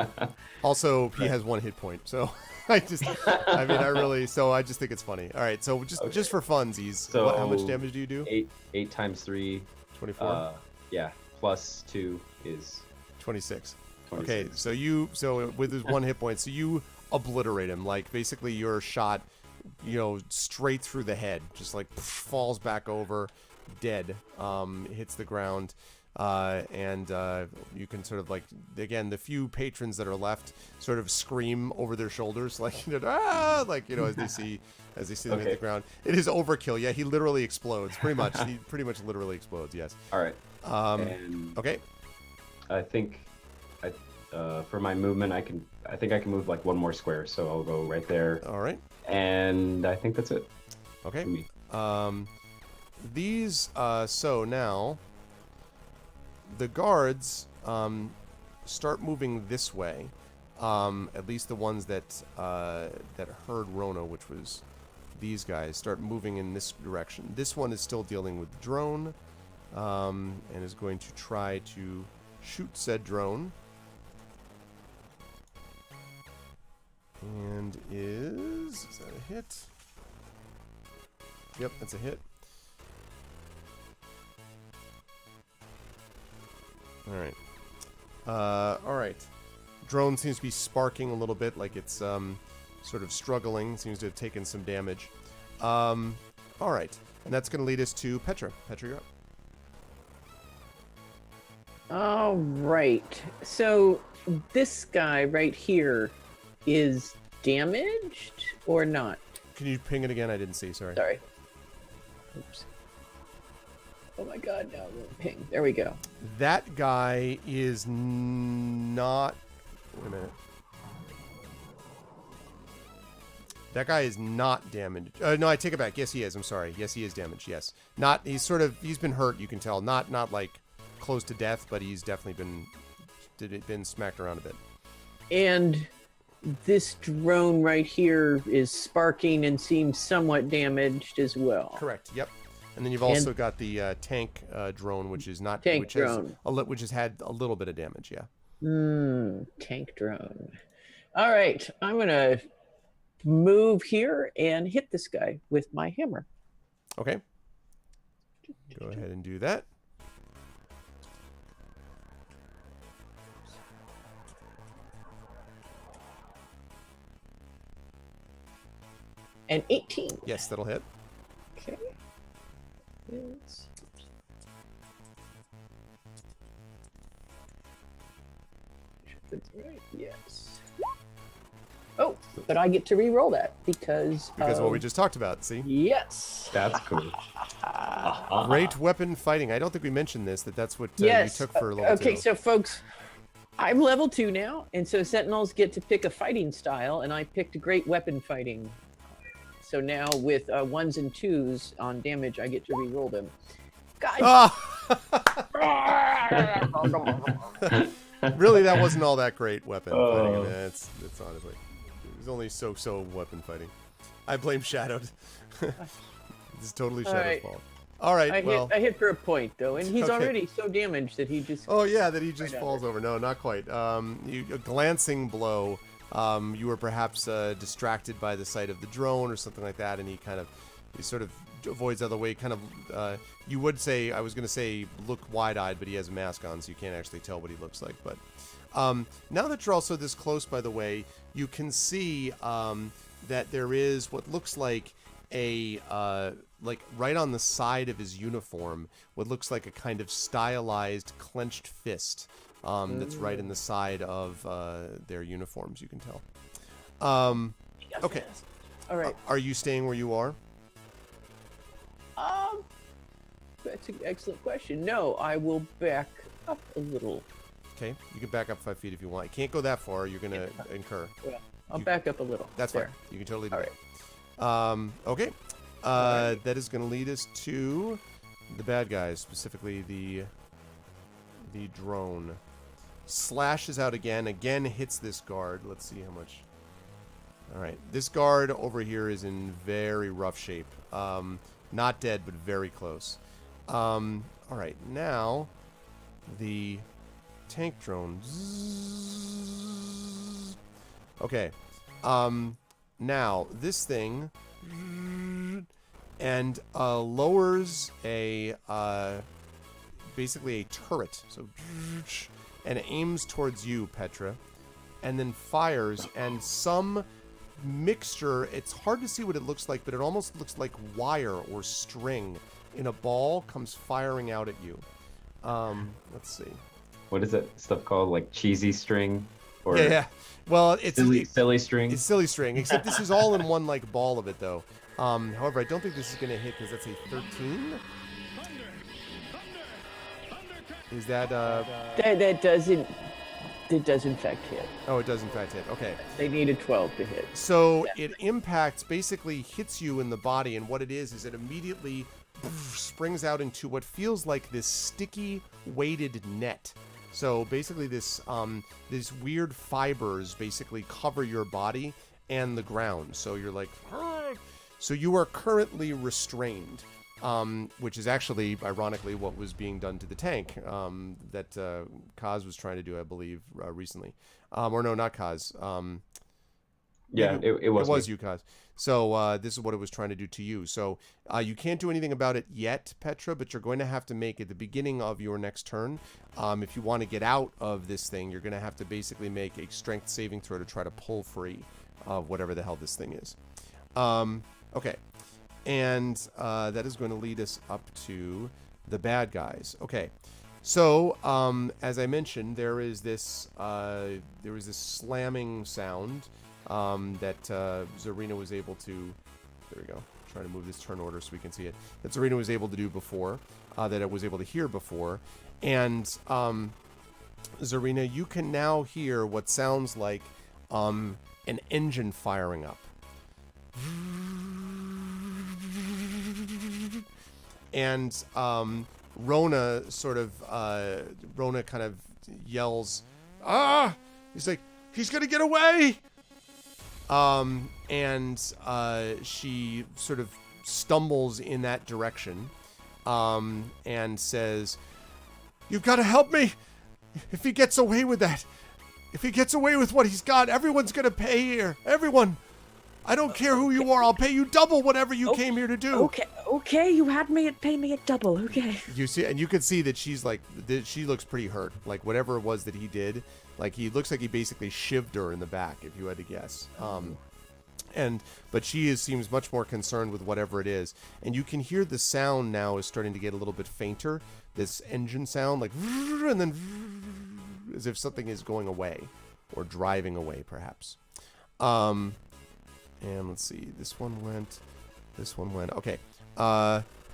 [SPEAKER 2] Also, he has 1 hit point, so I just think it's funny. All right, so just for funsies,
[SPEAKER 3] So
[SPEAKER 2] how much damage do you do?
[SPEAKER 3] 8 times 3.
[SPEAKER 2] 24.
[SPEAKER 3] Yeah, plus 2 is
[SPEAKER 2] 26.
[SPEAKER 3] 26.
[SPEAKER 2] Okay, so with his 1 hit point, so you obliterate him. Like basically, your shot, straight through the head, just like falls back over, dead. Hits the ground, and you can sort of like again the few patrons that are left sort of scream over their shoulders like as they see them hit the ground. It is overkill. Yeah, he literally explodes. Pretty much, he pretty much literally explodes. Yes.
[SPEAKER 3] All right.
[SPEAKER 2] Okay.
[SPEAKER 3] I think for my movement, I think I can move like 1 more square, so I'll go right there.
[SPEAKER 2] All right.
[SPEAKER 3] And I think that's it.
[SPEAKER 2] Okay.
[SPEAKER 3] For me.
[SPEAKER 2] So now the guards start moving this way. At least the ones that heard Rona, which was these guys, start moving in this direction. This one is still dealing with the drone, and is going to try to shoot said drone. And and is that a hit? Yep, that's a hit. All right. All right. Drone seems to be sparking a little bit, like it's sort of struggling. Seems to have taken some damage. All right, and that's going to lead us to Petra. Petra, you're up.
[SPEAKER 6] All right. So this guy right here is damaged or not?
[SPEAKER 2] Can you ping it again? I didn't see. Sorry.
[SPEAKER 6] Sorry. Oops. Oh my God! Now it won't ping. There we go.
[SPEAKER 2] That guy is not. Wait a minute. That guy is not damaged. No, I take it back. Yes, he is. I'm sorry. Yes, he is damaged. Yes, not. He's been hurt. You can tell. Not like close to death, but he's definitely been smacked around a bit.
[SPEAKER 6] And this drone right here is sparking and seems somewhat damaged as well.
[SPEAKER 2] Correct. Yep. And then you've also got the tank drone, which is not
[SPEAKER 6] tank
[SPEAKER 2] which
[SPEAKER 6] drone,
[SPEAKER 2] which has had a little bit of damage. Yeah.
[SPEAKER 6] Tank drone. All right, I'm gonna move here and hit this guy with my hammer.
[SPEAKER 2] Okay. Go ahead and do that.
[SPEAKER 6] And 18.
[SPEAKER 2] Yes, that'll hit.
[SPEAKER 6] Okay. Yes. Right. Yes. Oh, but I get to re-roll that because
[SPEAKER 2] of what we just talked about. See?
[SPEAKER 6] Yes.
[SPEAKER 3] That's cool.
[SPEAKER 2] Great weapon fighting. I don't think we mentioned this. That's what
[SPEAKER 6] Yes.
[SPEAKER 2] you took for level 2.
[SPEAKER 6] Okay, so folks, I'm level 2 now, and so Sentinels get to pick a fighting style, and I picked great weapon fighting. So now with 1s and 2s on damage, I get to re-roll them. Guys.
[SPEAKER 2] Really, that wasn't all that great weapon fighting. I mean, it's honestly, it was only so weapon fighting. I blame Shadowed. This is totally Shadow's fault. All right,
[SPEAKER 6] I hit for a point though, and he's
[SPEAKER 2] Okay.
[SPEAKER 6] already so damaged that he just.
[SPEAKER 2] Oh yeah, that he just
[SPEAKER 6] right
[SPEAKER 2] falls over. No, not quite. A glancing blow. You were perhaps distracted by the sight of the drone or something like that, and he sort of avoids out of the way. Kind of, you would say, I was going to say, look wide-eyed, but he has a mask on, so you can't actually tell what he looks like. But now that you're also this close, by the way, you can see that there is what looks like a like right on the side of his uniform, what looks like a kind of stylized clenched fist. That's right in the side of their uniforms, you can tell. Okay.
[SPEAKER 6] All right.
[SPEAKER 2] Are you staying where you are?
[SPEAKER 6] That's an excellent question. No, I will back up a little.
[SPEAKER 2] Okay, you can back up 5 feet if you want. You can't go that far. You're going to incur.
[SPEAKER 6] Well, I'll back up a little.
[SPEAKER 2] That's
[SPEAKER 6] there.
[SPEAKER 2] fine. You can totally do
[SPEAKER 6] All
[SPEAKER 2] that. Okay. That is going to lead us to the bad guys, specifically the drone. Slashes out again hits this guard. Let's see how much. All right, this guard over here is in very rough shape. Not dead, but very close. All right, now the tank drone. Okay, now this thing and lowers a basically a turret. So. And aims towards you, Petra, and then fires, and some mixture, it's hard to see what it looks like, but it almost looks like wire or string in a ball comes firing out at you. Let's see.
[SPEAKER 3] What is that stuff called? Like cheesy string? Or
[SPEAKER 2] Yeah. Well, it's
[SPEAKER 3] silly string?
[SPEAKER 2] It's silly string, except this is all in one like ball of it, though. However, I don't think this is going to hit because that's a 13. Is that
[SPEAKER 6] That doesn't. It does in fact hit.
[SPEAKER 2] Oh, it does in fact hit. Okay.
[SPEAKER 6] They need a 12 to hit.
[SPEAKER 2] So it impacts, basically hits you in the body, and what it is it immediately springs out into what feels like this sticky, weighted net. So basically this these weird fibers basically cover your body and the ground. So you're like, so you are currently restrained. Which is actually, ironically, what was being done to the tank that Kaz was trying to do, I believe, recently. Or no, not Kaz.
[SPEAKER 3] Yeah, it was
[SPEAKER 2] It was
[SPEAKER 3] me.
[SPEAKER 2] you, Kaz. So this is what it was trying to do to you. So you can't do anything about it yet, Petra, but you're going to have to make at the beginning of your next turn. If you want to get out of this thing, you're going to have to basically make a strength saving throw to try to pull free of whatever the hell this thing is. Okay. And that is going to lead us up to the bad guys. Okay. So, as I mentioned, there is this slamming sound that Zarina was able to. There we go. Trying to move this turn order so we can see it. That Zarina was able to do before. That it was able to hear before, and Zarina, you can now hear what sounds like an engine firing up. And Rona kind of yells, "Ah!" He's like, "He's gonna get away!" And she sort of stumbles in that direction, and says, "You've got to help me! If he gets away with that, if he gets away with what he's got, everyone's gonna pay here. Everyone! I don't care who you are. I'll pay you double whatever you came here to do."
[SPEAKER 5] Okay, you had me at pay me at double. Okay.
[SPEAKER 2] You see, and you can see that she's like, she looks pretty hurt. Like whatever it was that he did, like he looks like he basically shivved her in the back, if you had to guess. But she seems much more concerned with whatever it is, and you can hear the sound now is starting to get a little bit fainter. This engine sound, like, and then as if something is going away or driving away, perhaps. And let's see, this one went. Okay.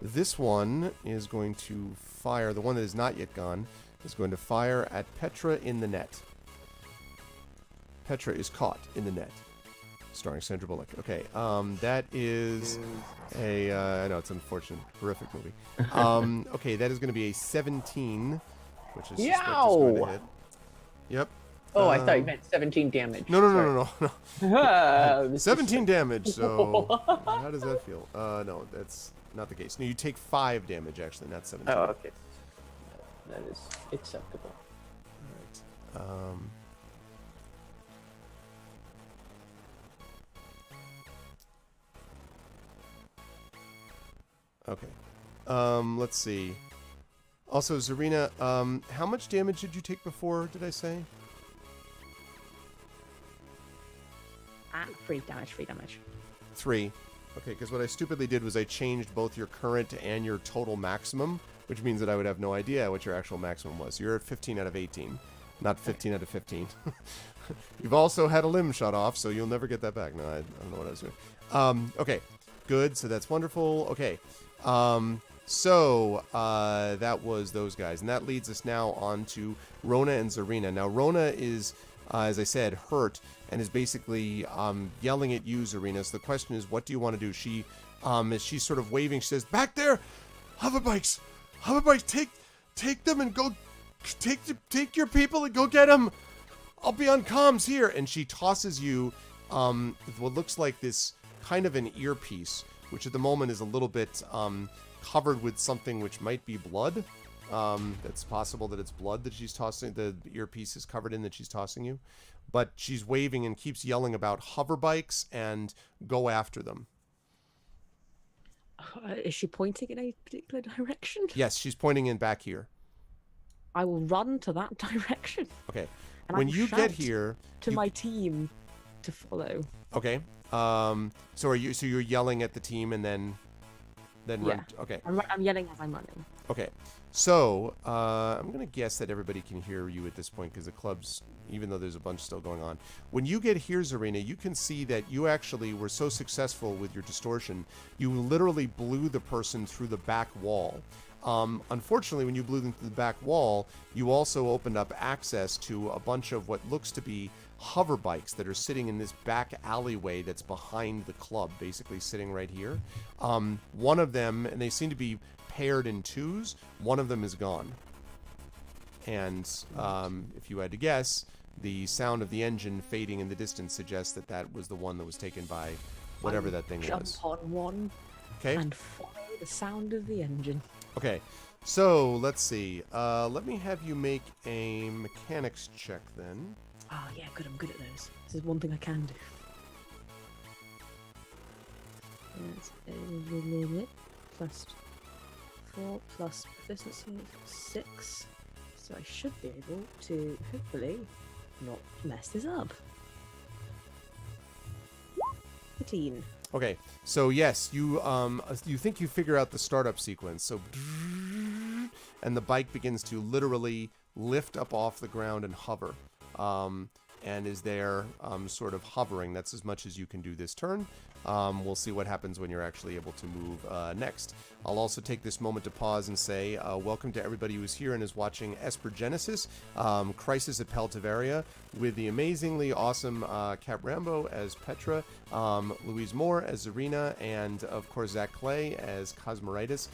[SPEAKER 2] This one is going to fire. The one that is not yet gone is going to fire at Petra in the net. Petra is caught in the net. Starring Sandra Bullock. Okay. That is I know it's unfortunate, horrific movie. Okay, that is going to be a 17, which is just going to hit. Yep.
[SPEAKER 6] Oh, I thought you meant 17 damage.
[SPEAKER 2] No. 17
[SPEAKER 6] just...
[SPEAKER 2] damage, so how does that feel? No, that's not the case. No, you take 5 damage, actually, not 17.
[SPEAKER 6] Oh, okay. That is acceptable.
[SPEAKER 2] All right. Okay. Let's see. Also, Zarina, how much damage did you take before, did I say?
[SPEAKER 5] 3 damage.
[SPEAKER 2] 3. Okay, because what I stupidly did was I changed both your current and your total maximum, which means that I would have no idea what your actual maximum was. You're at 15 out of 18, not 15 out of 15. You've also had a limb shot off, so you'll never get that back. No, I don't know what I was doing. Okay, good. So that's wonderful. Okay. So that was those guys. And that leads us now on to Rona and Zarina. Now, Rona is, as I said, hurt and is basically yelling at you, Zarina. So the question is, what do you want to do? She, as she's sort of waving, she says, "Back there! Hoverbikes! Take them and go, take your people and go get them! I'll be on comms here!" And she tosses you what looks like this kind of an earpiece, which at the moment is a little bit covered with something which might be blood. That's possible that it's blood that she's tossing. The earpiece is covered in that she's tossing you. But she's waving and keeps yelling about hoverbikes and go after them.
[SPEAKER 5] Is she pointing in a particular direction?
[SPEAKER 2] Yes, she's pointing in back here.
[SPEAKER 5] I will run to that direction.
[SPEAKER 2] Okay.
[SPEAKER 5] And
[SPEAKER 2] when
[SPEAKER 5] I
[SPEAKER 2] you
[SPEAKER 5] shout
[SPEAKER 2] get here,
[SPEAKER 5] to my team to follow.
[SPEAKER 2] Okay. So you're yelling at the team and then run.
[SPEAKER 5] Yeah.
[SPEAKER 2] Okay.
[SPEAKER 5] I'm yelling as I'm running.
[SPEAKER 2] Okay. So I'm gonna guess that everybody can hear you at this point because the club's, even though there's a bunch still going on. When you get here, Zarina, you can see that you actually were so successful with your distortion, you literally blew the person through the back wall. Unfortunately, when you blew them through the back wall, you also opened up access to a bunch of what looks to be hover bikes that are sitting in this back alleyway that's behind the club, basically sitting right here. One of them, and they seem to be paired in twos, one of them is gone. And if you had to guess, the sound of the engine fading in the distance suggests that that was the one that was taken by whatever that thing
[SPEAKER 5] Jump
[SPEAKER 2] was.
[SPEAKER 5] on one
[SPEAKER 2] Okay.
[SPEAKER 5] and follow the sound of the engine.
[SPEAKER 2] Okay. So let's see. Let me have you make a mechanics check then.
[SPEAKER 5] Oh yeah, good. I'm good at those. This is one thing I can do. That's a plus 4 plus proficiency 6. So I should be able to hopefully not mess this up. 13.
[SPEAKER 2] Okay, so yes, you think you figure out the startup sequence. So, and the bike begins to literally lift up off the ground and hover, and is there sort of hovering. That's as much as you can do this turn. We'll see what happens when you're actually able to move next. I'll also take this moment to pause and say welcome to everybody who's here and is watching Esper Genesis, Crisis at Tavaria, with the amazingly awesome Cap Rambo as Petra, Louise Moore as Zarina, and of course Zach Clay as Cosmoritis.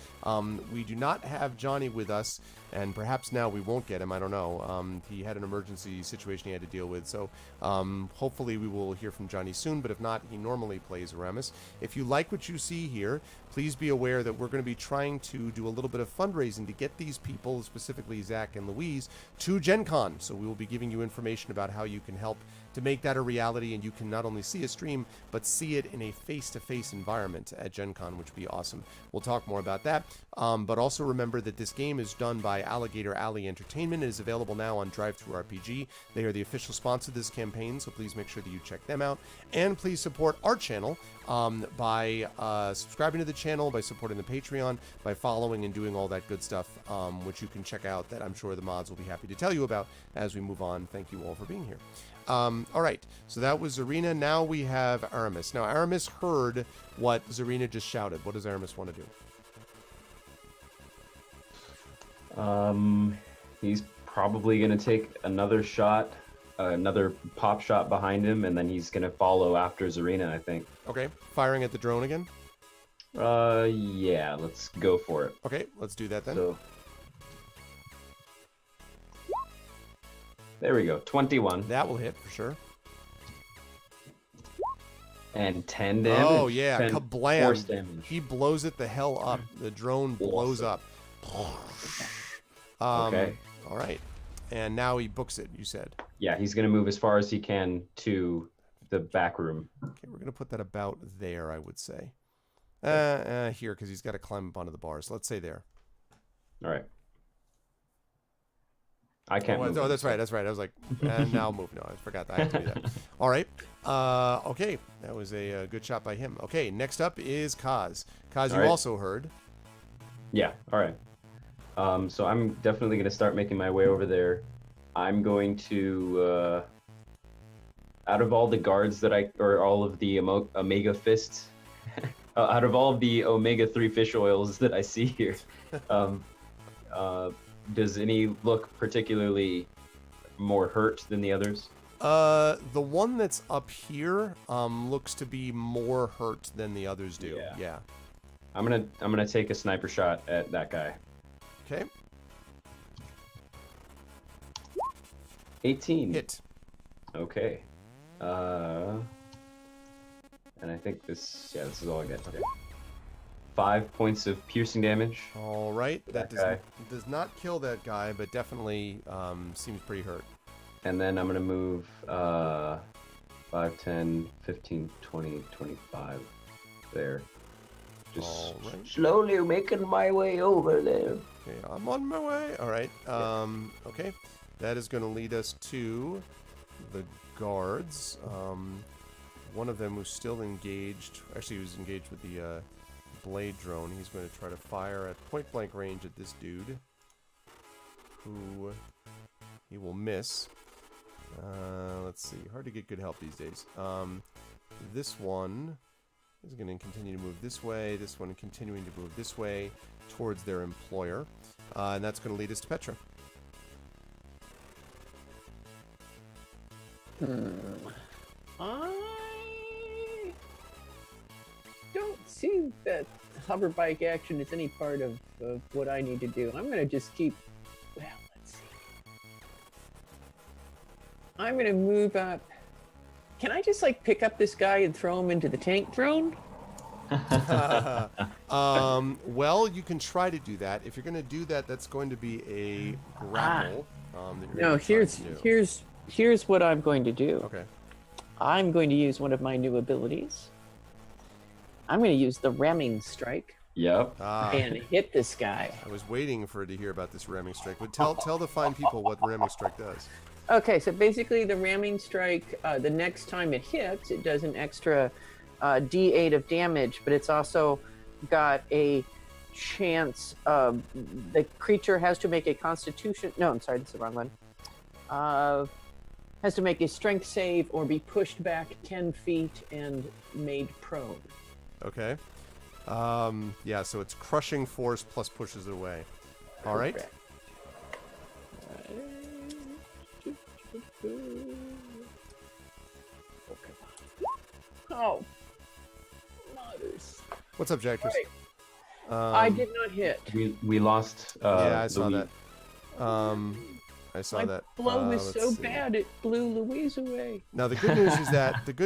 [SPEAKER 2] We do not have Johnny with us, and perhaps now we won't get him, I don't know. He had an emergency situation he had to deal with, so hopefully we will hear from Johnny soon, but if not, he normally plays Aramis. If you like what you see here, please be aware that we're going to be trying to do a little bit of fundraising to get these people, specifically Zach and Louise, to Gen Con. So we will be giving you information about how you can help to make that a reality, and you can not only see a stream, but see it in a face-to-face environment at Gen Con, which would be awesome. We'll talk more about that. But also remember that this game is done by Alligator Alley Entertainment. It is available now on Drive-Thru RPG. They are the official sponsor of this campaign, so please make sure that you check them out. And please support our channel by subscribing to the channel, by supporting the Patreon, by following and doing all that good stuff, which you can check out, that I'm sure the mods will be happy to tell you about as we move on. Thank you all for being here. All right, so that was Zarina. Now we have Aramis. Now, Aramis heard what Zarina just shouted. What does Aramis want to do?
[SPEAKER 3] He's probably going to take another shot, another pop shot behind him, and then he's going to follow after Zarina, I think.
[SPEAKER 2] Okay, firing at the drone again?
[SPEAKER 3] Yeah, let's go for it.
[SPEAKER 2] Okay, let's do that then.
[SPEAKER 3] So, there we go, 21.
[SPEAKER 2] That will hit for sure.
[SPEAKER 3] And 10 damage.
[SPEAKER 2] Oh, yeah,
[SPEAKER 3] 10
[SPEAKER 2] kablam.
[SPEAKER 3] force damage.
[SPEAKER 2] He blows it the hell up. The drone blows up.
[SPEAKER 3] Okay.
[SPEAKER 2] All right. And now he books it, you said.
[SPEAKER 3] Yeah, he's going to move as far as he can to the back room.
[SPEAKER 2] Okay, we're going to put that about there, I would say. Here, because he's got to climb up onto the bars. Let's say there.
[SPEAKER 3] All right. I can't move.
[SPEAKER 2] Oh, that's right. That's right. I was like, and now I'll move. No, I forgot that. I have to do that. All right. Okay. That was a good shot by him. Okay. Next up is Kaz. Kaz, you also heard.
[SPEAKER 3] Yeah. All right. So I'm definitely going to start making my way over there. I'm going to, out of all the guards or all of the Omega Fists, out of all of the Omega 3 fish oils that I see here, does any look particularly more hurt than the others?
[SPEAKER 2] The one that's up here looks to be more hurt than the others do. Yeah.
[SPEAKER 3] I'm gonna take a sniper shot at that guy.
[SPEAKER 2] Okay.
[SPEAKER 3] 18.
[SPEAKER 2] Hit.
[SPEAKER 3] Okay. And I think this is all I get. Okay. 5 points of piercing damage.
[SPEAKER 2] All right. That does not kill that guy, but definitely seems pretty hurt.
[SPEAKER 3] And then I'm going to move 5, 10, 15, 20, 25 there. Just slowly making my way over there.
[SPEAKER 2] Okay, I'm on my way. All right. Okay. That is going to lead us to the guards. One of them who's still engaged. Actually, he was engaged with the blade drone. He's going to try to fire at point-blank range at this dude, who he will miss. Let's see. Hard to get good help these days. This one is going to continue to move this way. This one continuing to move this way towards their employer. And that's going to lead us to Petra.
[SPEAKER 6] I don't see that hover bike action is any part of what I need to do. I'm going to just keep... Well, let's see. I'm going to move up. Can I just, like, pick up this guy and throw him into the tank drone?
[SPEAKER 2] Well, you can try to do that. If you're going to do that, that's going to be a grapple.
[SPEAKER 6] No, here's what I'm going to do.
[SPEAKER 2] Okay.
[SPEAKER 6] I'm going to use one of my new abilities. I'm going to use the ramming strike
[SPEAKER 3] Yep.
[SPEAKER 6] and hit this guy.
[SPEAKER 2] I was waiting for to hear about this ramming strike. But tell the fine people what ramming strike does.
[SPEAKER 6] Okay, so basically the ramming strike, the next time it hits, it does an extra D8 of damage, but it's also got a chance of the creature has to make a constitution. No, I'm sorry, that's the wrong one. Has to make a strength save or be pushed back 10 feet and made prone.
[SPEAKER 2] Okay. Yeah, so it's crushing force plus pushes it away. All right.
[SPEAKER 6] Correct. Oh, mothers.
[SPEAKER 2] What's up, Jack?
[SPEAKER 6] Right. I did not hit.
[SPEAKER 3] We lost.
[SPEAKER 2] Yeah, I saw
[SPEAKER 3] Louis.
[SPEAKER 2] that. I saw
[SPEAKER 6] My
[SPEAKER 2] that.
[SPEAKER 6] blow was
[SPEAKER 2] Let's
[SPEAKER 6] so
[SPEAKER 2] see.
[SPEAKER 6] bad it blew Louise away.
[SPEAKER 2] Now the good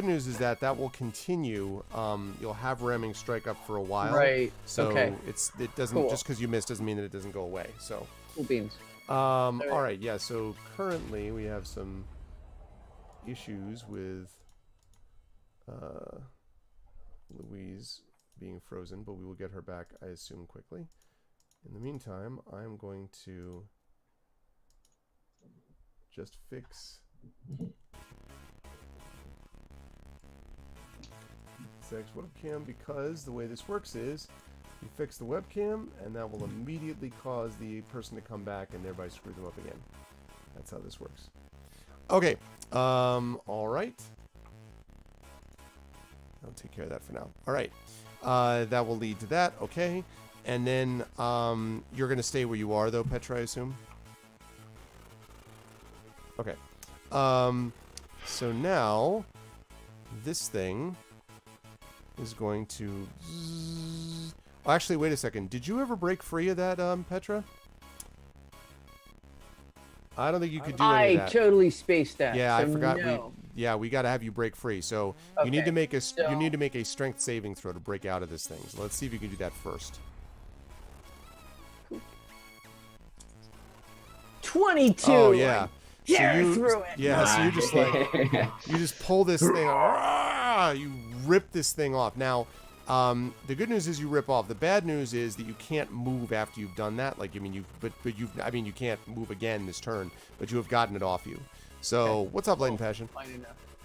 [SPEAKER 2] news is that will continue. You'll have ramming strike up for a while.
[SPEAKER 6] Right.
[SPEAKER 2] So
[SPEAKER 6] okay.
[SPEAKER 2] it doesn't
[SPEAKER 6] Cool.
[SPEAKER 2] just because you missed doesn't mean that it doesn't go away. So
[SPEAKER 6] Cool beans.
[SPEAKER 2] all right, yeah. So currently we have some issues with Louise being frozen, but we will get her back, I assume, quickly. In the meantime, I'm going to just fix Zach's webcam, because the way this works is you fix the webcam and that will immediately cause the person to come back and thereby screw them up again. That's how this works. Okay. All right. I'll take care of that for now. All right. That will lead to that. Okay. And then you're going to stay where you are, though, Petra, I assume? Okay. So now this thing is going to... Oh, actually, wait a second. Did you ever break free of that, Petra? I don't think you could do any of
[SPEAKER 6] I
[SPEAKER 2] that.
[SPEAKER 6] totally spaced that.
[SPEAKER 2] Yeah, I
[SPEAKER 6] so
[SPEAKER 2] forgot.
[SPEAKER 6] No.
[SPEAKER 2] We got to have you break free. So you need
[SPEAKER 6] Okay,
[SPEAKER 2] to make a
[SPEAKER 6] so-
[SPEAKER 2] you need to make a strength saving throw to break out of this thing. So let's see if you can do that first.
[SPEAKER 6] 22.
[SPEAKER 2] Oh yeah.
[SPEAKER 6] Tear
[SPEAKER 2] you,
[SPEAKER 6] through it.
[SPEAKER 2] Yeah. So you just like you just pull this thing. You rip this thing off. Now, the good news is you rip off. The bad news is that you can't move after you've done that. Like, I mean, you can't move again this turn, but you have gotten it off you. So, what's up, Light and Passion?
[SPEAKER 6] Fine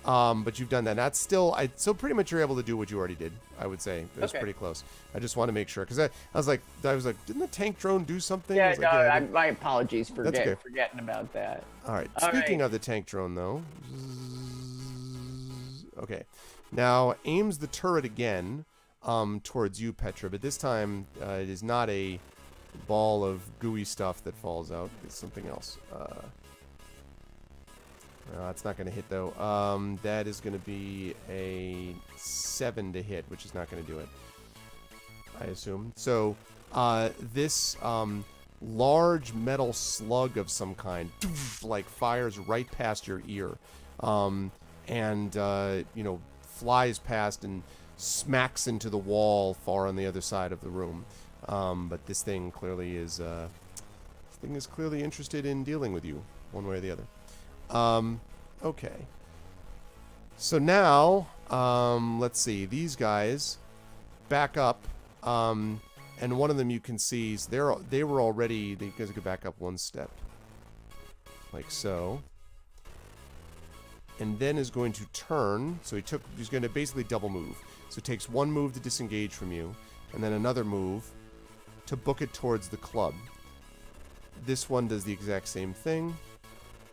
[SPEAKER 6] enough.
[SPEAKER 2] But you've done that. That's still, so pretty much you're able to do what you already did. I would say it was
[SPEAKER 6] Okay.
[SPEAKER 2] pretty close. I just want to make sure because I was like, didn't the tank drone do something? I
[SPEAKER 6] Yeah,
[SPEAKER 2] was
[SPEAKER 6] no,
[SPEAKER 2] like, yeah, it did.
[SPEAKER 6] my apologies for
[SPEAKER 2] That's okay.
[SPEAKER 6] forgetting about that.
[SPEAKER 2] All right.
[SPEAKER 6] All
[SPEAKER 2] Speaking
[SPEAKER 6] right.
[SPEAKER 2] of the tank drone, though, okay, now aims the turret again towards you, Petra, but this time it is not a ball of gooey stuff that falls out. It's something else. No, that's not going to hit, though. That is going to be a 7 to hit, which is not going to do it, I assume. So this large metal slug of some kind, like, fires right past your ear, and flies past and smacks into the wall far on the other side of the room. But this thing clearly is clearly interested in dealing with you, one way or the other. Okay. So now, let's see. These guys back up, and one of them you can see is they were already. You guys could back up one step, like so, and then is going to turn. So he's going to basically double move. So it takes one move to disengage from you, and then another move to book it towards the club. This one does the exact same thing.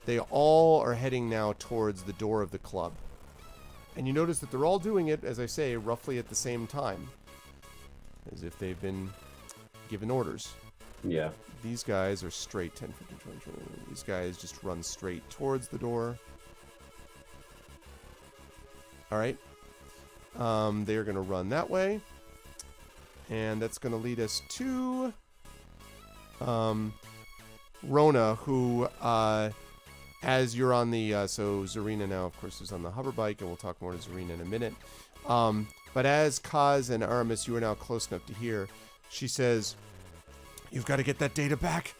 [SPEAKER 2] They all are heading now towards the door of the club. And you notice that they're all doing it, as I say, roughly at the same time. As if they've been given orders.
[SPEAKER 3] Yeah.
[SPEAKER 2] These guys are straight, 10, 15, 20, 20. These guys just run straight towards the door. Alright. They are going to run that way. And that's going to lead us to Rona, who... as you're on the, so Zarina now, of course, is on the hover bike, and we'll talk more to Zarina in a minute. But as Kaz and Aramis, you are now close enough to hear, she says, "You've got to get that data back.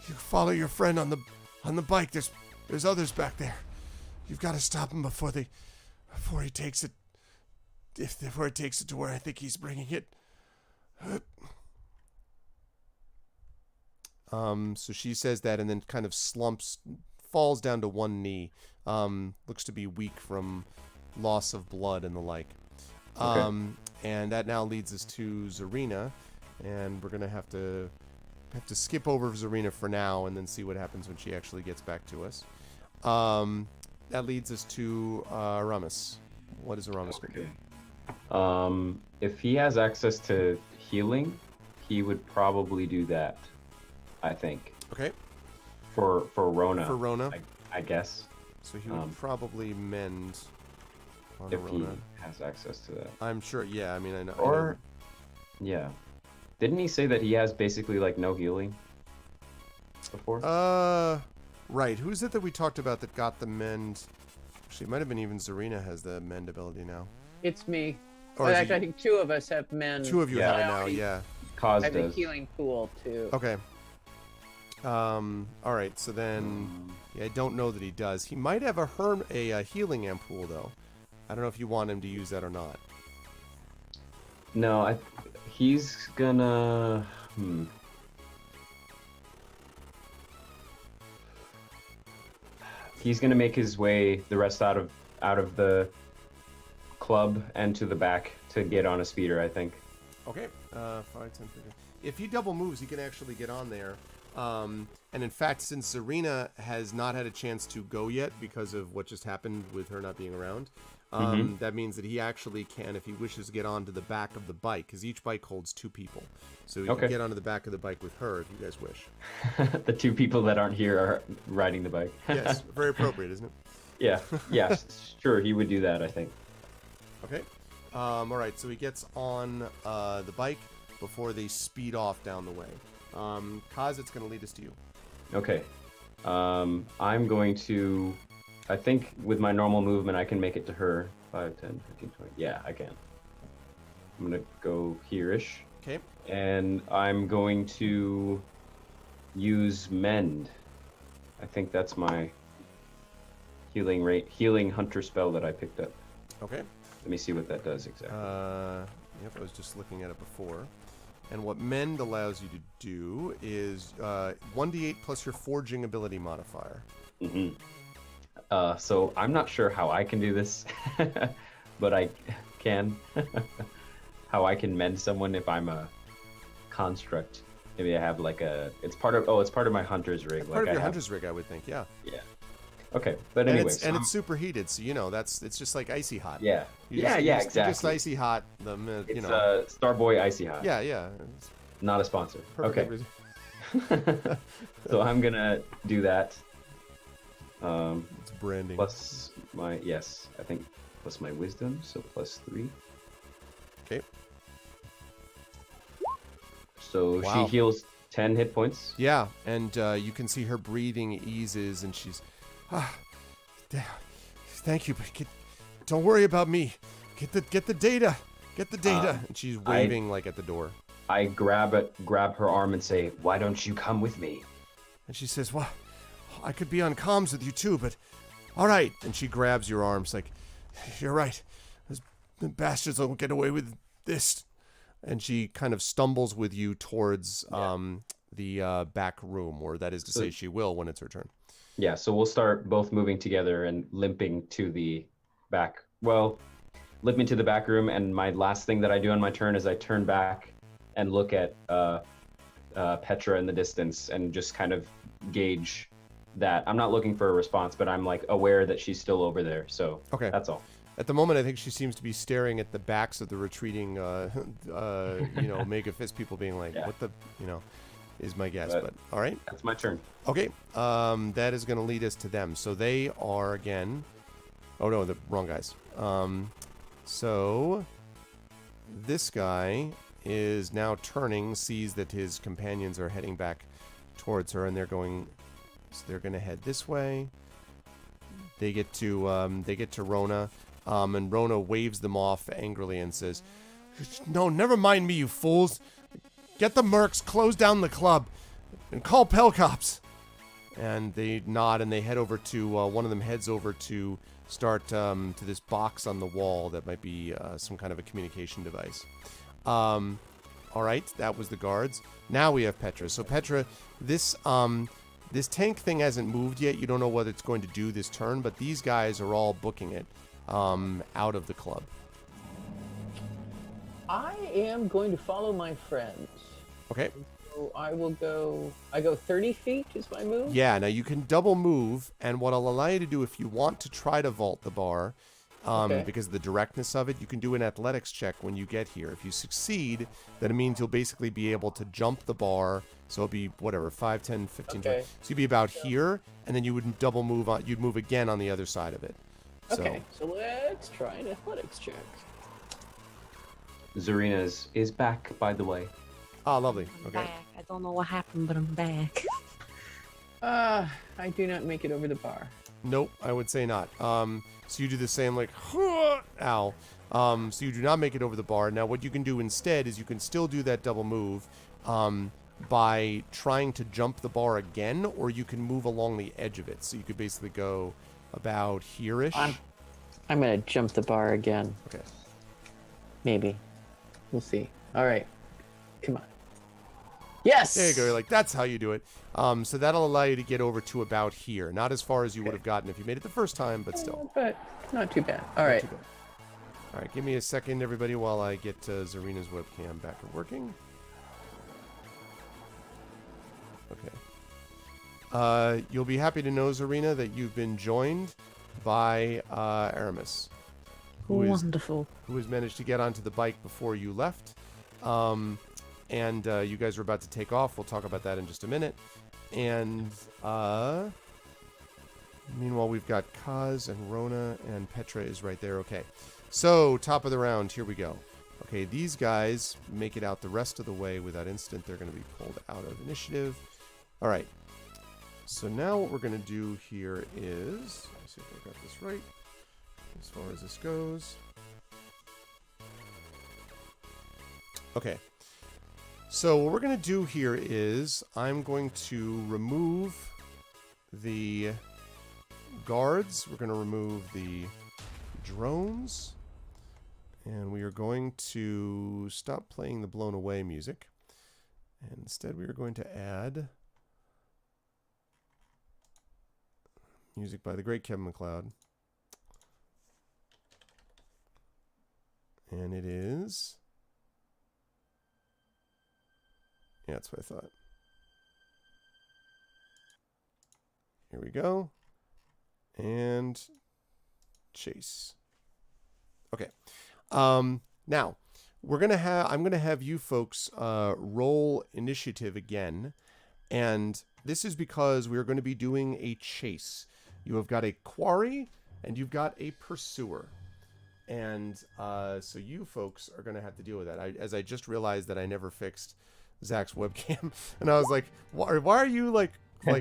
[SPEAKER 2] You follow your friend on the bike. There's others back there. You've got to stop him before he takes it if where it takes it to where I think he's bringing it. So she says that and then kind of falls down to one knee. Looks to be weak from loss of blood and the like. And that now leads us to Zarina, and we're gonna have to skip over Zarina for now and then see what happens when she actually gets back to us. That leads us to Aramis. What is Aramis gonna do?
[SPEAKER 3] If he has access to healing, he would probably do that. I think.
[SPEAKER 2] Okay.
[SPEAKER 3] For Rona.
[SPEAKER 2] For Rona.
[SPEAKER 3] I guess.
[SPEAKER 2] So he would probably mend on
[SPEAKER 3] if
[SPEAKER 2] Rona.
[SPEAKER 3] He has access to that.
[SPEAKER 2] I'm sure. Yeah. I mean, I know.
[SPEAKER 3] Or, yeah. Didn't he say that he has basically like no healing before?
[SPEAKER 2] Right. Who's it that we talked about that got the mend? Actually, it might have been even Zarina has the mend ability now.
[SPEAKER 6] It's me.
[SPEAKER 2] Or
[SPEAKER 6] In
[SPEAKER 2] is
[SPEAKER 6] fact,
[SPEAKER 2] it-
[SPEAKER 6] I think two of us have men.
[SPEAKER 2] Two of you
[SPEAKER 3] Yeah.
[SPEAKER 2] have it now. Yeah.
[SPEAKER 3] Cause
[SPEAKER 6] I have a
[SPEAKER 3] does.
[SPEAKER 6] healing pool too.
[SPEAKER 2] Okay. All right. So then, yeah, I don't know that he does. He might have a healing ampoule though. I don't know if you want him to use that or not.
[SPEAKER 3] No, he's gonna. He's gonna make his way the rest out of the club and to the back to get on a speeder, I think.
[SPEAKER 2] Okay. 5, 10, 15. If he double moves, he can actually get on there. And in fact, since Zarina has not had a chance to go yet because of what just happened with her not being around, that means that he actually can, if he wishes, get onto the back of the bike, because each bike holds 2 people. So he can get onto the back of the bike with her if you guys wish.
[SPEAKER 3] The 2 people that aren't here are riding the bike.
[SPEAKER 2] Yes, very appropriate, isn't it?
[SPEAKER 3] Yeah. Yes. Sure, he would do that, I think.
[SPEAKER 2] Okay. All right, so he gets on the bike before they speed off down the way. Kaz, it's going to lead us to you.
[SPEAKER 3] Okay. I'm going to... I think with my normal movement, I can make it to her. 5, 10, 15, 20. Yeah, I can. I'm going to go here-ish.
[SPEAKER 2] Okay.
[SPEAKER 3] And I'm going to use Mend. I think that's my healing hunter spell that I picked up.
[SPEAKER 2] Okay.
[SPEAKER 3] Let me see what that does exactly.
[SPEAKER 2] Yep, I was just looking at it before. And what Mend allows you to do is 1d8 plus your forging ability modifier.
[SPEAKER 3] Mm-hmm. So I'm not sure how I can do this, but I can. How I can mend someone if I'm a construct. Maybe I have like it's part of my hunter's rig.
[SPEAKER 2] Part of your hunter's rig, I would think. Yeah.
[SPEAKER 3] Yeah. Okay, but
[SPEAKER 2] And
[SPEAKER 3] anyway.
[SPEAKER 2] it's superheated, so it's just like icy hot.
[SPEAKER 3] Yeah.
[SPEAKER 2] Exactly.
[SPEAKER 3] Exactly.
[SPEAKER 2] Just icy hot.
[SPEAKER 3] It's Starboy Icy Hot.
[SPEAKER 2] Yeah. It's
[SPEAKER 3] Not a sponsor.
[SPEAKER 2] perfect.
[SPEAKER 3] Okay. So I'm gonna do that.
[SPEAKER 2] It's branding.
[SPEAKER 3] Plus my plus my wisdom, so +3.
[SPEAKER 2] Okay.
[SPEAKER 3] So
[SPEAKER 2] Wow.
[SPEAKER 3] she heals 10 hit points.
[SPEAKER 2] Yeah, and you can see her breathing eases, and she's, thank you, but don't worry about me. Get the data. Get the data. And she's waving like at the door.
[SPEAKER 3] I grab her arm and say, "Why don't you come with me?"
[SPEAKER 2] And she says, well, I could be on comms with you too, but all right. And she grabs your arm. She's like, you're right. The bastards won't get away with this. And she kind of stumbles with you towards the back room, or that is to say she will when it's her turn.
[SPEAKER 3] Yeah, so we'll start both moving together and limping to the back. Well, limping to the back room, and my last thing that I do on my turn is I turn back and look at Petra in the distance and just kind of gauge that. I'm not looking for a response, but I'm like aware that she's still over there. So
[SPEAKER 2] Okay.
[SPEAKER 3] That's all.
[SPEAKER 2] At the moment, I think she seems to be staring at the backs of the retreating, Mega Fist people, being like,
[SPEAKER 3] Yeah.
[SPEAKER 2] "What the," is my guess.
[SPEAKER 3] But-
[SPEAKER 2] But all right,
[SPEAKER 3] That's my turn.
[SPEAKER 2] okay. That is going to lead us to them. So they are again. Oh no, the wrong guys. So this guy is now turning, sees that his companions are heading back towards her, and they're going. So they're going to head this way. They get to Rona. And Rona waves them off angrily and says, "No, never mind me, you fools. Get the mercs, close down the club, and call Pell Cops." And they nod and they head over to, one of them heads over to start to this box on the wall that might be some kind of a communication device. All right, that was the guards. Now we have Petra. So Petra, this tank thing hasn't moved yet. You don't know what it's going to do this turn, but these guys are all booking it out of the club.
[SPEAKER 6] I am going to follow my friends.
[SPEAKER 2] Okay.
[SPEAKER 6] So I go 30 feet is my move?
[SPEAKER 2] Yeah, now you can double move, and what I'll allow you to do if you want to try to vault the bar, because of the directness of it, you can do an athletics check when you get here. If you succeed, then it means you'll basically be able to jump the bar, so it'll be, whatever, 5, 10, 15, 20. So you'd be about here, and then you would double move on, you'd move again on the other side of it.
[SPEAKER 6] Okay, so let's try an athletics check.
[SPEAKER 3] Zarina is back, by the way.
[SPEAKER 2] Ah, lovely.
[SPEAKER 5] I'm
[SPEAKER 2] Okay.
[SPEAKER 5] back. I don't know what happened, but I'm back.
[SPEAKER 6] I do not make it over the bar.
[SPEAKER 2] Nope, I would say not. So you do the same, like, ow. So you do not make it over the bar. Now, what you can do instead is you can still do that double move by trying to jump the bar again, or you can move along the edge of it. So you could basically go about here-ish.
[SPEAKER 6] I'm going to jump the bar again.
[SPEAKER 2] Okay.
[SPEAKER 6] Maybe. We'll see. All right. Come on. Yes!
[SPEAKER 2] There you go. You're like, that's how you do it. So that'll allow you to get over to about here. Not as far as you would have gotten if you made it the first time, but still.
[SPEAKER 6] But not too bad. All right.
[SPEAKER 2] All right, give me a second, everybody, while I get Zarina's webcam back and working. Okay. You'll be happy to know, Zarina, that you've been joined by Aramis.
[SPEAKER 5] Wonderful.
[SPEAKER 2] Who has managed to get onto the bike before you left. And you guys are about to take off. We'll talk about that in just a minute. And meanwhile, we've got Kaz and Rona, and Petra is right there. Okay. So, top of the round. Here we go. Okay, these guys make it out the rest of the way without incident. They're going to be pulled out of initiative. All right. So now what we're going to do here is... Let's see if I got this right. As far as this goes. Okay. So what we're going to do here is I'm going to remove the guards. We're going to remove the drones. And we are going to stop playing the blown away music. And instead we are going to add music by the great Kevin MacLeod. And it is... Yeah, that's what I thought. Here we go. And chase. Okay. Now, I'm gonna have you folks roll initiative again. And this is because we're going to be doing a chase. You have got a quarry and you've got a pursuer. And so you folks are going to have to deal with that. As I just realized that I never fixed Zach's webcam, and I was like, why are you like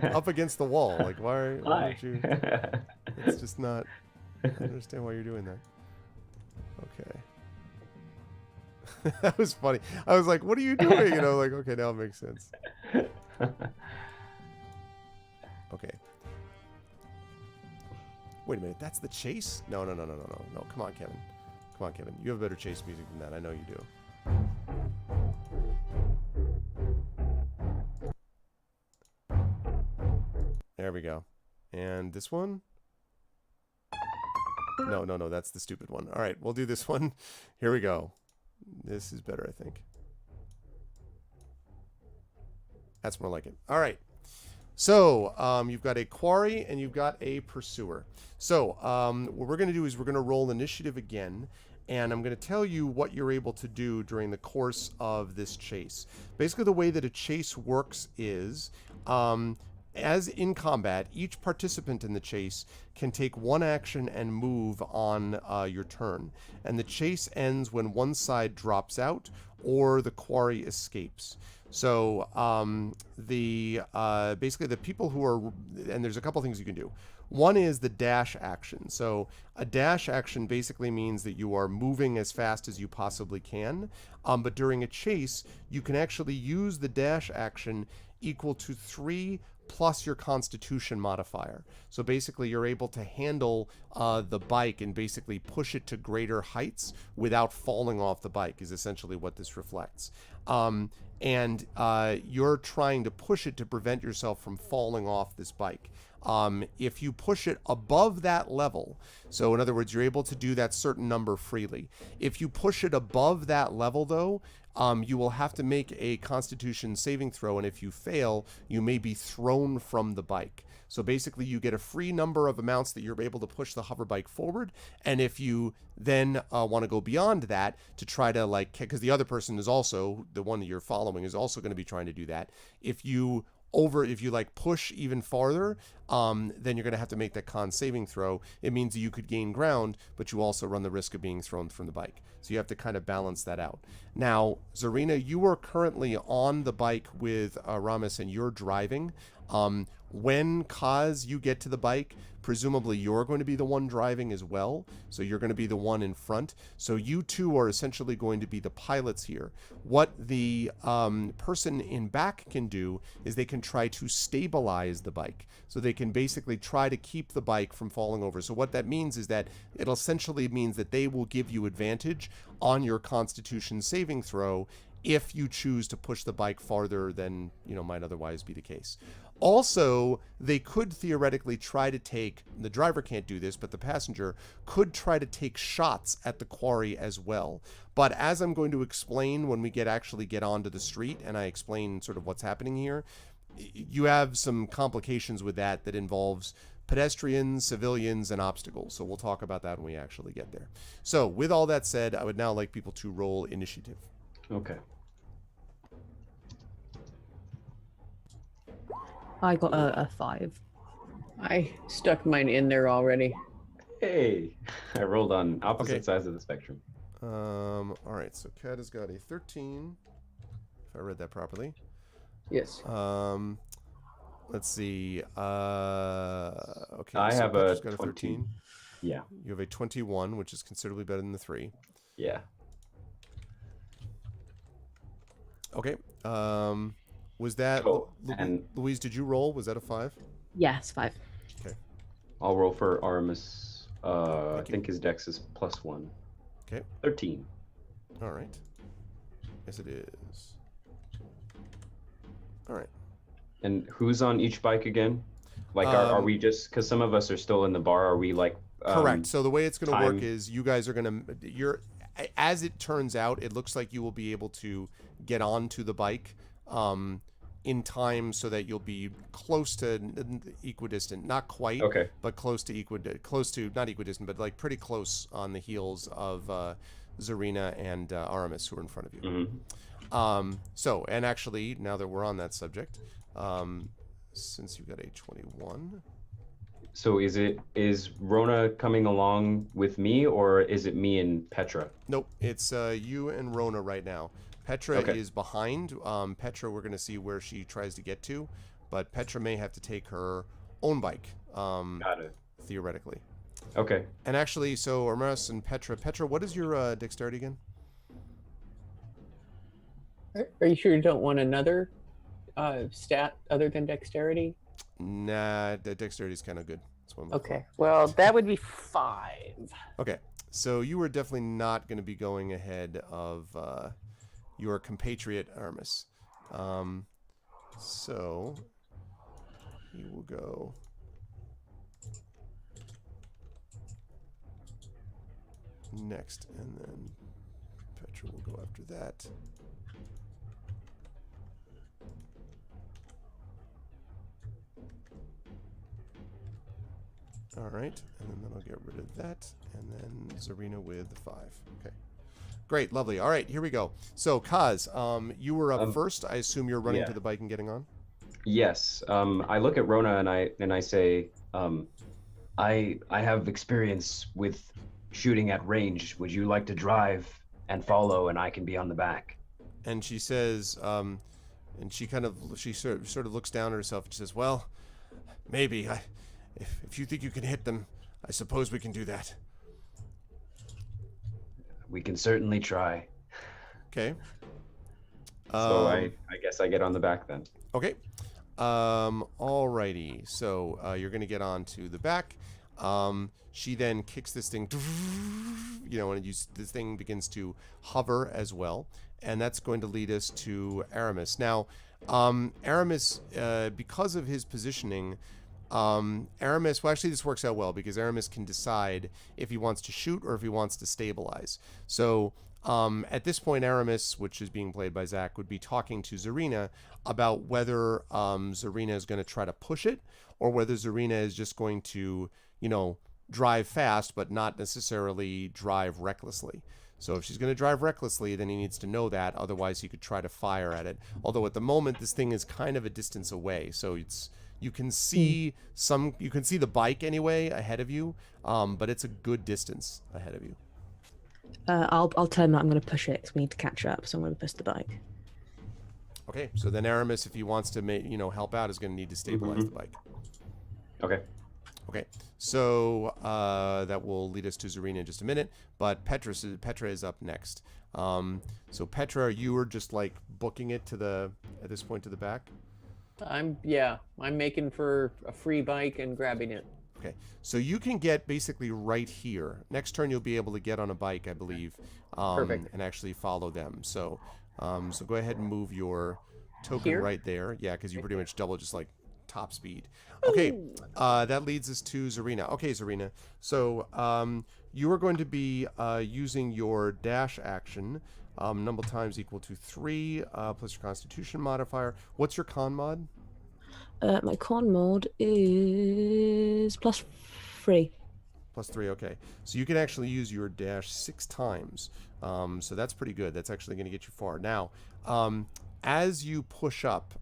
[SPEAKER 2] up against the wall? Like, why aren't you? It's just not. I don't understand why you're doing that. Okay. That was funny. I was like, what are you doing? And I was like, okay, now it makes sense. Okay. Wait a minute, that's the chase? No. Come on, Kevin. Come on, Kevin. You have better chase music than that. I know you do. There we go. And this one? No, that's the stupid one. All right, we'll do this one. Here we go. This is better, I think. That's more like it. All right. So, you've got a quarry and you've got a pursuer. So, what we're going to do is we're going to roll initiative again, and I'm going to tell you what you're able to do during the course of this chase. Basically, the way that a chase works is, as in combat, each participant in the chase can take one action and move on your turn. And the chase ends when one side drops out or the quarry escapes. So basically the people who are, and there's a couple things you can do. One is the dash action. So a dash action basically means that you are moving as fast as you possibly can. But during a chase, you can actually use the dash action equal to 3 plus your constitution modifier. So basically you're able to handle the bike and basically push it to greater heights without falling off the bike is essentially what this reflects. And you're trying to push it to prevent yourself from falling off this bike. If you push it above that level, so in other words, you're able to do that certain number freely. If you push it above that level, though, you will have to make a Constitution saving throw, and if you fail, you may be thrown from the bike. So basically, you get a free number of amounts that you're able to push the hover bike forward, and if you then want to go beyond that to try to, like, because the other person is also, the one that you're following is also going to be trying to do that, if you like push even farther, then you're going to have to make that con saving throw. It means that you could gain ground, but you also run the risk of being thrown from the bike. So you have to kind of balance that out. Now, Zarina, you are currently on the bike with Ramis, and you're driving. When Kaz, you get to the bike, presumably you're going to be the one driving as well. So you're going to be the one in front. So you two are essentially going to be the pilots here. What the person in back can do is they can try to stabilize the bike. So they can basically try to keep the bike from falling over. So what that means is that it essentially means that they will give you advantage on your Constitution saving throw if you choose to push the bike farther than, might otherwise be the case. Also, they could theoretically try to take, the driver can't do this, but the passenger could try to take shots at the quarry as well. But as I'm going to explain when we actually get onto the street and I explain sort of what's happening here, you have some complications with that involves pedestrians, civilians, and obstacles. So we'll talk about that when we actually get there. So with all that said, I would now like people to roll initiative.
[SPEAKER 3] Okay.
[SPEAKER 4] I got a 5.
[SPEAKER 6] I stuck mine in there already.
[SPEAKER 3] Hey, I rolled on opposite sides of the spectrum.
[SPEAKER 2] All right, so Kat has got a 13, if I read that properly.
[SPEAKER 6] Yes.
[SPEAKER 2] Let's see. Okay,
[SPEAKER 3] I have a
[SPEAKER 2] got
[SPEAKER 3] 20.
[SPEAKER 2] 13.
[SPEAKER 3] Yeah.
[SPEAKER 2] You have a 21, which is considerably better than the 3.
[SPEAKER 3] Yeah.
[SPEAKER 2] Okay. Was that
[SPEAKER 3] and
[SPEAKER 2] Louise? Did you roll? Was that a 5?
[SPEAKER 4] Yes, 5.
[SPEAKER 2] Okay.
[SPEAKER 3] I'll roll for Aramis. I think his dex is +1.
[SPEAKER 2] Okay.
[SPEAKER 3] 13.
[SPEAKER 2] All right. Yes, it is. All right.
[SPEAKER 3] And who's on each bike again? Like, are we just, because some of us are still in the bar, are we like...
[SPEAKER 2] Correct. So the way it's going to work is you guys are going to... As it turns out, it looks like you will be able to get onto the bike in time so that you'll be close to equidistant. Not quite, but close to, not equidistant, but like pretty close on the heels of Zarina and Aramis, who are in front of you.
[SPEAKER 3] Mm-hmm.
[SPEAKER 2] So, and actually, now that we're on that subject, since you got a 21...
[SPEAKER 3] So is Rona coming along with me, or is it me and Petra?
[SPEAKER 2] Nope, it's you and Rona right now. Petra is behind. Petra, we're going to see where she tries to get to, but Petra may have to take her own bike.
[SPEAKER 3] Got it.
[SPEAKER 2] Theoretically.
[SPEAKER 3] Okay.
[SPEAKER 2] And actually, so Armaris and Petra, what is your dexterity again?
[SPEAKER 6] Are you sure you don't want another stat other than dexterity?
[SPEAKER 2] Nah, the dexterity is kind of good. That's what I'm looking
[SPEAKER 6] Okay, well, that would be 5.
[SPEAKER 2] for. Okay, so you are definitely not going to be going ahead of your compatriot Aramis. So he will go. Next, and then Petra will go after that. All right, and then I'll get rid of that, and then Zarina with the 5. Okay, great, lovely. All right, here we go. So Kaz, you were up first. I assume you're running to the bike and getting on.
[SPEAKER 3] Yes. I look at Rona and I say, I have experience with shooting at range. Would you like to drive and follow, and I can be on the back?
[SPEAKER 2] And she says, and she sort of looks down at herself and she says, "Well, maybe. If you think you can hit them, I suppose we can do that."
[SPEAKER 3] We can certainly try.
[SPEAKER 2] Okay.
[SPEAKER 3] So I guess I get on the back then.
[SPEAKER 2] Okay. Alrighty. So you're going to get on to the back. She then kicks this thing, and this thing begins to hover as well. And that's going to lead us to Aramis. Now, Aramis, because of his positioning, Aramis, well, actually, this works out well because Aramis can decide if he wants to shoot or if he wants to stabilize. So at this point, Aramis, which is being played by Zach, would be talking to Zarina about whether Zarina is going to try to push it or whether Zarina is just going to, drive fast but not necessarily drive recklessly. So if she's going to drive recklessly, then he needs to know that. Otherwise, he could try to fire at it. Although at the moment, this thing is kind of a distance away, so you can see the bike anyway ahead of you, but it's a good distance ahead of you.
[SPEAKER 5] I'll tell him that I'm going to push it because we need to catch up. So I'm going to push the bike.
[SPEAKER 2] Okay, so then Aramis, if he wants to help out, is going to need to stabilize the bike.
[SPEAKER 3] Okay.
[SPEAKER 2] Okay, so that will lead us to Zarina in just a minute, but Petra is up next. So Petra, you were just like booking it at this point to the back?
[SPEAKER 6] I'm making for a free bike and grabbing it.
[SPEAKER 2] Okay, so you can get basically right here. Next turn, you'll be able to get on a bike, I believe,
[SPEAKER 6] Perfect.
[SPEAKER 2] and actually follow them. So go ahead and move your token
[SPEAKER 6] Here?
[SPEAKER 2] right there. Yeah, because you pretty much double just like top speed. Okay, that leads us to Zarina. Okay, Zarina. So you are going to be using your dash action. Number times equal to 3 plus your Constitution modifier. What's your con mod?
[SPEAKER 5] My con mod is +3.
[SPEAKER 2] +3, okay. So you can actually use your dash 6 times. So that's pretty good. That's actually going to get you far. Now, as you push up,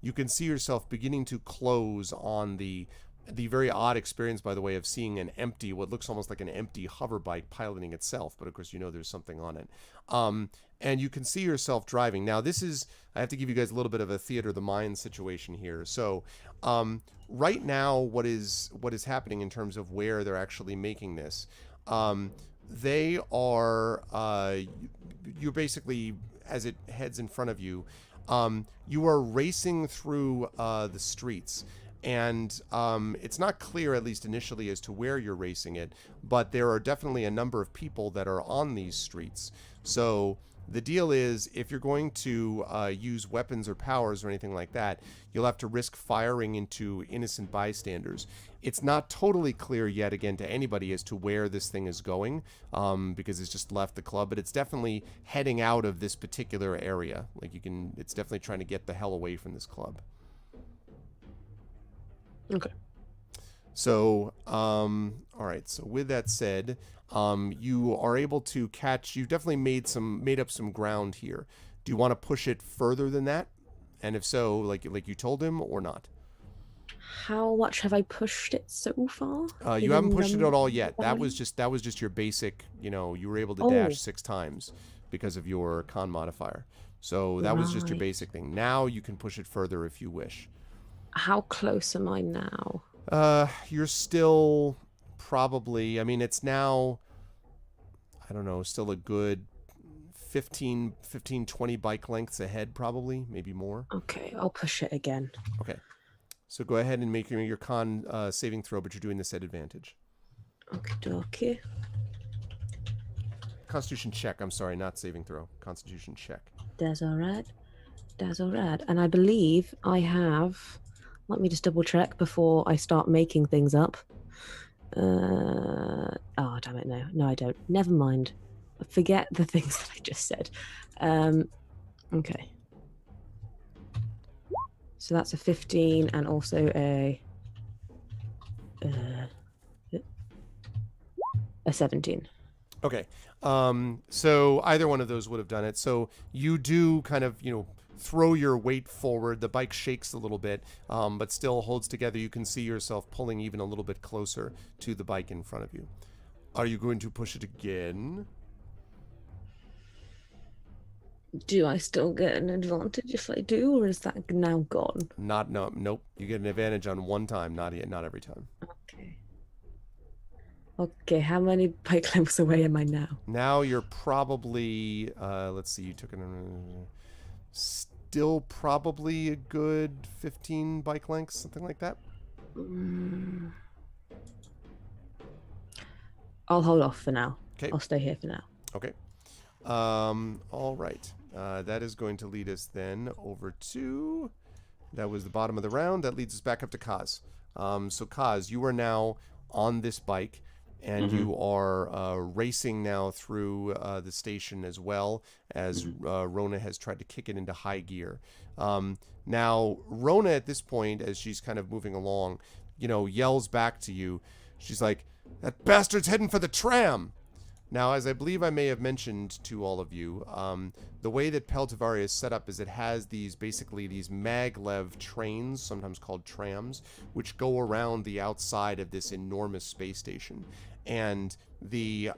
[SPEAKER 2] you can see yourself beginning to close on the very odd experience, by the way, of seeing what looks almost like an empty hover bike piloting itself, but of course there's something on it. And you can see yourself driving. Now I have to give you guys a little bit of a theater of the mind situation here. So right now, what is happening in terms of where they're actually making this, they are, you're basically, as it heads in front of you, you are racing through the streets. And it's not clear, at least initially, as to where you're racing it, but there are definitely a number of people that are on these streets. So the deal is, if you're going to use weapons or powers or anything like that, you'll have to risk firing into innocent bystanders. It's not totally clear yet, again, to anybody as to where this thing is going, because it's just left the club, but it's definitely heading out of this particular area. It's definitely trying to get the hell away from this club.
[SPEAKER 5] Okay.
[SPEAKER 2] So, all right. So with that said, you are able to you've definitely made up some ground here. Do you want to push it further than that? And if so, like you told him, or not?
[SPEAKER 5] How much have I pushed it so far?
[SPEAKER 2] You haven't pushed it at all yet. That was just your basic, you were able to dash 6 times because of your con modifier. So that was just your basic thing. Now you can push it further if you wish.
[SPEAKER 5] How close am I now?
[SPEAKER 2] You're still probably, it's now, I don't know, still a good 15, 20 bike lengths ahead, probably, maybe more.
[SPEAKER 5] Okay, I'll push it again.
[SPEAKER 2] Okay. So go ahead and make your con saving throw, but you're doing this at advantage.
[SPEAKER 5] Okay.
[SPEAKER 2] Constitution check, I'm sorry, not saving throw. Constitution check.
[SPEAKER 5] That's all right. And I believe I have... Let me just double check before I start making things up. Oh, damn it, no. No, I don't. Never mind. Forget the things that I just said. Okay. So that's a 15 and also a 17.
[SPEAKER 2] Okay. So either one of those would have done it. So you do kind of, throw your weight forward. The bike shakes a little bit, but still holds together. You can see yourself pulling even a little bit closer to the bike in front of you. Are you going to push it again?
[SPEAKER 5] Do I still get an advantage if I do, or is that now gone?
[SPEAKER 2] Nope. You get an advantage on one time, not every time.
[SPEAKER 5] Okay, how many bike lengths away am I now?
[SPEAKER 2] Now you're probably, let's see, you took it. Still probably a good 15 bike lengths, something like that.
[SPEAKER 5] I'll hold off for now.
[SPEAKER 2] Okay.
[SPEAKER 5] I'll stay here for now.
[SPEAKER 2] Okay. All right. That is going to lead us then over to... That was the bottom of the round. That leads us back up to Kaz. So Kaz, you are now on this bike, and you are racing now through the station as well as Rona has tried to kick it into high gear. Now, Rona at this point, as she's kind of moving along, yells back to you. She's like, "That bastard's heading for the tram!" Now, as I believe I may have mentioned to all of you, the way that Tavaria is set up is it has these maglev trains, sometimes called trams, which go around the outside of this enormous space station. And the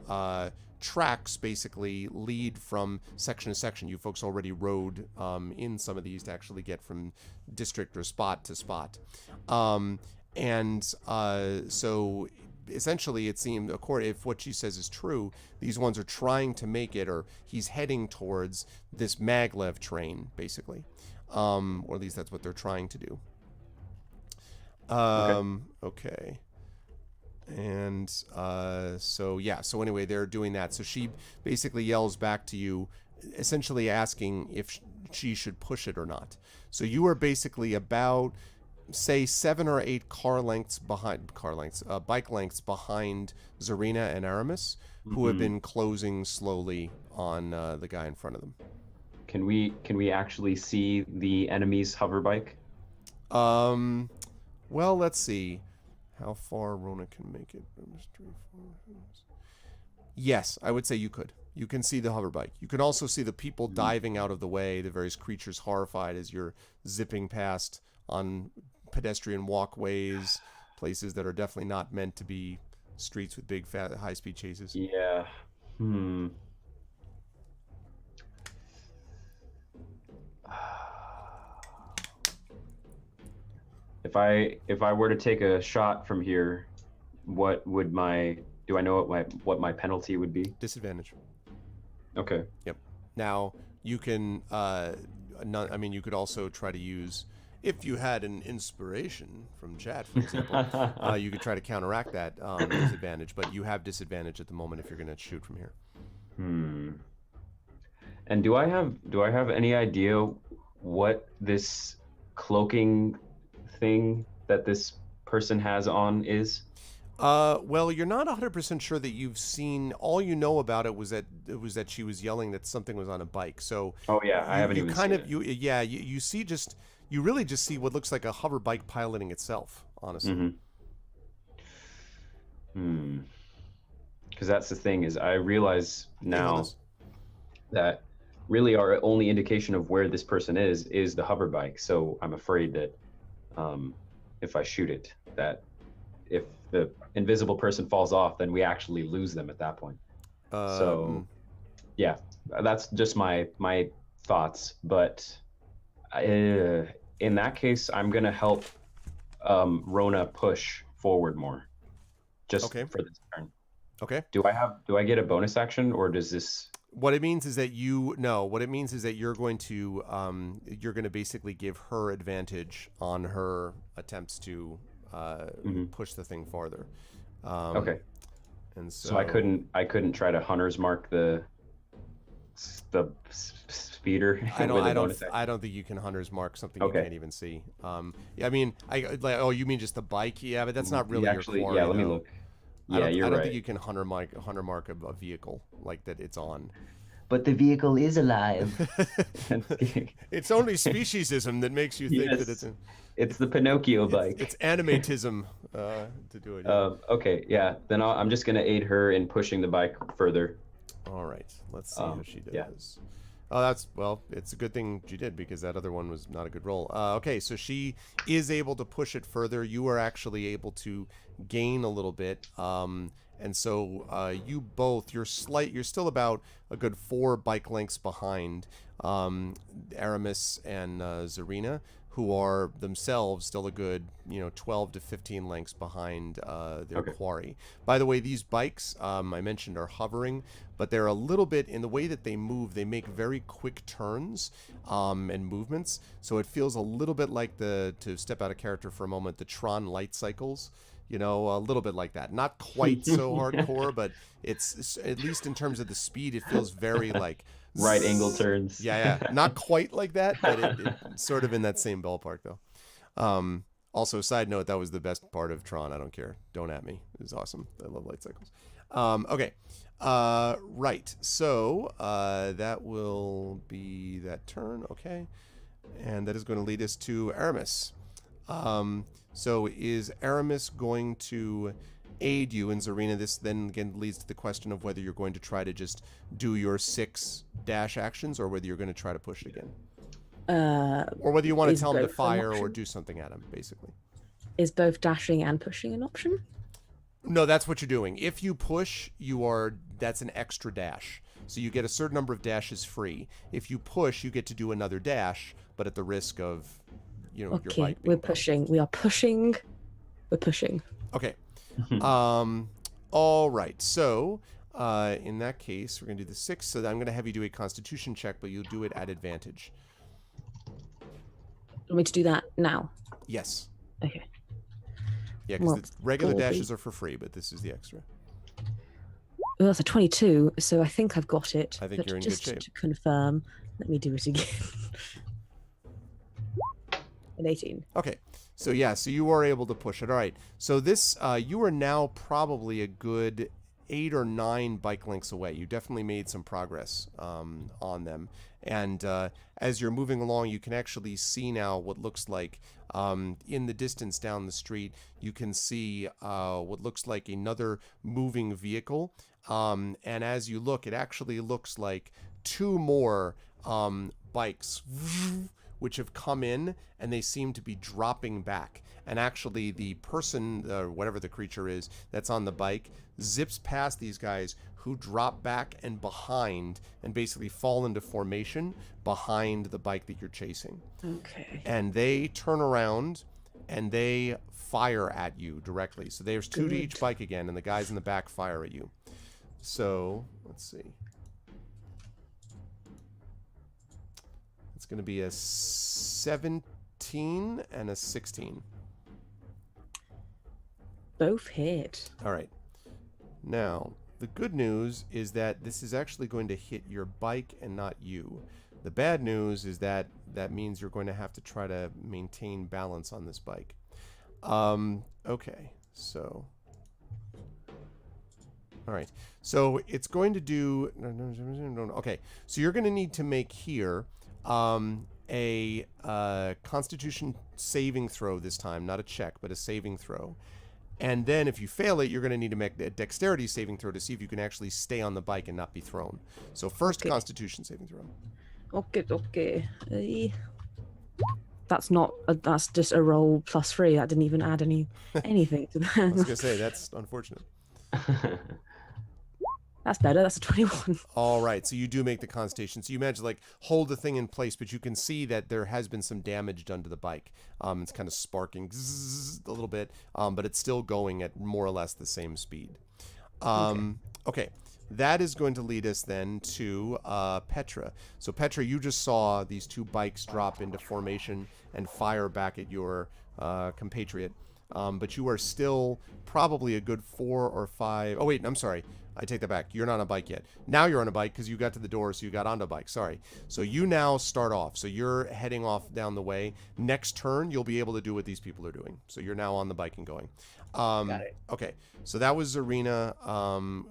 [SPEAKER 2] tracks basically lead from section to section. You folks already rode in some of these to actually get from district or spot to spot. So essentially, it seemed, if what she says is true, these ones are trying to make it, or he's heading towards this maglev train, basically. Or at least that's what they're trying to do. Okay. And so anyway, they're doing that. So she basically yells back to you, essentially asking if she should push it or not. So you are basically about, say, 7 or 8 bike lengths behind Zarina and Aramis, who have been closing slowly on the guy in front of them.
[SPEAKER 3] Can we actually see the enemy's hover bike?
[SPEAKER 2] Well, let's see how far Rona can make it. Yes, I would say you could. You can see the hover bike. You can also see the people diving out of the way, the various creatures horrified as you're zipping past on pedestrian walkways, places that are definitely not meant to be streets with big, fat, high-speed chases.
[SPEAKER 3] Yeah. If I were to take a shot from here, what would do I know what my penalty would be?
[SPEAKER 2] Disadvantage.
[SPEAKER 3] Okay.
[SPEAKER 2] Yep. Now you can you could also try to use, if you had an inspiration from chat, for example, you could try to counteract that disadvantage, but you have disadvantage at the moment if you're going to shoot from here.
[SPEAKER 3] And do I have any idea what this cloaking thing that this person has on is?
[SPEAKER 2] Well, you're not 100% sure that you've seen. All you know about it was that she was yelling that something was on a bike. So
[SPEAKER 3] I haven't even seen it.
[SPEAKER 2] You see you really just see what looks like a hover bike piloting itself, honestly.
[SPEAKER 3] Because that's the thing, is I realize now that really our only indication of where this person is the hover bike. So I'm afraid that if I shoot it, that if the invisible person falls off, then we actually lose them at that point. So yeah, that's just my thoughts. But in that case, I'm gonna help Rona push forward more, just for this turn.
[SPEAKER 2] Okay.
[SPEAKER 3] Do I get a bonus action, or does this?
[SPEAKER 2] What it means is that you're going to basically give her advantage on her attempts to push the thing farther.
[SPEAKER 3] Okay.
[SPEAKER 2] And
[SPEAKER 3] so I couldn't try to hunter's mark the speeder.
[SPEAKER 2] I don't think you can hunter's mark something you can't even see. I mean, you mean just the bike? Yeah, but that's not really
[SPEAKER 3] actually,
[SPEAKER 2] your quarry.
[SPEAKER 3] Yeah, let me look. Yeah,
[SPEAKER 2] I don't
[SPEAKER 3] right.
[SPEAKER 2] think you can hunter mark a vehicle like that it's on.
[SPEAKER 8] But the vehicle is alive.
[SPEAKER 2] It's only speciesism that makes you think that it's.
[SPEAKER 3] It's the Pinocchio bike.
[SPEAKER 2] It's animatism to do it.
[SPEAKER 3] Yeah. Okay, yeah. Then I'm just gonna aid her in pushing the bike further.
[SPEAKER 2] All right. Let's see how she does.
[SPEAKER 3] Yeah.
[SPEAKER 2] It's a good thing she did, because that other one was not a good roll. Okay, so she is able to push it further. You are actually able to gain a little bit. And so you both, you're still about a good 4 bike lengths behind Aramis and Zarina. who are themselves still a good 12 to 15 lengths behind their quarry. By the way, these bikes I mentioned are hovering, but they're a little bit, in the way that they move, they make very quick turns and movements, so it feels a little bit like to step out of character for a moment, the Tron light cycles. A little bit like that. Not quite so hardcore, but it's at least in terms of the speed, it feels very like
[SPEAKER 3] right angle turns.
[SPEAKER 2] Yeah. Not quite like that, but it's sort of in that same ballpark, though. Also, side note, that was the best part of Tron. I don't care. Don't at me. It was awesome. I love light cycles. Okay. Right. So that will be that turn. Okay. And that is going to lead us to Aramis. So is Aramis going to aid you in Zarina? This then again leads to the question of whether you're going to try to just do your 6 dash actions or whether you're going to try to push it again. Or whether you want to tell him to fire or do something at him, basically.
[SPEAKER 5] Is both dashing and pushing an option?
[SPEAKER 2] No, that's what you're doing. If you push, that's an extra dash. So you get a certain number of dashes free. If you push, you get to do another dash, but at the risk of your bike being
[SPEAKER 5] we're
[SPEAKER 2] bumped.
[SPEAKER 5] pushing. We are pushing. We're pushing.
[SPEAKER 2] Okay. All right. So, in that case, we're going to do the 6. So I'm going to have you do a Constitution check, but you'll do it at advantage.
[SPEAKER 5] Want me to do that now?
[SPEAKER 2] Yes.
[SPEAKER 5] Okay.
[SPEAKER 2] Yeah, because the regular dashes are for free, but this is the extra.
[SPEAKER 5] Well, that's a 22, so I think I've got it.
[SPEAKER 2] I think
[SPEAKER 5] but
[SPEAKER 2] you're in
[SPEAKER 5] just
[SPEAKER 2] good shape.
[SPEAKER 5] to confirm, let me do it again. An 18.
[SPEAKER 2] Okay. So you are able to push it. All right. So this, you are now probably a good 8 or 9 bike lengths away. You definitely made some progress on them. And as you're moving along, you can actually see now what looks like in the distance down the street, you can see what looks like another moving vehicle. And as you look, it actually looks like 2 more bikes which have come in, and they seem to be dropping back. And actually the person, whatever the creature is, that's on the bike, zips past these guys who drop back and behind and basically fall into formation behind the bike that you're chasing.
[SPEAKER 5] Okay.
[SPEAKER 2] And they turn around and they fire at you directly. So there's 2 to each bike again, and the guys in the back fire at you. So, let's see. It's going to be a 17 and a 16.
[SPEAKER 5] Both hit.
[SPEAKER 2] All right. Now, the good news is that this is actually going to hit your bike and not you. The bad news is that means you're going to have to try to maintain balance on this bike. Okay. So... All right. So it's going to do... Okay. So you're going to need to make here... a Constitution saving throw this time, not a check, but a saving throw. And then if you fail it, you're going to need to make a dexterity saving throw to see if you can actually stay on the bike and not be thrown. So first, Constitution saving throw.
[SPEAKER 5] Okay. That's just a roll plus 3. That didn't even add anything to that.
[SPEAKER 2] I was going to say, that's unfortunate.
[SPEAKER 5] That's better. That's a 21.
[SPEAKER 2] All right. So you do make the Constitution. So you manage to hold the thing in place, but you can see that there has been some damage done to the bike. It's kind of sparking a little bit, but it's still going at more or less the same speed. Okay. That is going to lead us then to Petra. So Petra, you just saw these 2 bikes drop into formation and fire back at your compatriot. But you are still probably a good 4 or 5. Oh, wait, I'm sorry. I take that back. You're not on a bike yet. Now you're on a bike because you got to the door, so you got onto a bike. Sorry. So you now start off. So you're heading off down the way. Next turn, you'll be able to do what these people are doing. So you're now on the bike and going.
[SPEAKER 6] Got it.
[SPEAKER 2] Okay. So that was Zarina,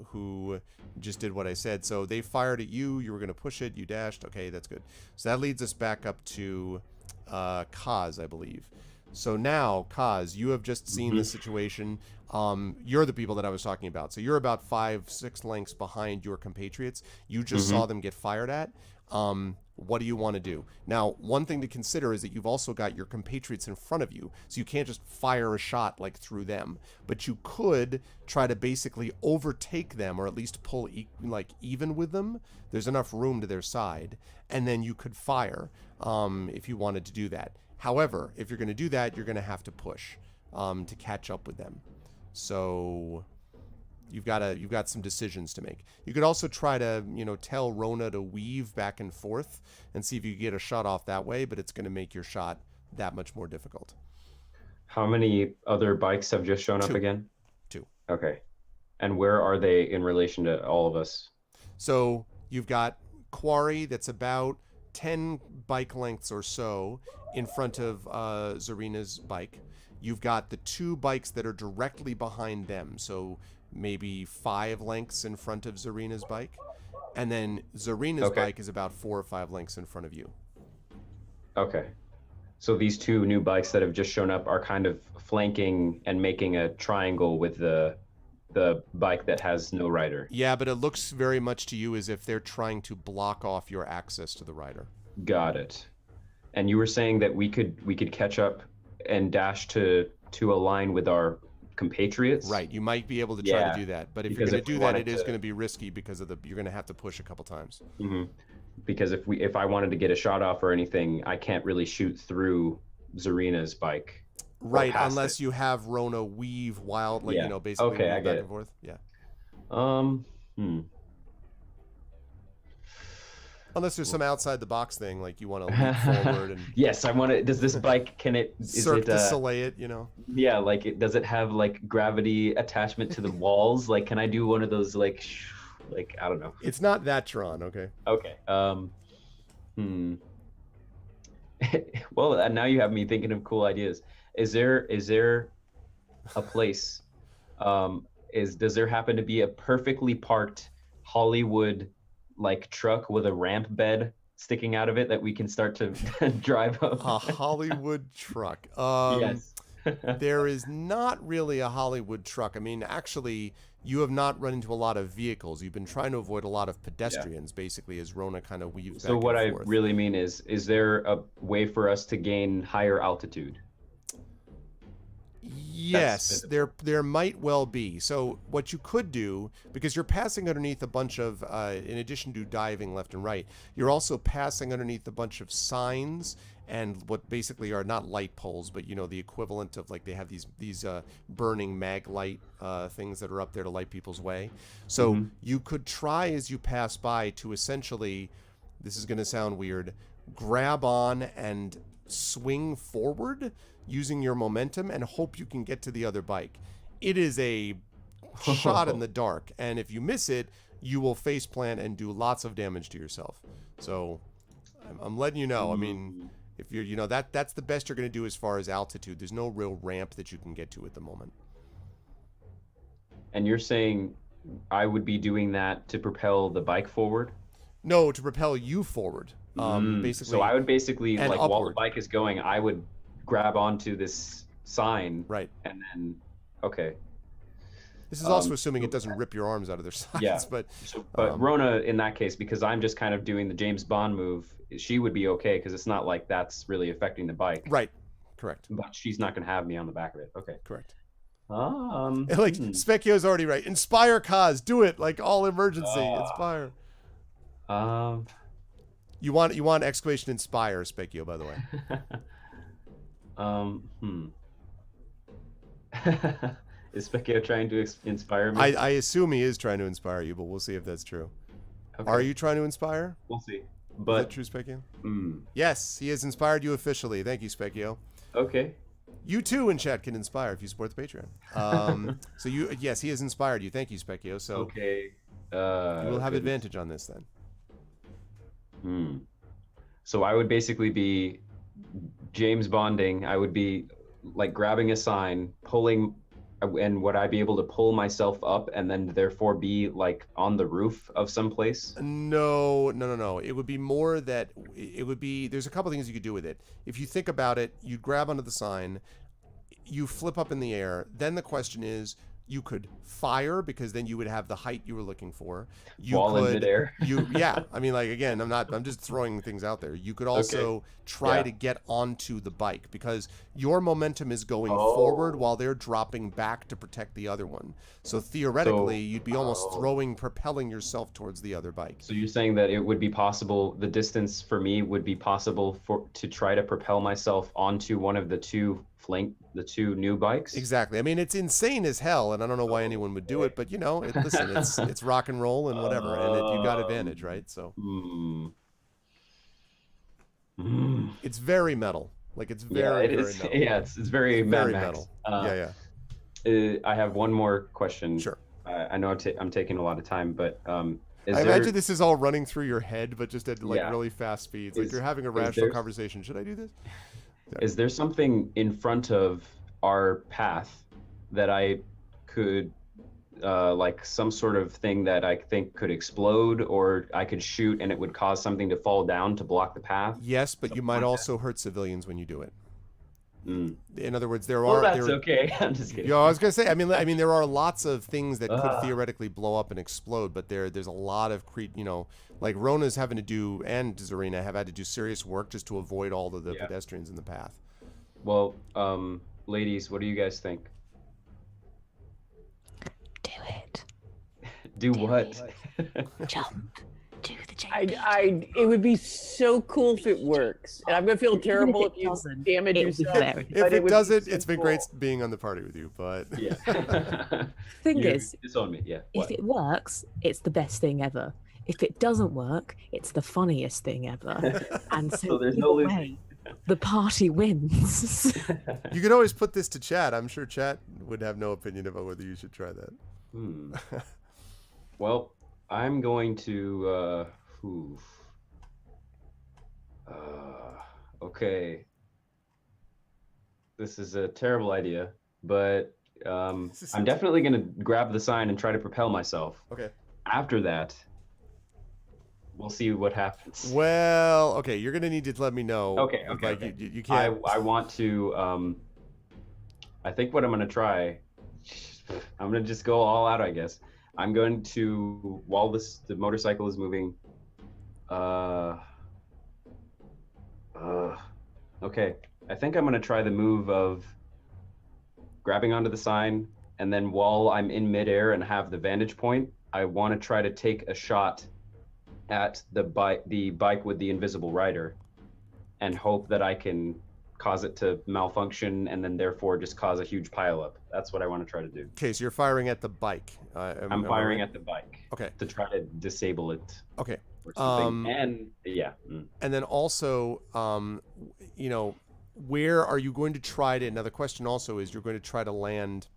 [SPEAKER 2] who just did what I said. So they fired at you. You were going to push it. You dashed. Okay, that's good. So that leads us back up to Kaz, I believe. So now, Kaz, you have just seen the situation. You're the people that I was talking about. So you're about 5-6 lengths behind your compatriots. You just saw them get fired at. What do you want to do? Now, one thing to consider is that you've also got your compatriots in front of you. So you can't just fire a shot through them. But you could try to basically overtake them, or at least pull even with them. There's enough room to their side. And then you could fire if you wanted to do that. However, if you're going to do that, you're going to have to push to catch up with them. So you've got some decisions to make. You could also try to, tell Rona to weave back and forth and see if you can get a shot off that way, but it's going to make your shot that much more difficult.
[SPEAKER 3] How many other bikes have just shown up again?
[SPEAKER 2] 2.
[SPEAKER 3] Okay. And where are they in relation to all of us?
[SPEAKER 2] So you've got Quarry that's about 10 bike lengths or so in front of Zarina's bike. You've got the 2 bikes that are directly behind them, so maybe 5 lengths in front of Zarina's bike. And then Zarina's bike is about 4 or 5 lengths in front of you.
[SPEAKER 3] Okay. So these 2 new bikes that have just shown up are kind of flanking and making a triangle with the bike that has no rider.
[SPEAKER 2] Yeah, but it looks very much to you as if they're trying to block off your access to the rider.
[SPEAKER 3] Got it. And you were saying that we could catch up and dash to align with our compatriots?
[SPEAKER 2] Right. You might be able to try to do that, but if you're going to do that, it is going to be risky because you're going to have to push a couple times.
[SPEAKER 3] Mm-hmm. Because if I wanted to get a shot off or anything, I can't really shoot through Zarina's bike.
[SPEAKER 2] Right, unless you have Rona weave wildly, basically
[SPEAKER 3] okay,
[SPEAKER 2] move back and forth. Yeah. Unless there's some outside the box thing, like you want to leap forward and
[SPEAKER 3] yes, I want to. Does this bike
[SPEAKER 2] Cirque du Soleil it?
[SPEAKER 3] Yeah, like does it have like gravity attachment to the walls? Like, can I do one of those like I don't know.
[SPEAKER 2] It's not that Tron, okay.
[SPEAKER 3] Okay. Well, now you have me thinking of cool ideas. Is there a place? Does there happen to be a perfectly parked Hollywood like truck with a ramp bed sticking out of it that we can start to drive up?
[SPEAKER 2] A Hollywood truck.
[SPEAKER 3] Yes.
[SPEAKER 2] There is not really a Hollywood truck. I mean, actually, you have not run into a lot of vehicles. You've been trying to avoid a lot of pedestrians, basically, as Rona kind of weaves back
[SPEAKER 3] So what
[SPEAKER 2] and
[SPEAKER 3] I
[SPEAKER 2] forth.
[SPEAKER 3] really mean is there a way for us to gain higher altitude?
[SPEAKER 2] Yes, there might well be. So what you could do, because you're passing underneath a bunch of, in addition to diving left and right, you're also passing underneath a bunch of signs and what basically are not light poles, but the equivalent of, like, they have these burning mag light things that are up there to light people's way. So you could try as you pass by to essentially, this is going to sound weird, grab on and swing forward using your momentum and hope you can get to the other bike. It is a shot in the dark, and if you miss it, you will face plant and do lots of damage to yourself. So I'm letting you know. I mean, if you're, that's the best you're going to do as far as altitude. There's no real ramp that you can get to at the moment.
[SPEAKER 3] And you're saying I would be doing that to propel the bike forward?
[SPEAKER 2] No, to propel you forward. Basically.
[SPEAKER 3] So I would basically, like,
[SPEAKER 2] upward.
[SPEAKER 3] while the bike is going, I would grab onto this sign.
[SPEAKER 2] Right.
[SPEAKER 3] And then, okay.
[SPEAKER 2] This is also assuming it doesn't rip your arms out of their sides.
[SPEAKER 3] Yeah.
[SPEAKER 2] But
[SPEAKER 3] Rona, in that case, because I'm just kind of doing the James Bond move, she would be okay because it's not like that's really affecting the bike.
[SPEAKER 2] Right. Correct.
[SPEAKER 3] But she's not going to have me on the back of it. Okay.
[SPEAKER 2] Correct.
[SPEAKER 3] Like
[SPEAKER 2] Specchio's already right. Inspire cause. Do it. Like all emergency. Inspire. You want exclamation inspire, Specchio, by the way.
[SPEAKER 3] Is Specchio trying to inspire me?
[SPEAKER 2] I assume he is trying to inspire you, but we'll see if that's true. Okay. Are you trying to inspire?
[SPEAKER 3] We'll see.
[SPEAKER 2] But is that true, Specchio? Yes, he has inspired you officially. Thank you, Specchio.
[SPEAKER 3] Okay.
[SPEAKER 2] You too in chat can inspire if you support the Patreon. So yes, he has inspired you. Thank you, Specchio. So
[SPEAKER 3] okay.
[SPEAKER 2] You will have advantage on this then.
[SPEAKER 3] So I would basically be James Bonding. I would be like grabbing a sign, pulling, and would I be able to pull myself up and then therefore be like on the roof of some place?
[SPEAKER 2] No. It would be more that it would be, there's a couple things you could do with it. If you think about it, you grab onto the sign, you flip up in the air. Then the question is, You could fire, because then you would have the height you were looking for. You
[SPEAKER 3] Wall in
[SPEAKER 2] could,
[SPEAKER 3] midair.
[SPEAKER 2] yeah. I mean, like, again, I'm just throwing things out there. You could also try to get onto the bike, because your momentum is going forward while they're dropping back to protect the other one. So theoretically, you'd be almost propelling yourself towards the other bike.
[SPEAKER 3] So you're saying that it would be possible, the distance for me would be possible to try to propel myself onto one of the two new bikes?
[SPEAKER 2] Exactly. I mean, it's insane as hell, and I don't know why anyone would do it, but listen, it's rock and roll and whatever, and you got advantage, right? So it's very metal. Like, it's very, very metal.
[SPEAKER 3] Yeah, it's very Mad Max.
[SPEAKER 2] Yeah.
[SPEAKER 3] I have one more question.
[SPEAKER 2] Sure.
[SPEAKER 3] I know I'm taking a lot of time, but
[SPEAKER 2] I imagine this is all running through your head, but just at really fast speeds. Like, you're having a rational conversation. Should I do this?
[SPEAKER 3] Is there something in front of our path that I could, like some sort of thing that I think could explode, or I could shoot and it would cause something to fall down to block the path?
[SPEAKER 2] Yes, but you might also hurt civilians when you do it. In other words,
[SPEAKER 3] okay. I'm just kidding.
[SPEAKER 2] I was gonna say. I mean, there are lots of things that could theoretically blow up and explode, but there's a lot of like Rona's having to do, and Zarina have had to do serious work just to avoid all of the pedestrians in the path.
[SPEAKER 3] Well, ladies, what do you guys think?
[SPEAKER 5] Do it.
[SPEAKER 3] Do what?
[SPEAKER 5] Jump. Do the jump.
[SPEAKER 6] It would be so cool if it works, and I'm gonna feel terrible if you damage yourself.
[SPEAKER 2] If it doesn't, it's been great being on the party with you, but
[SPEAKER 5] Thing is,
[SPEAKER 3] disown me. Yeah.
[SPEAKER 5] If it works, it's the best thing ever. If it doesn't work, it's the funniest thing ever. And so
[SPEAKER 3] there's no losing.
[SPEAKER 5] The party wins.
[SPEAKER 2] You could always put this to chat. I'm sure chat would have no opinion about whether you should try that.
[SPEAKER 3] Well, I'm going to okay. This is a terrible idea, but I'm definitely going to grab the sign and try to propel myself.
[SPEAKER 2] Okay.
[SPEAKER 3] After that, we'll see what happens.
[SPEAKER 2] Well, okay, you're going to need to let me know.
[SPEAKER 3] Okay.
[SPEAKER 2] Like, you can't.
[SPEAKER 3] I want to. I think what I'm going to try. I'm going to just go all out, I guess. I'm going to, while the motorcycle is moving. Okay. I think I'm going to try the move of grabbing onto the sign, and then while I'm in midair and have the vantage point, I want to try to take a shot at the bike with the invisible rider, and hope that I can cause it to malfunction and then therefore just cause a huge pileup. That's what I want to try to do.
[SPEAKER 2] Okay, so you're firing at the bike.
[SPEAKER 3] I'm firing at the bike.
[SPEAKER 2] Okay.
[SPEAKER 3] To try to disable it.
[SPEAKER 2] Okay.
[SPEAKER 3] Or something.
[SPEAKER 2] And then also, where are you going to try to? Now the question also is, you're going to try to land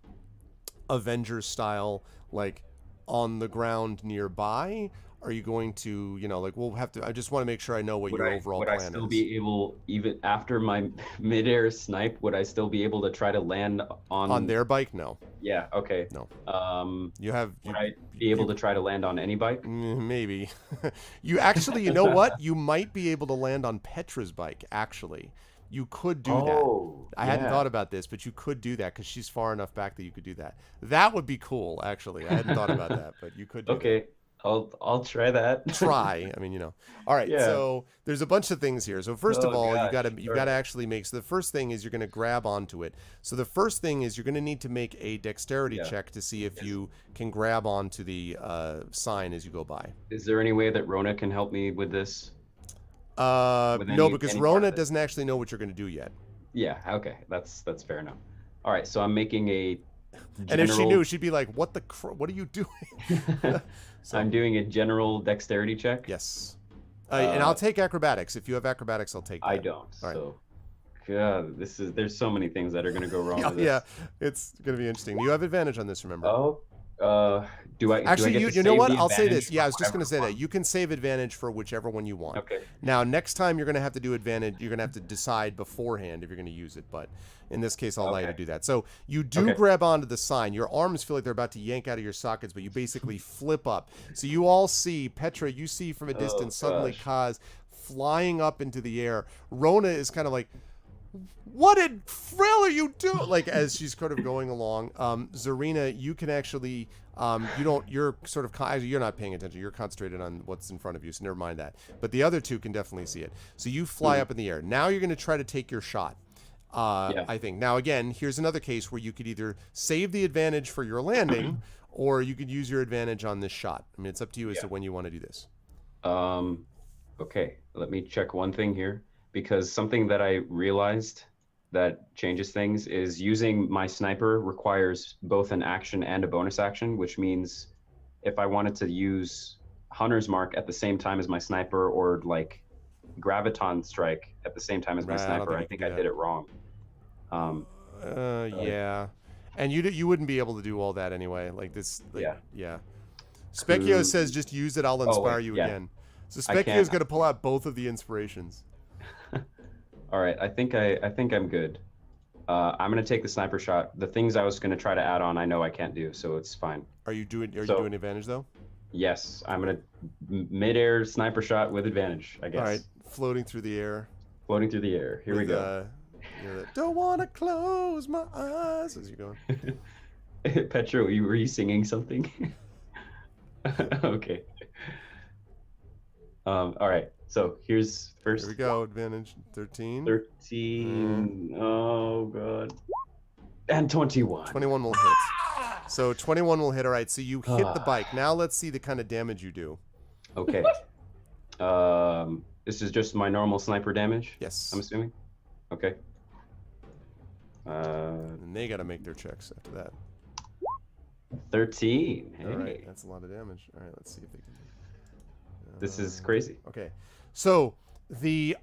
[SPEAKER 2] Avengers style, like on the ground nearby. Are you going to, we'll have to, I just want to make sure I know what your overall plan is.
[SPEAKER 3] Would I still be able, even after my midair snipe, would I still be able to try to land on
[SPEAKER 2] their bike? No.
[SPEAKER 3] Yeah, okay.
[SPEAKER 2] No.
[SPEAKER 3] Would I be able to try to land on any bike?
[SPEAKER 2] Maybe. You actually, you know what? You might be able to land on Petra's bike, actually. You could do that. I hadn't thought about this, but you could do that because she's far enough back that you could do that. That would be cool, actually. I hadn't thought about that, but you could do that.
[SPEAKER 3] I'll try that.
[SPEAKER 2] Try. I mean, All right. Yeah. So there's a bunch of things here. So first of all, you gotta actually make. So the first thing is you're gonna grab onto it. So the first thing is you're gonna need to make a dexterity check to see if you can grab onto the sign as you go by.
[SPEAKER 3] Is there any way that Rona can help me with this?
[SPEAKER 2] No, because Rona doesn't actually know what you're gonna do yet.
[SPEAKER 3] Yeah. Okay. That's fair enough. All right. So I'm making a.
[SPEAKER 2] And if she knew, she'd be like, "What are you doing?" So,
[SPEAKER 3] I'm doing a general dexterity check.
[SPEAKER 2] Yes, and I'll take acrobatics. If you have acrobatics, I'll take that.
[SPEAKER 3] I don't. So, God, there's so many things that are going to go wrong with this.
[SPEAKER 2] Yeah, it's going to be interesting. You have advantage on this, remember?
[SPEAKER 3] Do I?
[SPEAKER 2] Actually,
[SPEAKER 3] do I get
[SPEAKER 2] you know what? I'll say
[SPEAKER 3] advantage
[SPEAKER 2] this. Yeah, I was just going to say that. You can save advantage for whichever one you want.
[SPEAKER 3] Okay.
[SPEAKER 2] Now, next time you're going to have to do advantage. You're going to have to decide beforehand if you're going to use it. But in this case, I'll allow you to do that. So you do grab onto the sign. Your arms feel like they're about to yank out of your sockets, but you basically flip up. So you all see Petra. You see from a distance suddenly Kaz flying up into the air. Rona is kind of like, what in frill are you doing? Like, as she's kind of going along, Zarina, you can actually, you're sort of, actually, you're not paying attention. You're concentrated on what's in front of you, so never mind that. But the other two can definitely see it. So you fly up in the air. Now you're going to try to take your shot. I think. Now, again, here's another case where you could either save the advantage for your landing, or you could use your advantage on this shot. I mean, it's up to you as to when you want to do this.
[SPEAKER 3] Okay, let me check one thing here, because something that I realized that changes things is using my sniper requires both an action and a bonus action, which means if I wanted to use Hunter's Mark at the same time as my sniper, or like Graviton Strike at the same time as my sniper, I think I did it wrong.
[SPEAKER 2] Yeah. And you wouldn't be able to do all that anyway. Like this. Like, yeah. Specchio says just use it. I'll inspire you again. So Specchio is going to pull out both of the inspirations.
[SPEAKER 3] All right. I think I'm good. I'm going to take the sniper shot. The things I was going to try to add on, I know I can't do, so it's fine.
[SPEAKER 2] Are you doing advantage though?
[SPEAKER 3] Yes. I'm going to mid-air sniper shot with advantage, I guess. All right.
[SPEAKER 2] Floating through the air.
[SPEAKER 3] Floating through the air. Here we go.
[SPEAKER 2] Don't want to close my eyes as you're
[SPEAKER 3] going. Petra, were you singing something? Okay. All right. So here's first.
[SPEAKER 2] Here we go. Advantage 13.
[SPEAKER 3] 13. Oh god. And 21.
[SPEAKER 2] 21 will hit. So 21 will hit. All right. So you hit the bike. Now let's see the kind of damage you do.
[SPEAKER 3] Okay. This is just my normal sniper damage.
[SPEAKER 2] Yes.
[SPEAKER 3] I'm assuming. Okay.
[SPEAKER 2] And they got to make their checks after that.
[SPEAKER 3] 13. Hey.
[SPEAKER 2] All right, that's a lot of damage. All right, let's see if they can.
[SPEAKER 3] This is crazy.
[SPEAKER 2] Okay, so the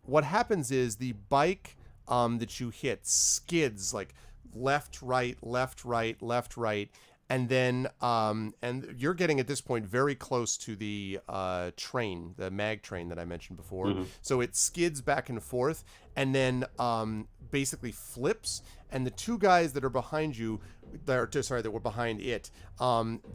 [SPEAKER 2] what happens is the bike that you hit skids like left, right, left, right, left, right, and then and you're getting at this point very close to the train, the mag train that I mentioned before. Mm-hmm. So it skids back and forth, and then basically flips, and the two guys that are behind you, that were behind it,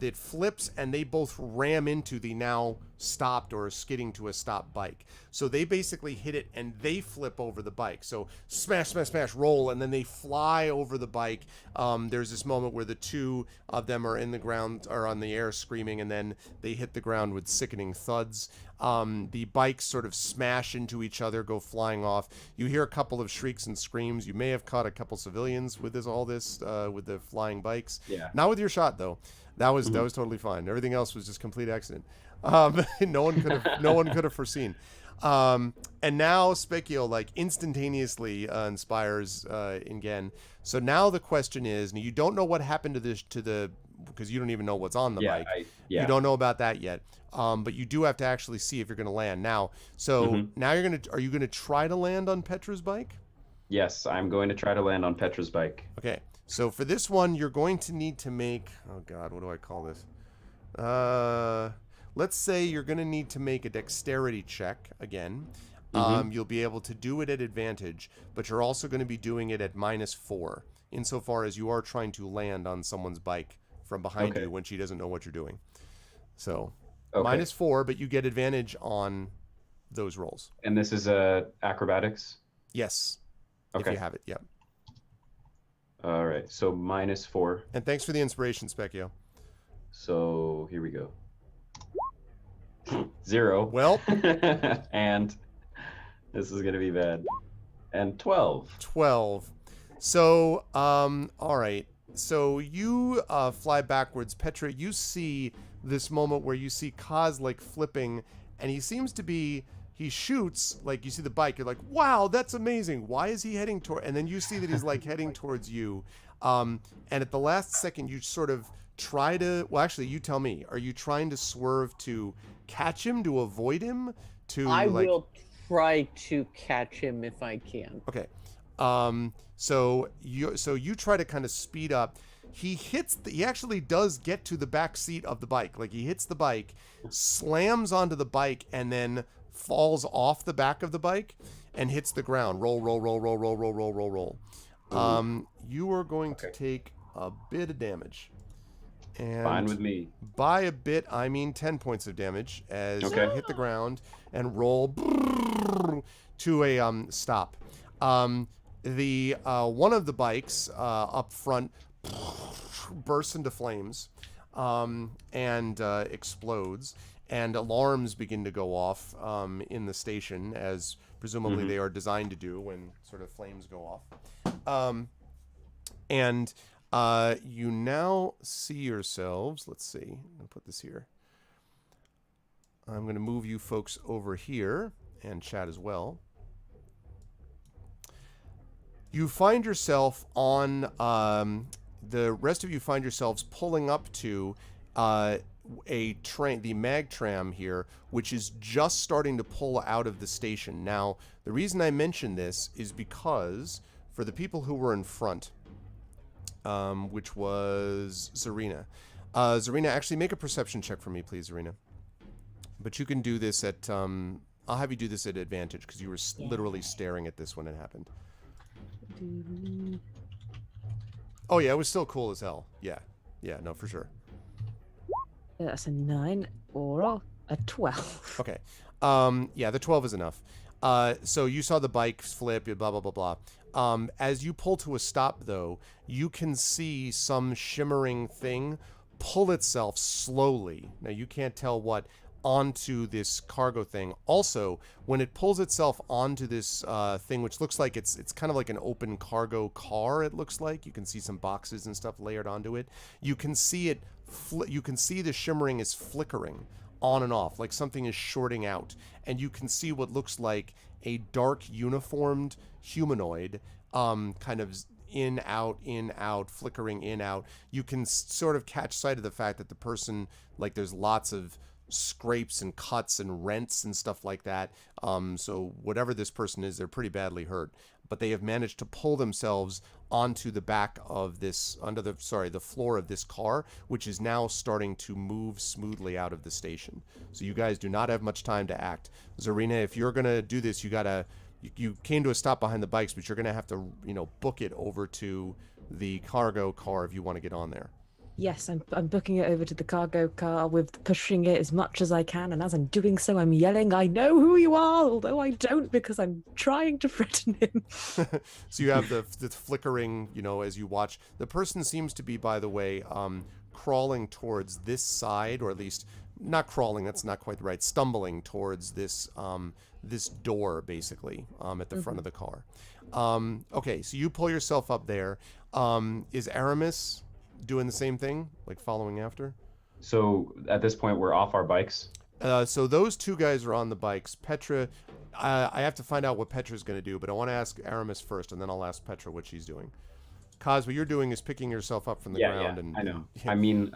[SPEAKER 2] it flips, and they both ram into the now stopped or skidding to a stop bike. So they basically hit it, and they flip over the bike. So smash, smash, smash, roll, and then they fly over the bike. There's this moment where the two of them are in the ground, or on the air screaming, and then they hit the ground with sickening thuds. The bikes sort of smash into each other, go flying off. You hear a couple of shrieks and screams. You may have caught a couple civilians with with the flying bikes. Yeah. Not with your shot though. That was totally fine. Everything else was just complete accident. No one could have foreseen. And now Specchio like instantaneously inspires again. So now the question is, you don't know what happened because you don't even know what's on the bike. You don't know about that yet. But you do have to actually see if you're going to land now. So now are you going to try to land on Petra's bike?
[SPEAKER 3] Yes, I'm going to try to land on Petra's bike.
[SPEAKER 2] Okay. So for this one, you're going to need to make, oh God, what do I call this? Let's say you're going to need to make a dexterity check again. You'll be able to do it at advantage, but you're also going to be doing it at -4, insofar as you are trying to land on someone's bike from behind you when she doesn't know what you're doing. So -4, but you get advantage on those rolls.
[SPEAKER 3] And this is acrobatics?
[SPEAKER 2] Yes. Okay. If you have it, yeah.
[SPEAKER 3] All right, so -4.
[SPEAKER 2] And thanks for the inspiration, Specchio.
[SPEAKER 3] So here we go. 0.
[SPEAKER 2] Well.
[SPEAKER 3] And this is going to be bad. And 12.
[SPEAKER 2] 12. So, all right. So you fly backwards. Petra, you see this moment where you see Kaz like flipping, and he seems to be... He shoots, like you see the bike, you're like, wow, that's amazing. Why is he heading toward... And then you see that he's like heading towards you. And at the last second, you sort of try to... Well, actually, you tell me. Are you trying to swerve to catch him, to avoid him?
[SPEAKER 6] I will try to catch him if I can.
[SPEAKER 2] Okay. So you try to kind of speed up. He actually does get to the back seat of the bike. Like he hits the bike, slams onto the bike, and then falls off the back of the bike and hits the ground. Roll, roll, roll, roll, roll, roll, roll, roll, roll. You are going to take a bit of damage. And
[SPEAKER 3] fine with me.
[SPEAKER 2] By a bit, I mean 10 points of damage as you hit the ground and roll to a stop. The one of the bikes up front bursts into flames and explodes, and alarms begin to go off in the station, as presumably they are designed to do when sort of flames go off. And you now see yourselves. Let's see. I'm going to put this here. I'm going to move you folks over here and chat as well. You find yourself on, the rest of you find yourselves pulling up to a train, the mag tram here, which is just starting to pull out of the station. Now, the reason I mention this is because for the people who were in front, which was Zarina. Zarina, actually make a perception check for me, please, Zarina. But you can do this at, I'll have you do this at advantage because you were literally staring at this when it happened. Oh yeah, it was still cool as hell. Yeah, no, for sure.
[SPEAKER 5] That's a 9 or a 12.
[SPEAKER 2] Okay. Yeah, the 12 is enough. So you saw the bike flip, blah, blah, blah, blah. As you pull to a stop, though, you can see some shimmering thing pull itself slowly. Now, you can't tell what, onto this cargo thing. Also, when it pulls itself onto this thing, which looks like it's kind of like an open cargo car, it looks like. You can see some boxes and stuff layered onto it. You can see it, you can see the shimmering is flickering on and off, like something is shorting out. And you can see what looks like a dark uniformed humanoid, kind of in, out, flickering in, out. You can sort of catch sight of the fact that the person, like there's lots of scrapes and cuts and rents and stuff like that. So whatever this person is, they're pretty badly hurt. But they have managed to pull themselves onto the back of this, the floor of this car, which is now starting to move smoothly out of the station. So you guys do not have much time to act. Zarina, if you're going to do this, you came to a stop behind the bikes, but you're going to have to, book it over to the cargo car if you want to get on there.
[SPEAKER 5] Yes, I'm booking it over to the cargo car with pushing it as much as I can, and as I'm doing so, I'm yelling, "I know who you are," although I don't because I'm trying to threaten him.
[SPEAKER 2] So you have the flickering, as you watch. The person seems to be, by the way, crawling towards this side, or at least not crawling. That's not quite right. Stumbling towards this this door, basically, at the front of the car. Okay, so you pull yourself up there. Is Aramis doing the same thing, like following after?
[SPEAKER 3] So at this point, we're off our bikes.
[SPEAKER 2] So those two guys are on the bikes. Petra, I have to find out what Petra's going to do, but I want to ask Aramis first, and then I'll ask Petra what she's doing. Kaz, what you're doing is picking yourself up from the ground.
[SPEAKER 3] I know. I mean,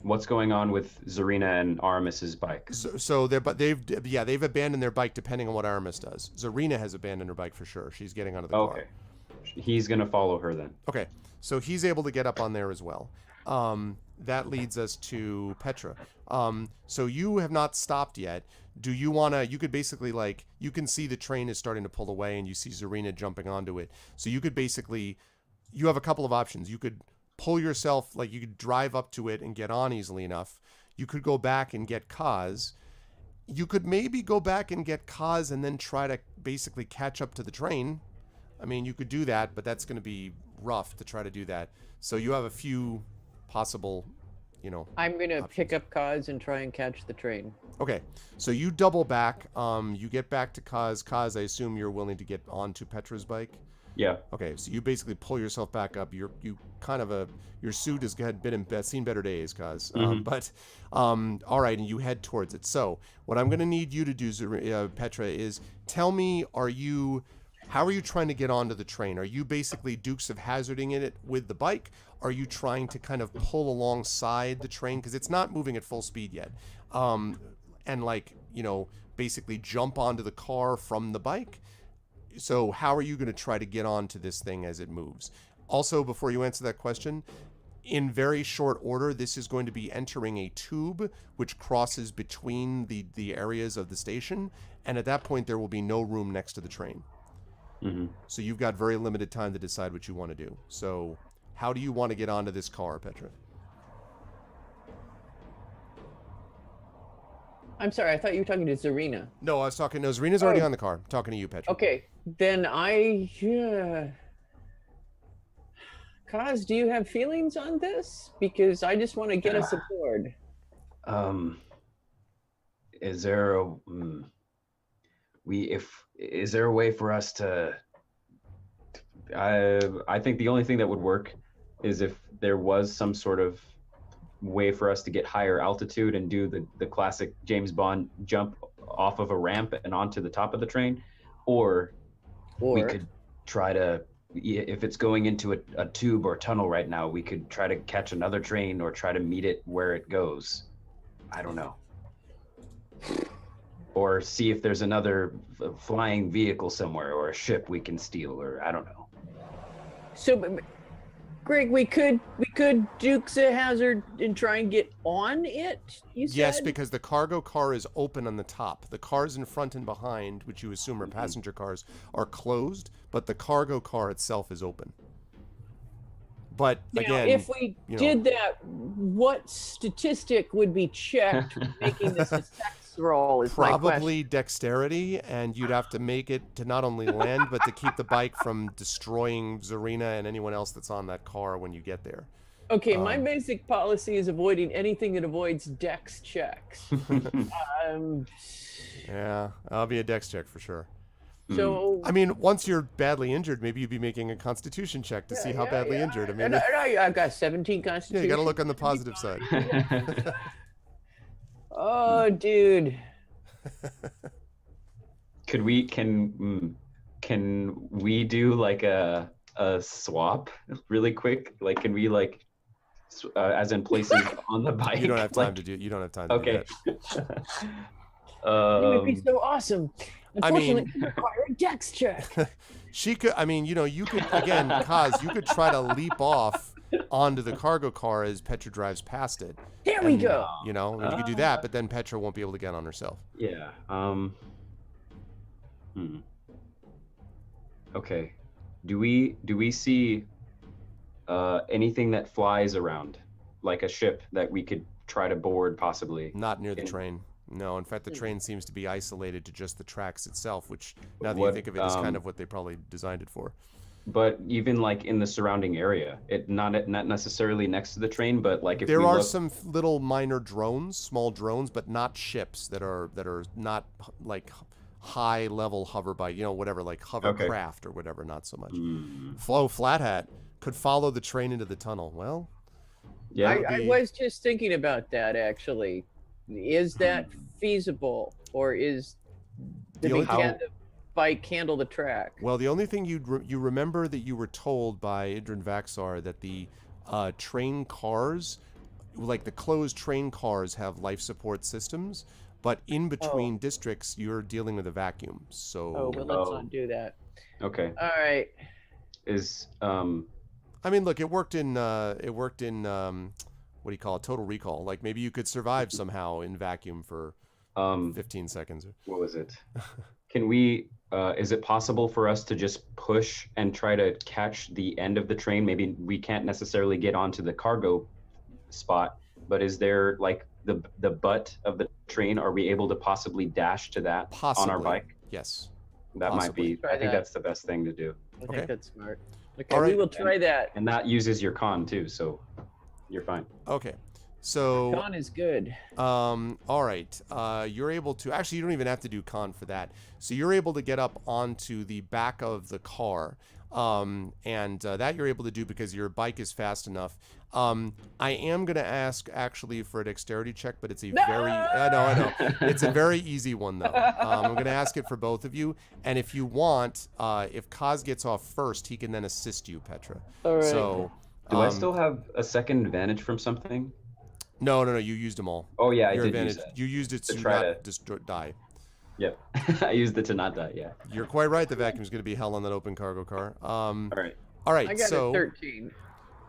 [SPEAKER 3] what's going on with Zarina and Aramis's bike?
[SPEAKER 2] So they've abandoned their bike, depending on what Aramis does. Zarina has abandoned her bike for sure. She's getting onto the car.
[SPEAKER 3] Okay. He's gonna follow her then.
[SPEAKER 2] Okay. So he's able to get up on there as well. That leads us to Petra. So you have not stopped yet. Do you want to, you could basically, like, you can see the train is starting to pull away and you see Zarina jumping onto it. So you could basically, you have a couple of options. You could pull yourself, like you could drive up to it and get on easily enough. You could go back and get Kaz. You could maybe go back and get Kaz and then try to basically catch up to the train. I mean, you could do that, but that's going to be rough to try to do that. So you have a few possible,
[SPEAKER 6] I'm going to
[SPEAKER 2] options.
[SPEAKER 6] pick up Kaz and try and catch the train.
[SPEAKER 2] Okay, so you double back. You get back to Kaz. Kaz, I assume you're willing to get onto Petra's bike?
[SPEAKER 3] Yeah.
[SPEAKER 2] Okay, so you basically pull yourself back up. Your suit has seen better days, Kaz. All right, and you head towards it. So what I'm going to need you to do, Petra, is tell me, how are you trying to get onto the train? Are you basically Dukes of Hazzarding it with the bike? Are you trying to kind of pull alongside the train? Because it's not moving at full speed yet. And basically jump onto the car from the bike. So how are you going to try to get onto this thing as it moves? Also, before you answer that question, in very short order, this is going to be entering a tube which crosses between the areas of the station. And at that point, there will be no room next to the train.
[SPEAKER 3] Mm-hmm.
[SPEAKER 2] So you've got very limited time to decide what you want to do. So how do you want to get onto this car, Petra?
[SPEAKER 6] I'm sorry, I thought you were talking to Zarina.
[SPEAKER 2] No, I was talking. No, Zarina's already on the car. I'm talking to you, Petra.
[SPEAKER 6] Okay, then Kaz, do you have feelings on this? Because I just want to get us aboard.
[SPEAKER 3] Is there a is there a way for us to? I think the only thing that would work is if there was some sort of way for us to get higher altitude and do the classic James Bond jump off of a ramp and onto the top of the train, or we could try to, if it's going into a tube or tunnel right now, we could try to catch another train or try to meet it where it goes. I don't know. Or see if there's another flying vehicle somewhere or a ship we can steal, or I don't know.
[SPEAKER 6] So, Greg, we could Dukes a hazard and try and get on it, you said?
[SPEAKER 2] Yes, because the cargo car is open on the top. The cars in front and behind, which you assume are passenger cars, are closed, but the cargo car itself is open. But
[SPEAKER 6] now,
[SPEAKER 2] again,
[SPEAKER 6] if we did that, what statistic would be checked for making this a sex roll? Is
[SPEAKER 2] probably dexterity, and you'd have to make it to not only land, but to keep the bike from destroying Zarina and anyone else that's on that car when you get there.
[SPEAKER 6] Okay, my basic policy is avoiding anything that avoids dex checks.
[SPEAKER 2] Yeah, I'll be a dex check for sure.
[SPEAKER 6] So
[SPEAKER 2] I mean, once you're badly injured, maybe you'd be making a constitution check to see how badly injured. I mean,
[SPEAKER 6] I got 17 constitution.
[SPEAKER 2] yeah, you got to look on the positive side.
[SPEAKER 6] Oh, dude.
[SPEAKER 3] Can we do like a swap really quick? Like, can we like, as in places on the bike?
[SPEAKER 2] You don't have time
[SPEAKER 3] like,
[SPEAKER 2] to do. You don't have time to
[SPEAKER 3] okay.
[SPEAKER 2] do that.
[SPEAKER 6] It would be so awesome. Unfortunately, it require a dex check.
[SPEAKER 2] She could. I mean, you could again, Kaz. You could try to leap off onto the cargo car as Petra drives past it.
[SPEAKER 6] There we go.
[SPEAKER 2] You know, you could do that, but then Petra won't be able to get on herself.
[SPEAKER 3] Yeah. Okay. Do we see anything that flies around, like a ship that we could try to board possibly?
[SPEAKER 2] Not near the train. No, in fact, the train seems to be isolated to just the tracks itself, which, now that you think of it, is kind of what they probably designed it for.
[SPEAKER 3] But even like in the surrounding area, not necessarily next to the train, but like if
[SPEAKER 2] there
[SPEAKER 3] we
[SPEAKER 2] are
[SPEAKER 3] look...
[SPEAKER 2] some little minor drones, small drones, but not ships that are not like high level hover bike, whatever, like hovercraft or whatever, not so much. Flo Flat Hat could follow the train into the tunnel. Well,
[SPEAKER 3] yeah,
[SPEAKER 6] I was just thinking about that actually. Is that feasible, or is the bike handle the track?
[SPEAKER 2] Well, the only thing you remember that you were told by Idrin Vaxar that the train cars, like the closed train cars, have life support systems, but in between districts you're dealing with a vacuum. So
[SPEAKER 6] well, let's not do that.
[SPEAKER 3] Okay.
[SPEAKER 6] All right.
[SPEAKER 2] I mean, look, it worked in what do you call it? Total Recall. Like maybe you could survive somehow in vacuum for 15 seconds.
[SPEAKER 3] What was it? Can we? Is it possible for us to just push and try to catch the end of the train? Maybe we can't necessarily get onto the cargo spot, but is there like the butt of the train? Are we able to possibly dash to that on our bike?
[SPEAKER 2] Yes.
[SPEAKER 3] That might be. I think that's the best thing to do.
[SPEAKER 6] I think that's smart. Okay,
[SPEAKER 2] all right.
[SPEAKER 6] We will try that.
[SPEAKER 3] And that uses your con too, so you're fine.
[SPEAKER 2] Okay. So
[SPEAKER 6] con is good.
[SPEAKER 2] All right. You're able to, actually, you don't even have to do con for that. So you're able to get up onto the back of the car. And that you're able to do because your bike is fast enough. I am going to ask actually for a dexterity check, but it's a very, I know. It's a very easy one though. I'm going to ask it for both of you. And if you want, if Kaz gets off first, he can then assist you, Petra.
[SPEAKER 6] All right.
[SPEAKER 2] So,
[SPEAKER 3] do I still have a second advantage from something?
[SPEAKER 2] No, you used them all.
[SPEAKER 3] Oh yeah,
[SPEAKER 2] your
[SPEAKER 3] I did
[SPEAKER 2] advantage.
[SPEAKER 3] use that.
[SPEAKER 2] You used it to
[SPEAKER 3] try
[SPEAKER 2] not just die.
[SPEAKER 3] Yep. I used it to not die, yeah.
[SPEAKER 2] You're quite right. The vacuum is going to be hell on that open cargo car. All right.
[SPEAKER 6] I got a 13.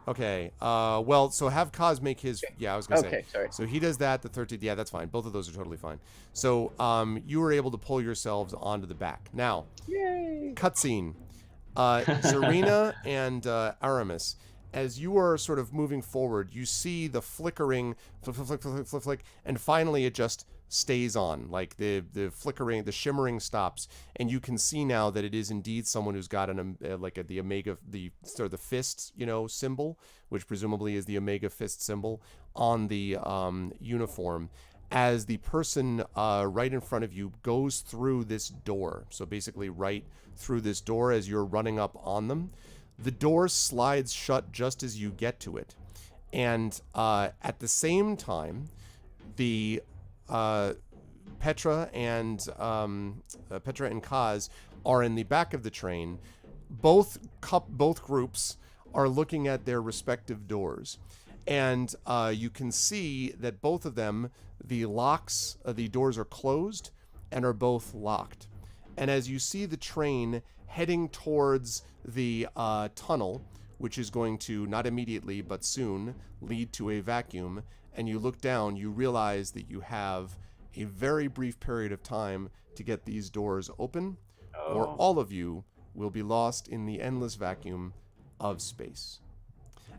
[SPEAKER 2] Okay. Well, so have Kaz make his. Yeah, I was going to say.
[SPEAKER 6] Okay, sorry.
[SPEAKER 2] So he does that. The 13. Yeah, that's fine. Both of those are totally fine. So you were able to pull yourselves onto the back. Now,
[SPEAKER 6] yay!
[SPEAKER 2] Cutscene. Zarina and Aramis. As you are sort of moving forward, you see the flickering, flick, and finally it just stays on, like the flickering, the shimmering stops, and you can see now that it is indeed someone who's got the omega, the fist, symbol, which presumably is the omega fist symbol on the uniform, as the person right in front of you goes through this door. So basically right through this door as you're running up on them. The door slides shut just as you get to it. And at the same time, the Petra and Kaz are in the back of the train. Both groups are looking at their respective doors. And you can see that both of them, the doors are closed and are both locked. And as you see the train heading towards the tunnel, which is going to, not immediately, but soon, lead to a vacuum, and you look down, you realize that you have a very brief period of time to get these doors open, or all of you will be lost in the endless vacuum of space.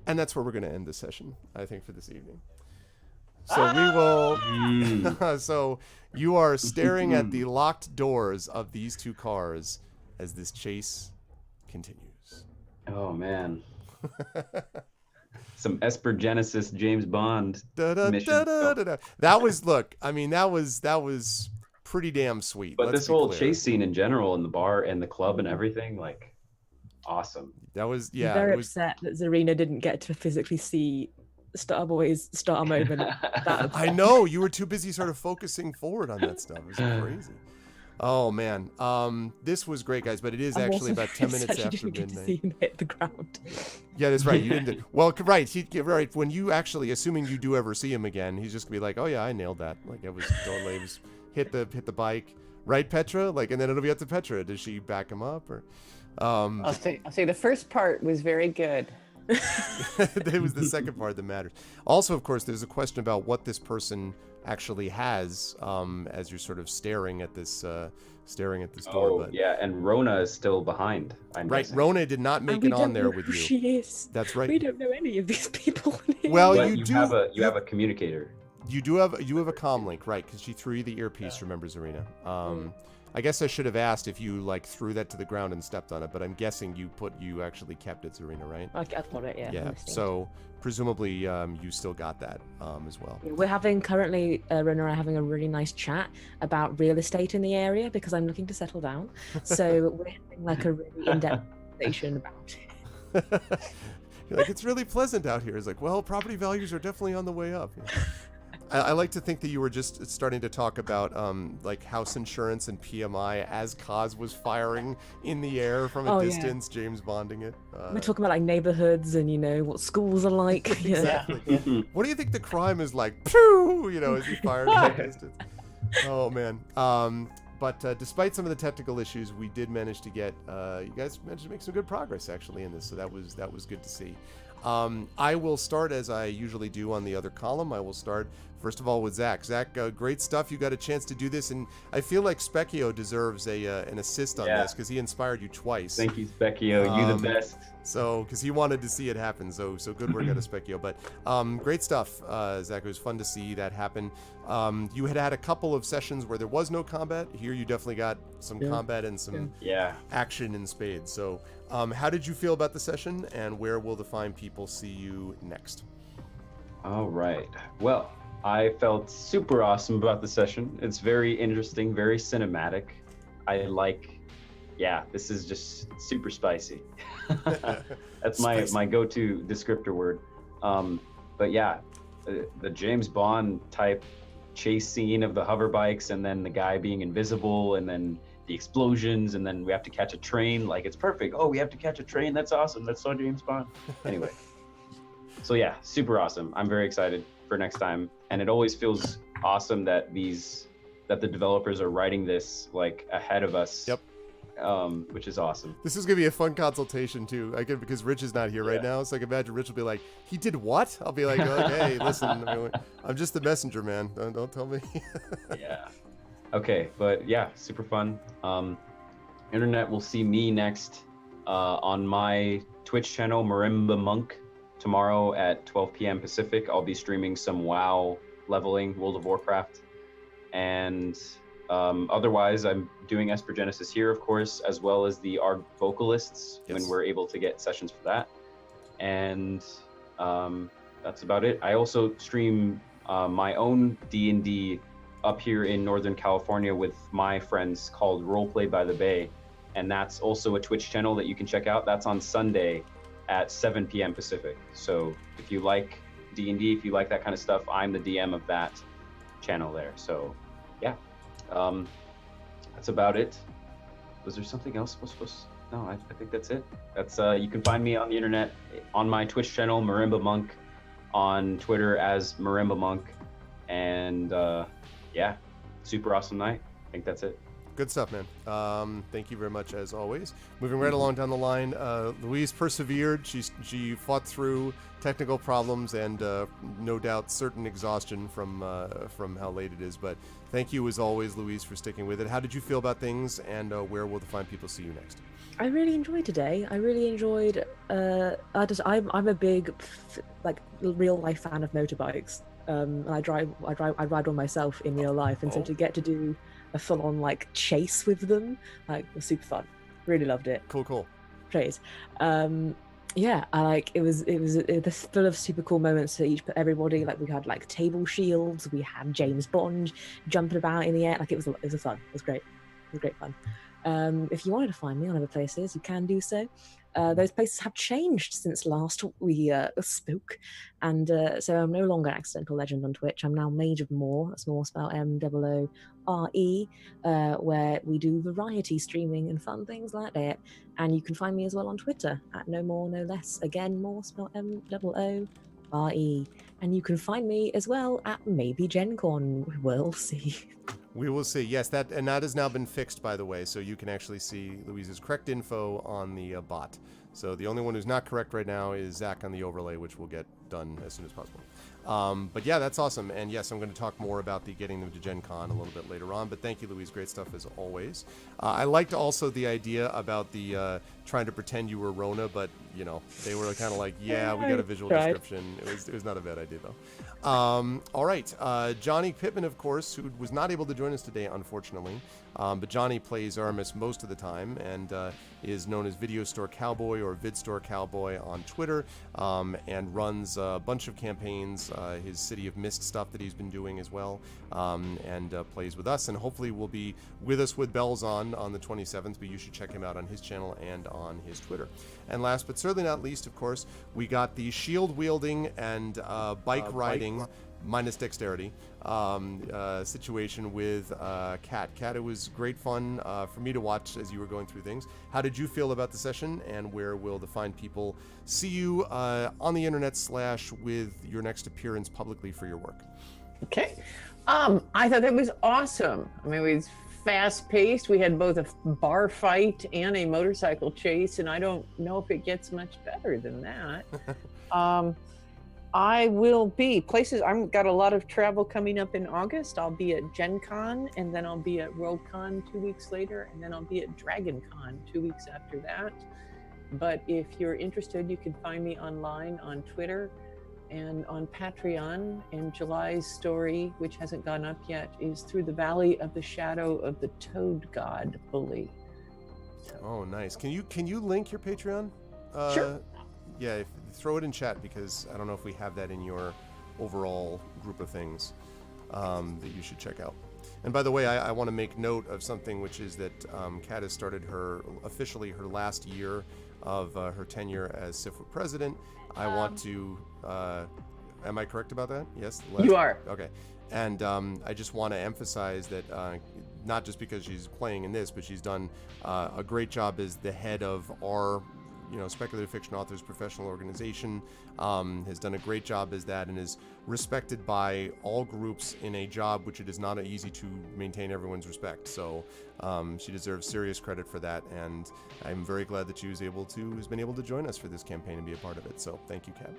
[SPEAKER 2] And that's where we're going to end the session, I think, for this evening. So we will... So you are staring at the locked doors of these two cars as this chase continues.
[SPEAKER 3] Oh, man. Some Esper Genesis James Bond mission.
[SPEAKER 2] That was pretty damn sweet.
[SPEAKER 3] But this whole chase scene in general in the bar and the club and everything, like, awesome.
[SPEAKER 2] That was,
[SPEAKER 5] I'm very upset that Zarina didn't get to physically see Starboy's star moment.
[SPEAKER 2] I know, you were too busy sort of focusing forward on that stuff. It was crazy. Oh man, this was great, guys. But it is actually about 10 minutes after midnight. To see him hit the ground. Yeah, that's right. You didn't. Well, right. When you actually, assuming you do ever see him again, he's just gonna be like, "Oh yeah, I nailed that. Like it was totally. It was hit the bike, right, Petra? Like, and then it'll be up to Petra. Does she back him up or?"
[SPEAKER 6] I'll say the first part was very good.
[SPEAKER 2] It was the second part that matters. Also, of course, there's a question about what this person actually has as you're sort of staring at this door. But
[SPEAKER 3] yeah, and Rona is still behind. I'm guessing.
[SPEAKER 2] Rona did not make it on there with you.
[SPEAKER 5] She is.
[SPEAKER 2] That's right.
[SPEAKER 5] We don't know any of these people.
[SPEAKER 2] Well,
[SPEAKER 3] but you have a communicator.
[SPEAKER 2] You have a comm link, right? Because she threw you the earpiece. Yeah. Remember, Zarina? I guess I should have asked if you threw that to the ground and stepped on it, but I'm guessing you actually kept it, Zarina, right?
[SPEAKER 5] I got it, yeah.
[SPEAKER 2] Yeah. So presumably you still got that as well.
[SPEAKER 5] We're currently, Rona and I are having a really nice chat about real estate in the area because I'm looking to settle down. So we're having a really in-depth conversation about it.
[SPEAKER 2] You're like, it's really pleasant out here. It's like, well, property values are definitely on the way up. Yeah. I like to think that you were just starting to talk about house insurance and PMI as Kaz was firing in the air from a distance, yeah. James Bonding it.
[SPEAKER 5] We're talking about like neighborhoods and what schools are like.
[SPEAKER 2] Exactly. Yeah. What do you think the crime is like? Pew! As he fired from a distance. Oh man. But despite some of the technical issues, we did manage to get you guys managed to make some good progress actually in this, so that was good to see. I will start as I usually do on the other column. I will start first of all with Zach. Zach, great stuff. You got a chance to do this, and I feel like Specchio deserves an assist on this because he inspired you twice.
[SPEAKER 3] Thank you, Specchio. You the best.
[SPEAKER 2] So, because he wanted to see it happen, so good work out of Specchio. But great stuff, Zach. It was fun to see that happen. You had a couple of sessions where there was no combat. Here, you definitely got some combat and some action in spades. So, how did you feel about the session, and where will the fine people see you next?
[SPEAKER 3] All right. Well, I felt super awesome about the session. It's very interesting, very cinematic. This is just super spicy. That's my go-to descriptor word. But yeah, the James Bond type chase scene of the hover bikes, and then the guy being invisible, and then the explosions, and then we have to catch a train. Like, it's perfect. Oh, we have to catch a train. That's awesome. That's so James Bond. Anyway, so yeah, super awesome. I'm very excited for next time, and it always feels awesome that the developers are writing this ahead of us.
[SPEAKER 2] Yep.
[SPEAKER 3] Which is awesome.
[SPEAKER 2] This is gonna be a fun consultation too. Because Rich is not here right now, so I can imagine Rich will be like, "He did what?" I'll be like, "Hey, listen, I'm just the messenger, man. Don't tell me."
[SPEAKER 3] Yeah. Okay, but yeah, super fun. Internet will see me next on my Twitch channel, Marimba Monk, tomorrow at 12 p.m. Pacific. I'll be streaming some WoW leveling, World of Warcraft. And otherwise, I'm doing Esper Genesis here, of course, as well as the ARG vocalists when we're able to get sessions for that. And that's about it. I also stream my own D&D up here in Northern California with my friends called Roleplay by the Bay. And that's also a Twitch channel that you can check out. That's on Sunday at 7 p.m. Pacific. So if you like D&D, if you like that kind of stuff, I'm the DM of that channel there. So yeah, that's about it. Was there something else was supposed to... No, I think that's it. That's you can find me on the internet on my Twitch channel, Marimba Monk, on Twitter as Marimba Monk, and yeah, super awesome night. I think that's it.
[SPEAKER 2] Good stuff, man. Thank you very much, as always. Moving right along down the line, Louise persevered. She fought through technical problems and no doubt certain exhaustion from how late it is. But thank you, as always, Louise, for sticking with it. How did you feel about things, and where will the fine people see you next?
[SPEAKER 5] I really enjoyed today. I really enjoyed. I'm a big, like, real life fan of motorbikes. I ride one myself in real life, and so to get to do a full-on like chase with them, like, was super fun. Really loved it.
[SPEAKER 2] Cool.
[SPEAKER 5] Praise. Yeah, I like it was full of super cool moments for everybody. Like, we had like table shields, we had James Bond jumping about in the air. Like, it was fun. It was great. It was great fun. If you wanted to find me on other places, you can do so. Those places have changed since last we spoke, and so I'm no longer Accidental Legend on Twitch. I'm now Mage of More. That's More spelled MOORE, where we do variety streaming and fun things like that. And you can find me as well on Twitter at No More No Less. Again, More spelled MOORE. And you can find me as well at maybe Gen Con. We'll see.
[SPEAKER 2] We will see. Yes, that has now been fixed, by the way, so you can actually see Louise's correct info on the bot. So the only one who's not correct right now is Zach on the overlay, which we'll get done as soon as possible. But yeah, that's awesome. And yes, I'm going to talk more about the getting them to Gen Con a little bit later on. But thank you, Louise. Great stuff as always. I liked also the idea about the trying to pretend you were Rona, but you know, they were kind of like, yeah, we got a visual description. It was not a bad idea though. All right, Johnny Pittman, of course, who was not able to join us today, unfortunately. But Johnny plays Aramis most of the time and is known as Video Store Cowboy or Vid Store Cowboy on Twitter, and runs a bunch of campaigns, his City of Mist stuff that he's been doing as well, and plays with us, and hopefully will be with us with bells on the 27th, but you should check him out on his channel and on his Twitter. And last but certainly not least, of course, we got the shield wielding and bike riding minus dexterity situation with Kat. Kat, it was great fun for me to watch as you were going through things. How did you feel about the session, and where will the fine people see you on the internet / with your next appearance publicly for your work?
[SPEAKER 6] Okay. I thought that was awesome. I mean, it was fast-paced. We had both a bar fight and a motorcycle chase, and I don't know if it gets much better than that. I will be places. I've got a lot of travel coming up in August. I'll be at Gen Con, and then I'll be at Worldcon 2 weeks later, and then I'll be at Dragon Con 2 weeks after that. But if you're interested, you can find me online on Twitter and on Patreon. And July's story, which hasn't gone up yet, is Through the Valley of the Shadow of the Toad God Bully.
[SPEAKER 2] Oh, nice. Can you link your Patreon?
[SPEAKER 6] Sure.
[SPEAKER 2] Yeah, throw it in chat, because I don't know if we have that in your overall group of things that you should check out. And by the way, I want to make note of something, which is that Kat has started officially her last year of her tenure as SIFWA president. I want to, am I correct about that? Yes?
[SPEAKER 6] You are.
[SPEAKER 2] Okay. And I just want to emphasize that not just because she's playing in this, but she's done a great job as the head of our speculative fiction authors professional organization, has done a great job as that, and is respected by all groups in a job which it is not easy to maintain everyone's respect. So she deserves serious credit for that, and I'm very glad that she has been able to join us for this campaign and be a part of it. So thank you, Kat.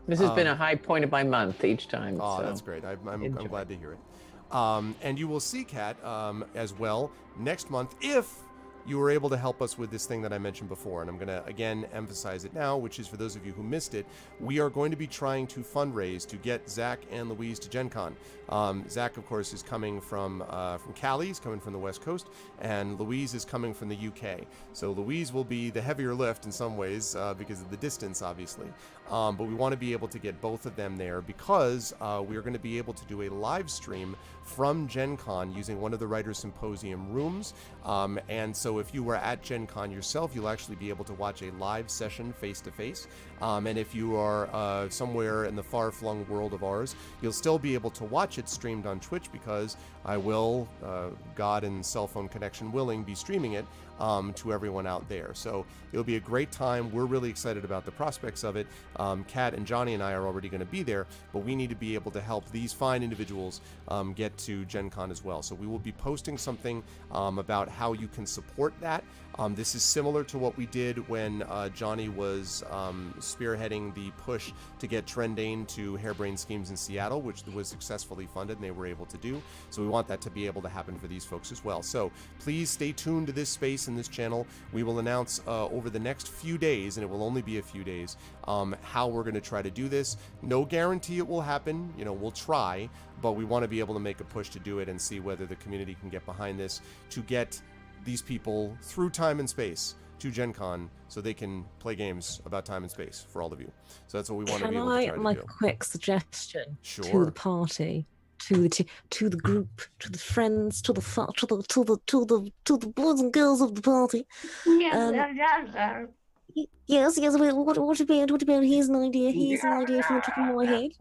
[SPEAKER 6] This has been a high point of my month each time.
[SPEAKER 2] Oh,
[SPEAKER 6] so
[SPEAKER 2] that's great. I'm glad to hear it. And you will see Kat as well next month if you were able to help us with this thing that I mentioned before, and I'm going to again emphasize it now, which is for those of you who missed it, we are going to be trying to fundraise to get Zach and Louise to Gen Con. Zach, of course, is coming from Cali, he's coming from the West Coast, and Louise is coming from the UK. So Louise will be the heavier lift in some ways because of the distance, obviously. But we want to be able to get both of them there because we are going to be able to do a live stream from Gen Con using one of the Writers' Symposium rooms. And so if you were at Gen Con yourself, you'll actually be able to watch a live session face-to-face. And if you are somewhere in the far-flung world of ours, you'll still be able to watch it streamed on Twitch because I will, God and cell phone connection willing, be streaming it to everyone out there. So it'll be a great time. We're really excited about the prospects of it. Kat and Johnny and I are already going to be there, but we need to be able to help these fine individuals get to Gen Con as well. So we will be posting something about how you can support that. This is similar to what we did when Johnny was spearheading the push to get Trendane to Harebrained Schemes in Seattle, which was successfully funded and they were able to do. So we want that to be able to happen for these folks as well. So please stay tuned to this space and this channel. We will announce over the next few days, and it will only be a few days, how we're going to try to do this. No guarantee it will happen. You know, we'll try, but we want to be able to make a push to do it and see whether the community can get behind this to get these people through time and space to Gen Con so they can play games about time and space for all of you. So that's what we want to be able to try to do.
[SPEAKER 5] Can I make a quick suggestion
[SPEAKER 2] Sure.
[SPEAKER 5] to the party, to the group, to the friends, to the boys and girls of the party? Yes. What about here's an idea? Here's an idea from the top of my head.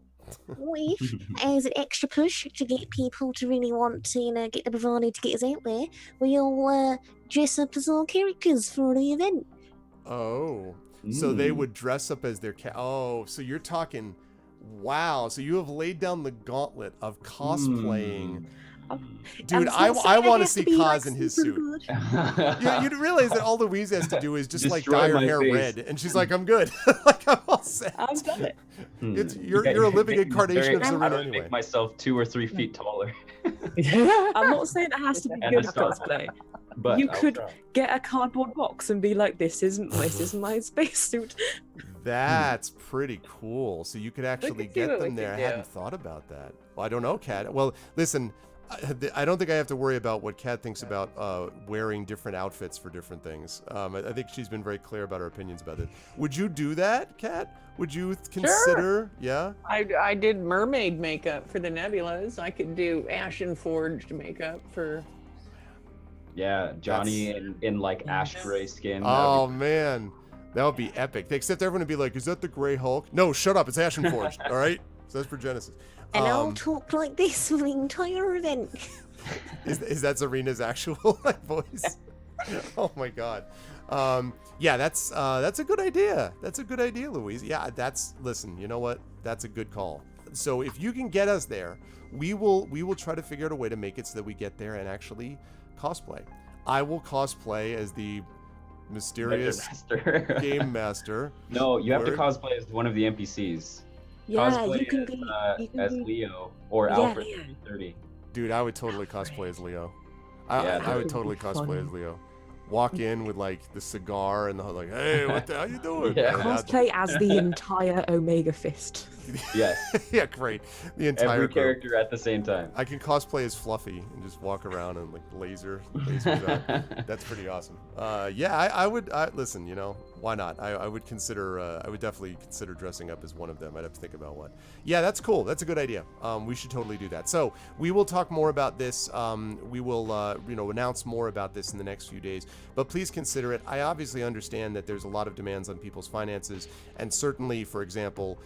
[SPEAKER 5] What if, as an extra push to get people to really want to, get the Bravani to get us out there, we all dress up as our characters for the event?
[SPEAKER 2] Oh, so they would dress up as their oh, so you're talking, wow. So you have laid down the gauntlet of cosplaying. Dude, I want to see Kaz in his suit. You realize that all Louise has to do is just like dye her hair red, and she's like, "I'm good." Like I'm all set.
[SPEAKER 6] I've done it.
[SPEAKER 2] You're a living incarnation of Serena anyway.
[SPEAKER 3] Make myself 2 or 3 feet taller.
[SPEAKER 5] I'm not saying it has to be
[SPEAKER 3] And
[SPEAKER 5] good
[SPEAKER 3] the star.
[SPEAKER 5] cosplay.
[SPEAKER 3] But
[SPEAKER 5] You
[SPEAKER 3] I'll
[SPEAKER 5] could
[SPEAKER 3] try.
[SPEAKER 5] get a cardboard box and be like, "This isn't my spacesuit."
[SPEAKER 2] That's pretty cool. So you could actually
[SPEAKER 6] see
[SPEAKER 2] get
[SPEAKER 6] what we
[SPEAKER 2] them there. I
[SPEAKER 6] could do.
[SPEAKER 2] hadn't thought about that. Well, I don't know, Kat. Well, listen, I don't think I have to worry about what Kat thinks about wearing different outfits for different things. I think she's been very clear about her opinions about it. Would you do that, Kat? Would you consider? Yeah.
[SPEAKER 6] I did mermaid makeup for the Nebulas. I could do ashen forged makeup for.
[SPEAKER 3] Yeah, Johnny in like ash gray skin.
[SPEAKER 2] Oh man, that would be epic. Except everyone would be like, "Is that the Gray Hulk?" No, shut up. It's Ashen Forged. All right. So that's for Genesis.
[SPEAKER 5] And I'll talk like this for the entire event.
[SPEAKER 2] Is that Serena's actual voice? Oh my god. Yeah, that's a good idea. That's a good idea, Louise. Yeah, listen, you know what? That's a good call. So if you can get us there, we will try to figure out a way to make it so that we get there and actually cosplay. I will cosplay as the mysterious game master.
[SPEAKER 3] No, you have to
[SPEAKER 2] Word.
[SPEAKER 3] cosplay as one of the NPCs.
[SPEAKER 5] Yeah,
[SPEAKER 3] Cosplay
[SPEAKER 5] you can
[SPEAKER 3] as,
[SPEAKER 5] be. You can
[SPEAKER 3] as
[SPEAKER 5] be.
[SPEAKER 3] Leo or
[SPEAKER 5] Yeah,
[SPEAKER 3] Alfred
[SPEAKER 5] yeah.
[SPEAKER 3] 30.
[SPEAKER 2] Dude, I would totally cosplay as Leo.
[SPEAKER 3] Yeah,
[SPEAKER 2] I
[SPEAKER 3] that
[SPEAKER 2] would
[SPEAKER 5] would
[SPEAKER 2] totally
[SPEAKER 5] be
[SPEAKER 2] cosplay
[SPEAKER 5] funny.
[SPEAKER 2] as Leo. Walk in with like the cigar and the like, hey, what the how you doing?
[SPEAKER 3] Yeah.
[SPEAKER 2] And that's-
[SPEAKER 5] Cosplay as the entire Omega Fist.
[SPEAKER 3] Yes,
[SPEAKER 2] yeah, great. The entire
[SPEAKER 3] every
[SPEAKER 2] group.
[SPEAKER 3] character at the same time.
[SPEAKER 2] I can cosplay as Fluffy and just walk around and like lasers out. That's pretty awesome. Yeah, I would listen, you know, why not? I would consider I would definitely consider dressing up as one of them. I'd have to think about what. Yeah, that's cool. That's a good idea. We should totally do that. So we will talk more about this. We will announce more about this in the next few days. But please consider it. I obviously understand that there's a lot of demands on people's finances, and certainly, for example,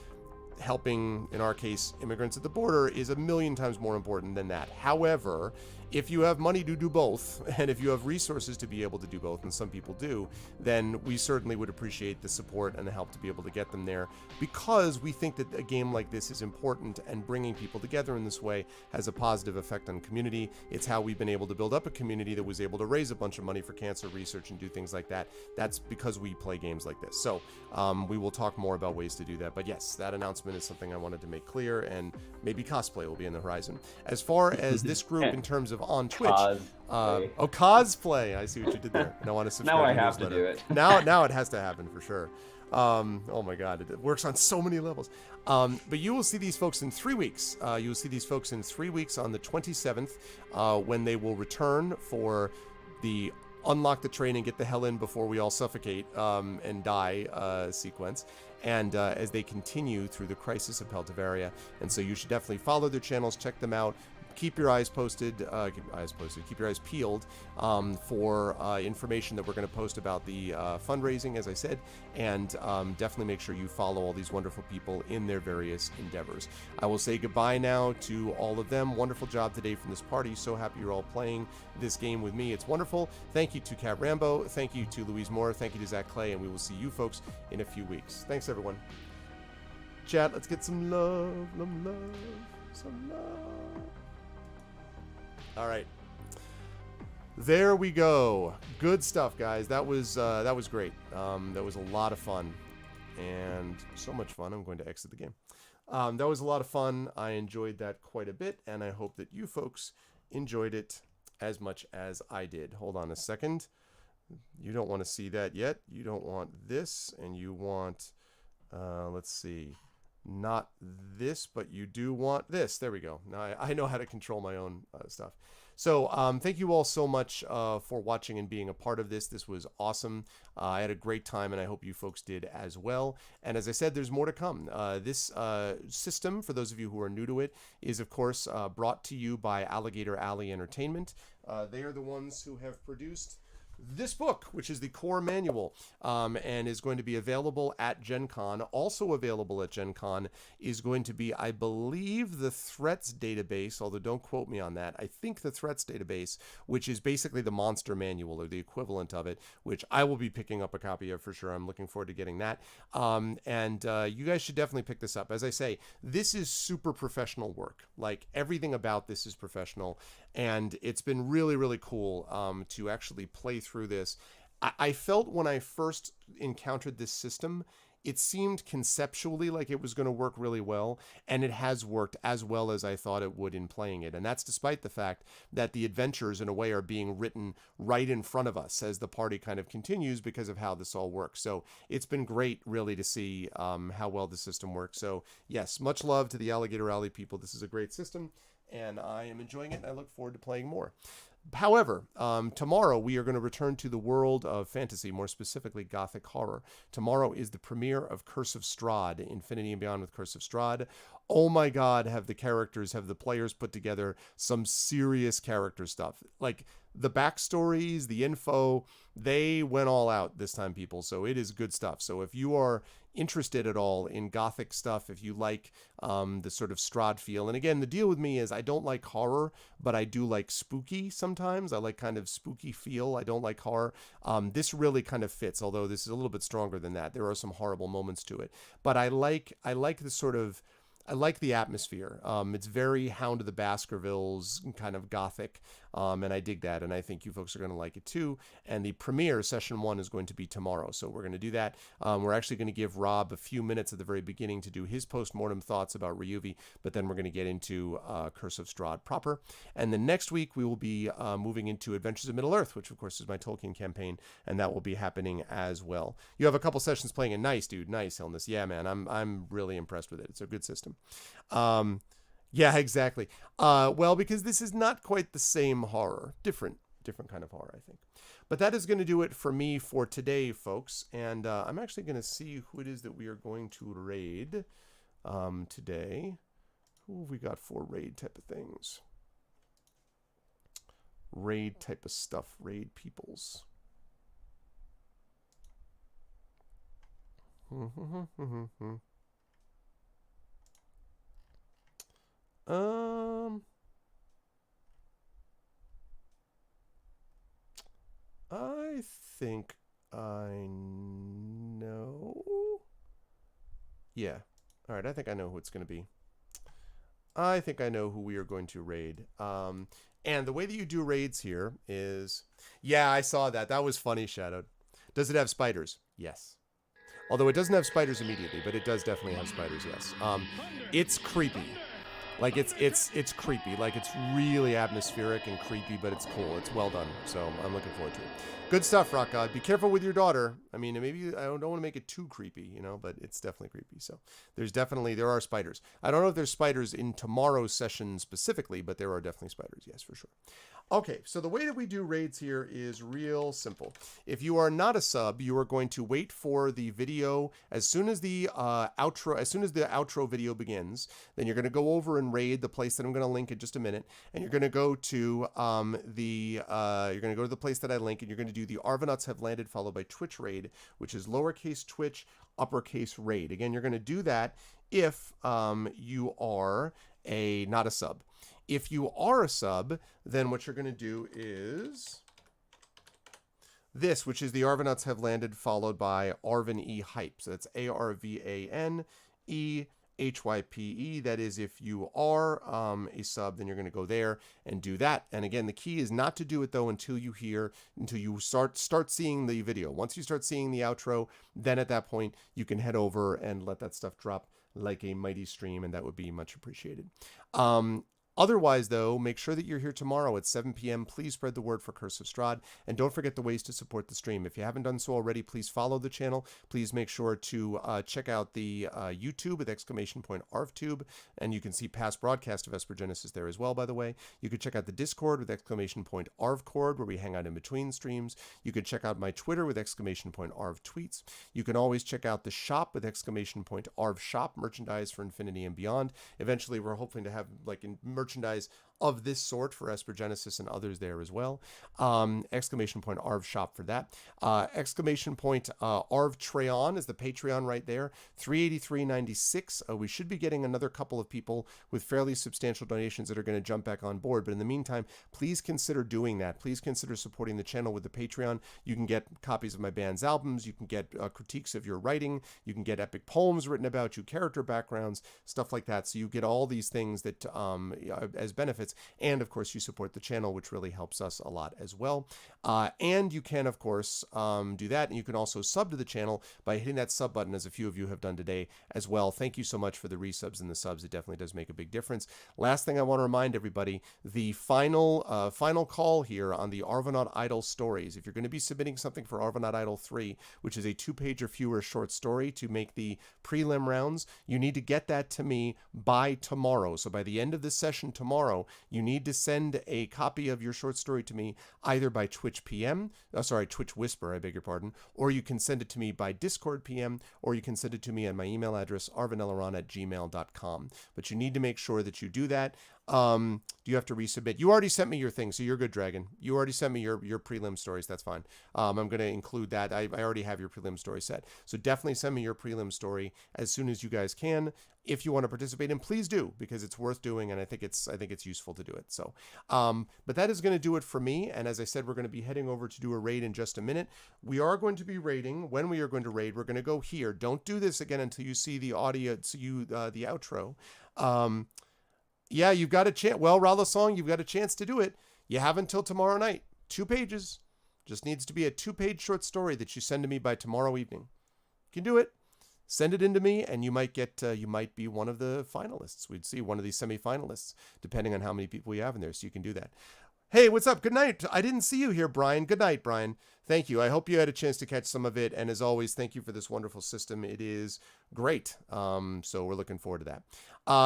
[SPEAKER 2] helping, in our case, immigrants at the border is 1,000,000 times more important than that. However, if you have money to do both, and if you have resources to be able to do both, and some people do, then we certainly would appreciate the support and the help to be able to get them there, because we think that a game like this is important, and bringing people together in this way has a positive effect on community. It's how we've been able to build up a community that was able to raise a bunch of money for cancer research and do things like that. That's because we play games like this. So we will talk more about ways to do that. But yes, that announcement is something I wanted to make clear, and maybe cosplay will be in the horizon. As far as this group in terms of exclusive on Twitch.
[SPEAKER 3] Cosplay.
[SPEAKER 2] Cosplay. I see what you did there. And I want to subscribe
[SPEAKER 3] Now I
[SPEAKER 2] to the
[SPEAKER 3] have to
[SPEAKER 2] newsletter.
[SPEAKER 3] do it.
[SPEAKER 2] Now it has to happen for sure. Oh my God, it works on so many levels. But you will see these folks in 3 weeks. You will see these folks in 3 weeks on the 27th when they will return for the unlock the train and get the hell in before we all suffocate and die sequence. And as they continue through the crisis of Tavaria. And so you should definitely follow their channels, check them out. Keep your eyes posted, keep your eyes peeled for information that we're going to post about the fundraising, as I said, and definitely make sure you follow all these wonderful people in their various endeavors. I will say goodbye now to all of them. Wonderful job today from this party. So happy you're all playing this game with me. It's wonderful. Thank you to Cat Rambo. Thank you to Louise Moore. Thank you to Zach Clay, and we will see you folks in a few weeks. Thanks, everyone. Chat, let's get some love, some love. All right, there we go. Good stuff, guys. That was great. That was a lot of fun, and so much fun. I'm going to exit the game. That was a lot of fun. I enjoyed that quite a bit, and I hope that you folks enjoyed it as much as I did. Hold on a second. You don't want to see that yet. You don't want this, and you want, let's see, not this, but you do want this. There we go. Now I know how to control my own stuff. So thank you all so much for watching and being a part of this. This was awesome. I had a great time, and I hope you folks did as well. And as I said, there's more to come. This system, for those of you who are new to it, is of course brought to you by Alligator Alley Entertainment. They are the ones who have produced this book, which is the core manual, and is going to be available at Gen Con. Also available at Gen Con is going to be, I believe, the threats database, although don't quote me on that. I think the threats database, which is basically the monster manual or the equivalent of it, which I will be picking up a copy of for sure. I'm looking forward to getting that. And you guys should definitely pick this up. As I say, this is super professional work. Like, everything about this is professional, and it's been really, really cool to actually play through this. I felt when I first encountered this system, it seemed conceptually like it was going to work really well, and it has worked as well as I thought it would in playing it. And that's despite the fact that the adventures, in a way, are being written right in front of us as the party kind of continues because of how this all works. So it's been great, really, to see how well the system works. So yes, much love to the Alligator Alley people. This is a great system, and I am enjoying it, and I look forward to playing more. However, tomorrow we are going to return to the world of fantasy, more specifically Gothic horror. Tomorrow is the premiere of Curse of Strahd, Infinity and Beyond with Curse of Strahd. Oh my God, have the players put together some serious character stuff. Like, the backstories, the info, they went all out this time, people. So it is good stuff. So if you are interested at all in Gothic stuff, if you like the sort of Strahd feel, and again, the deal with me is I don't like horror, but I do like spooky sometimes. I like kind of spooky feel. I don't like horror. This really kind of fits, although this is a little bit stronger than that. There are some horrible moments to it, but I like the sort of, I like the atmosphere. It's very Hound of the Baskervilles kind of Gothic, and I dig that, and I think you folks are going to like it too. And the premiere, session 1, is going to be tomorrow, so we're going to do that. We're actually going to give Rob a few minutes at the very beginning to do his post-mortem thoughts about Ryuvi, but then we're going to get into Curse of Strahd proper. And then next week we will be moving into Adventures of Middle-earth, which of course is my Tolkien campaign, and that will be happening as well. You have a couple sessions playing it. Nice, dude. Nice, Illness. Yeah, man, I'm really impressed with it. It's a good system. Yeah, exactly. Well, because this is not quite the same horror. Different kind of horror, I think. But that is going to do it for me for today, folks. And I'm actually going to see who it is that we are going to raid today. Who have we got for raid type of things? Raid type of stuff. Raid peoples. I think I know. Yeah. All right. I think I know who it's going to be. I think I know who we are going to raid. And the way that you do raids here is, yeah, I saw that. That was funny, Shadowed. Does it have spiders? Yes. Although it doesn't have spiders immediately, but it does definitely have spiders, yes. It's creepy. Like it's creepy. Like it's really atmospheric and creepy, but it's cool. It's well done. So I'm looking forward to it. Good stuff, Rock God. Be careful with your daughter. I mean, maybe I don't want to make it too creepy, but it's definitely creepy. So there are spiders. I don't know if there's spiders in tomorrow's session specifically, but there are definitely spiders. Yes, for sure. Okay, so the way that we do raids here is real simple. If you are not a sub, you are going to wait for the video as soon as the outro video begins. Then you're going to go over and raid the place that I'm going to link in just a minute, and you're going to go to the place that I link, and you're going to do the Arvanauts Have Landed followed by Twitch raid, which is lowercase Twitch, uppercase raid. Again, you're going to do that if you are not a sub. If you are a sub, then what you're going to do is this, which is the Arvanauts Have Landed followed by Arvan E Hype. So that's ARVANEHYPE. That is, if you are a sub, then you're going to go there and do that. And again, the key is not to do it though until you start seeing the video. Once you start seeing the outro, then at that point you can head over and let that stuff drop like a mighty stream, and that would be much appreciated. Otherwise, though, make sure that you're here tomorrow at 7 p.m. Please spread the word for Curse of Strahd, and don't forget the ways to support the stream. If you haven't done so already, please follow the channel. Please make sure to check out the YouTube with !ArvTube, and you can see past broadcast of Esper Genesis there as well, by the way. You can check out the Discord with !ArvCord, where we hang out in between streams. You can check out my Twitter with !ArvTweets. You can always check out the shop with !ArvShop, merchandise for Infinity and beyond. Eventually, we're hoping to have merchandise of this sort for Esper Genesis and others there as well. !Arv shop for that. Arv Treon is the Patreon right there. $383.96. We should be getting another couple of people with fairly substantial donations that are going to jump back on board. But in the meantime, please consider doing that. Please consider supporting the channel with the Patreon. You can get copies of my band's albums. You can get critiques of your writing. You can get epic poems written about you, character backgrounds, stuff like that. So you get all these things that as benefits. And of course, you support the channel, which really helps us a lot as well. And you can, of course, do that. And you can also sub to the channel by hitting that sub button, as a few of you have done today as well. Thank you so much for the resubs and the subs. It definitely does make a big difference. Last thing I want to remind everybody, the final call here on the Arvanaut Idol stories. If you're going to be submitting something for Arvanaut Idol 3, which is a 2-page or fewer short story to make the prelim rounds, you need to get that to me by tomorrow. So by the end of this session tomorrow, you need to send a copy of your short story to me either by Twitch Whisper, I beg your pardon, or you can send it to me by Discord PM, or you can send it to me on my email address, arvanelaron@gmail.com. But you need to make sure that you do that. Do you have to resubmit? You already sent me your thing, so you're good, Dragon. You already sent me your prelim stories. That's fine. I'm going to include that. I already have your prelim story set. So definitely send me your prelim story as soon as you guys can. If you want to participate, and please do, because it's worth doing, and I think it's useful to do it. So, but that is going to do it for me. And as I said, we're going to be heading over to do a raid in just a minute. We are going to be raiding. When we are going to raid, we're going to go here. Don't do this again until you see the audio, the outro. Yeah, you've got a chance. Well, Rala Song, you've got a chance to do it. You have until tomorrow night. 2 pages. Just needs to be a 2-page short story that you send to me by tomorrow evening. You can do it. Send it in to me, and you might be one of the finalists. We'd see one of these semi-finalists, depending on how many people we have in there. So you can do that. Hey, what's up? Good night. I didn't see you here, Brian. Good night, Brian. Thank you. I hope you had a chance to catch some of it. And as always, thank you for this wonderful system. It is great. So we're looking forward to that.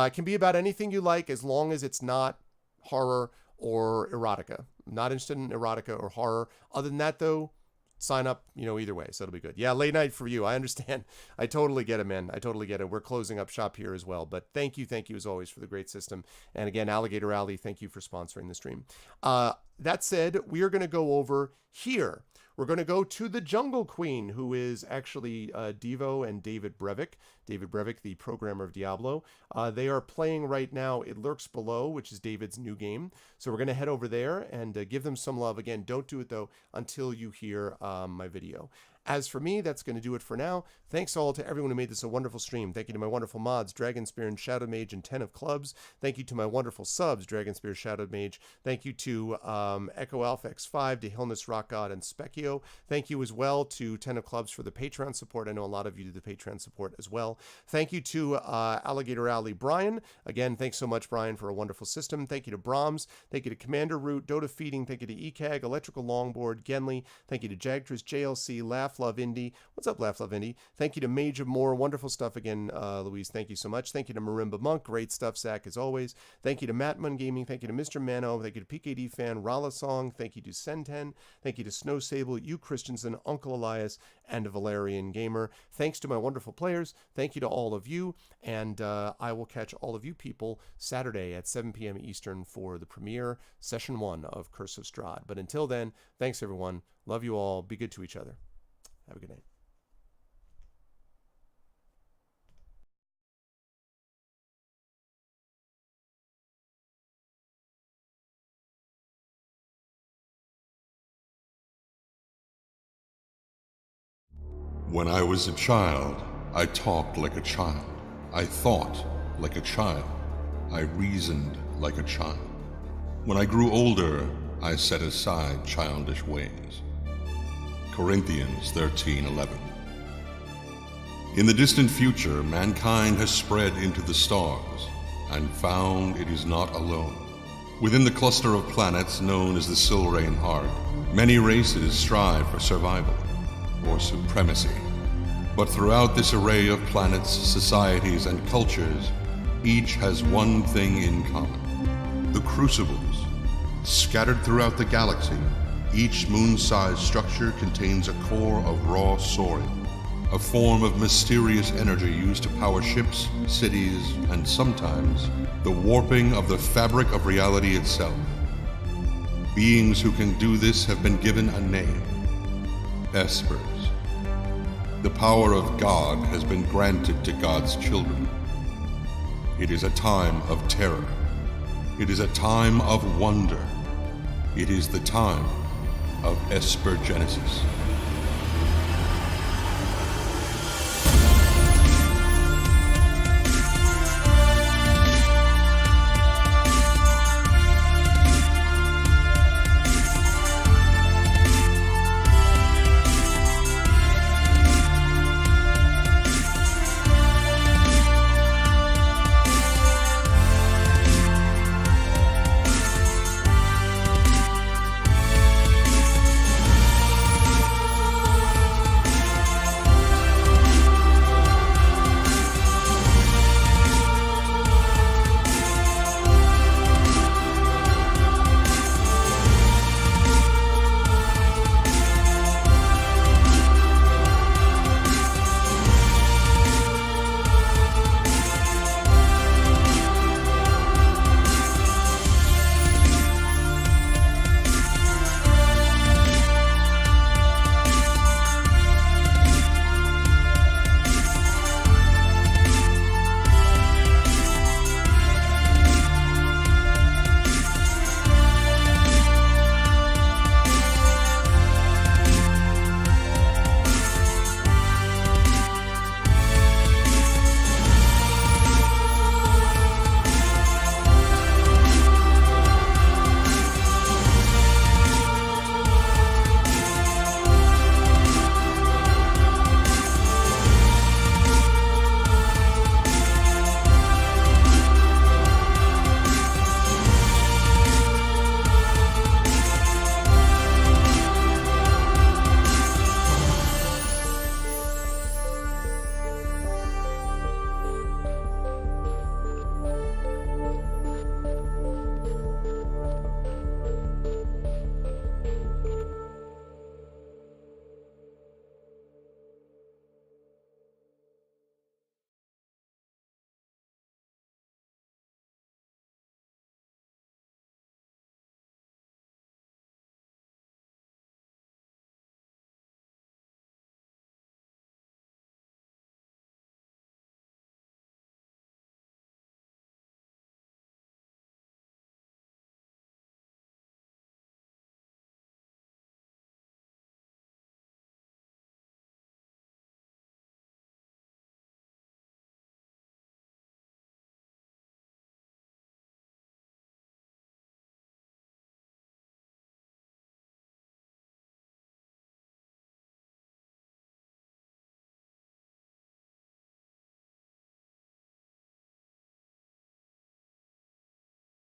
[SPEAKER 2] It can be about anything you like, as long as it's not horror or erotica. I'm not interested in erotica or horror. Other than that, though, sign up, either way. So it'll be good. Yeah, late night for you. I understand. I totally get it, man. I totally get it. We're closing up shop here as well. But thank you as always for the great system. And again, Alligator Alley, thank you for sponsoring the stream. That said, we are going to go over here. We're going to go to the Jungle Queen, who is actually Devo and David Brevik. David Brevik, the programmer of Diablo. They are playing right now It Lurks Below, which is David's new game. So we're going to head over there and give them some love. Again, don't do it, though, until you hear my video. As for me, that's going to do it for now. Thanks all to everyone who made this a wonderful stream. Thank you to my wonderful mods, Dragonspear and Shadow Mage and 10 of Clubs. Thank you to my wonderful subs, Dragonspear, Shadow Mage. Thank you to Echo Alpha X5, to Hillness Rock God, and Specchio. Thank you as well to 10 of Clubs for the Patreon support. I know a lot of you do the Patreon support as well. Thank you to Alligator Alley Brian. Again, thanks so much, Brian, for a wonderful system. Thank you to Brahms. Thank you to Commander Root, Dota Feeding. Thank you to ECAG, Electrical Longboard, Genly. Thank you to Jagtris, JLC, Laugh Love Indie. What's up, Laugh Love Indie? Thank you to Mage of More. Wonderful stuff again, Louise. Thank you so much. Thank you to Marimba Monk. Great stuff, Zach, as always. Thank you to Matmun Gaming. Thank you to Mr. Mano. Thank you to PKD Fan, Rala Song. Thank you to Senten. Thank you to Snow Sable, you Christensen, Uncle Elias, and Valerian Gamer. Thanks to my wonderful players. Thank you to all of you. And I will catch all of you people Saturday at 7 p.m. Eastern for the premiere, Session 1 of Curse of Strahd. But until then, thanks everyone. Love you all. Be good to each other. Have a good night.
[SPEAKER 1] When I was a child, I talked like a child. I thought like a child. I reasoned like a child. When I grew older, I set aside childish ways. Corinthians 13:11. In the distant future, mankind has spread into the stars and found it is not alone. Within the cluster of planets known as the Silrain Heart, many races strive for survival or supremacy. But throughout this array of planets, societies, and cultures, each has one thing in common: the Crucibles. Scattered throughout the galaxy, each moon-sized structure contains a core of raw sorin, a form of mysterious energy used to power ships, cities, and sometimes the warping of the fabric of reality itself. Beings who can do this have been given a name: Espers. The power of God has been granted to God's children. It is a time of terror. It is a time of wonder. It is the time of Esper Genesis.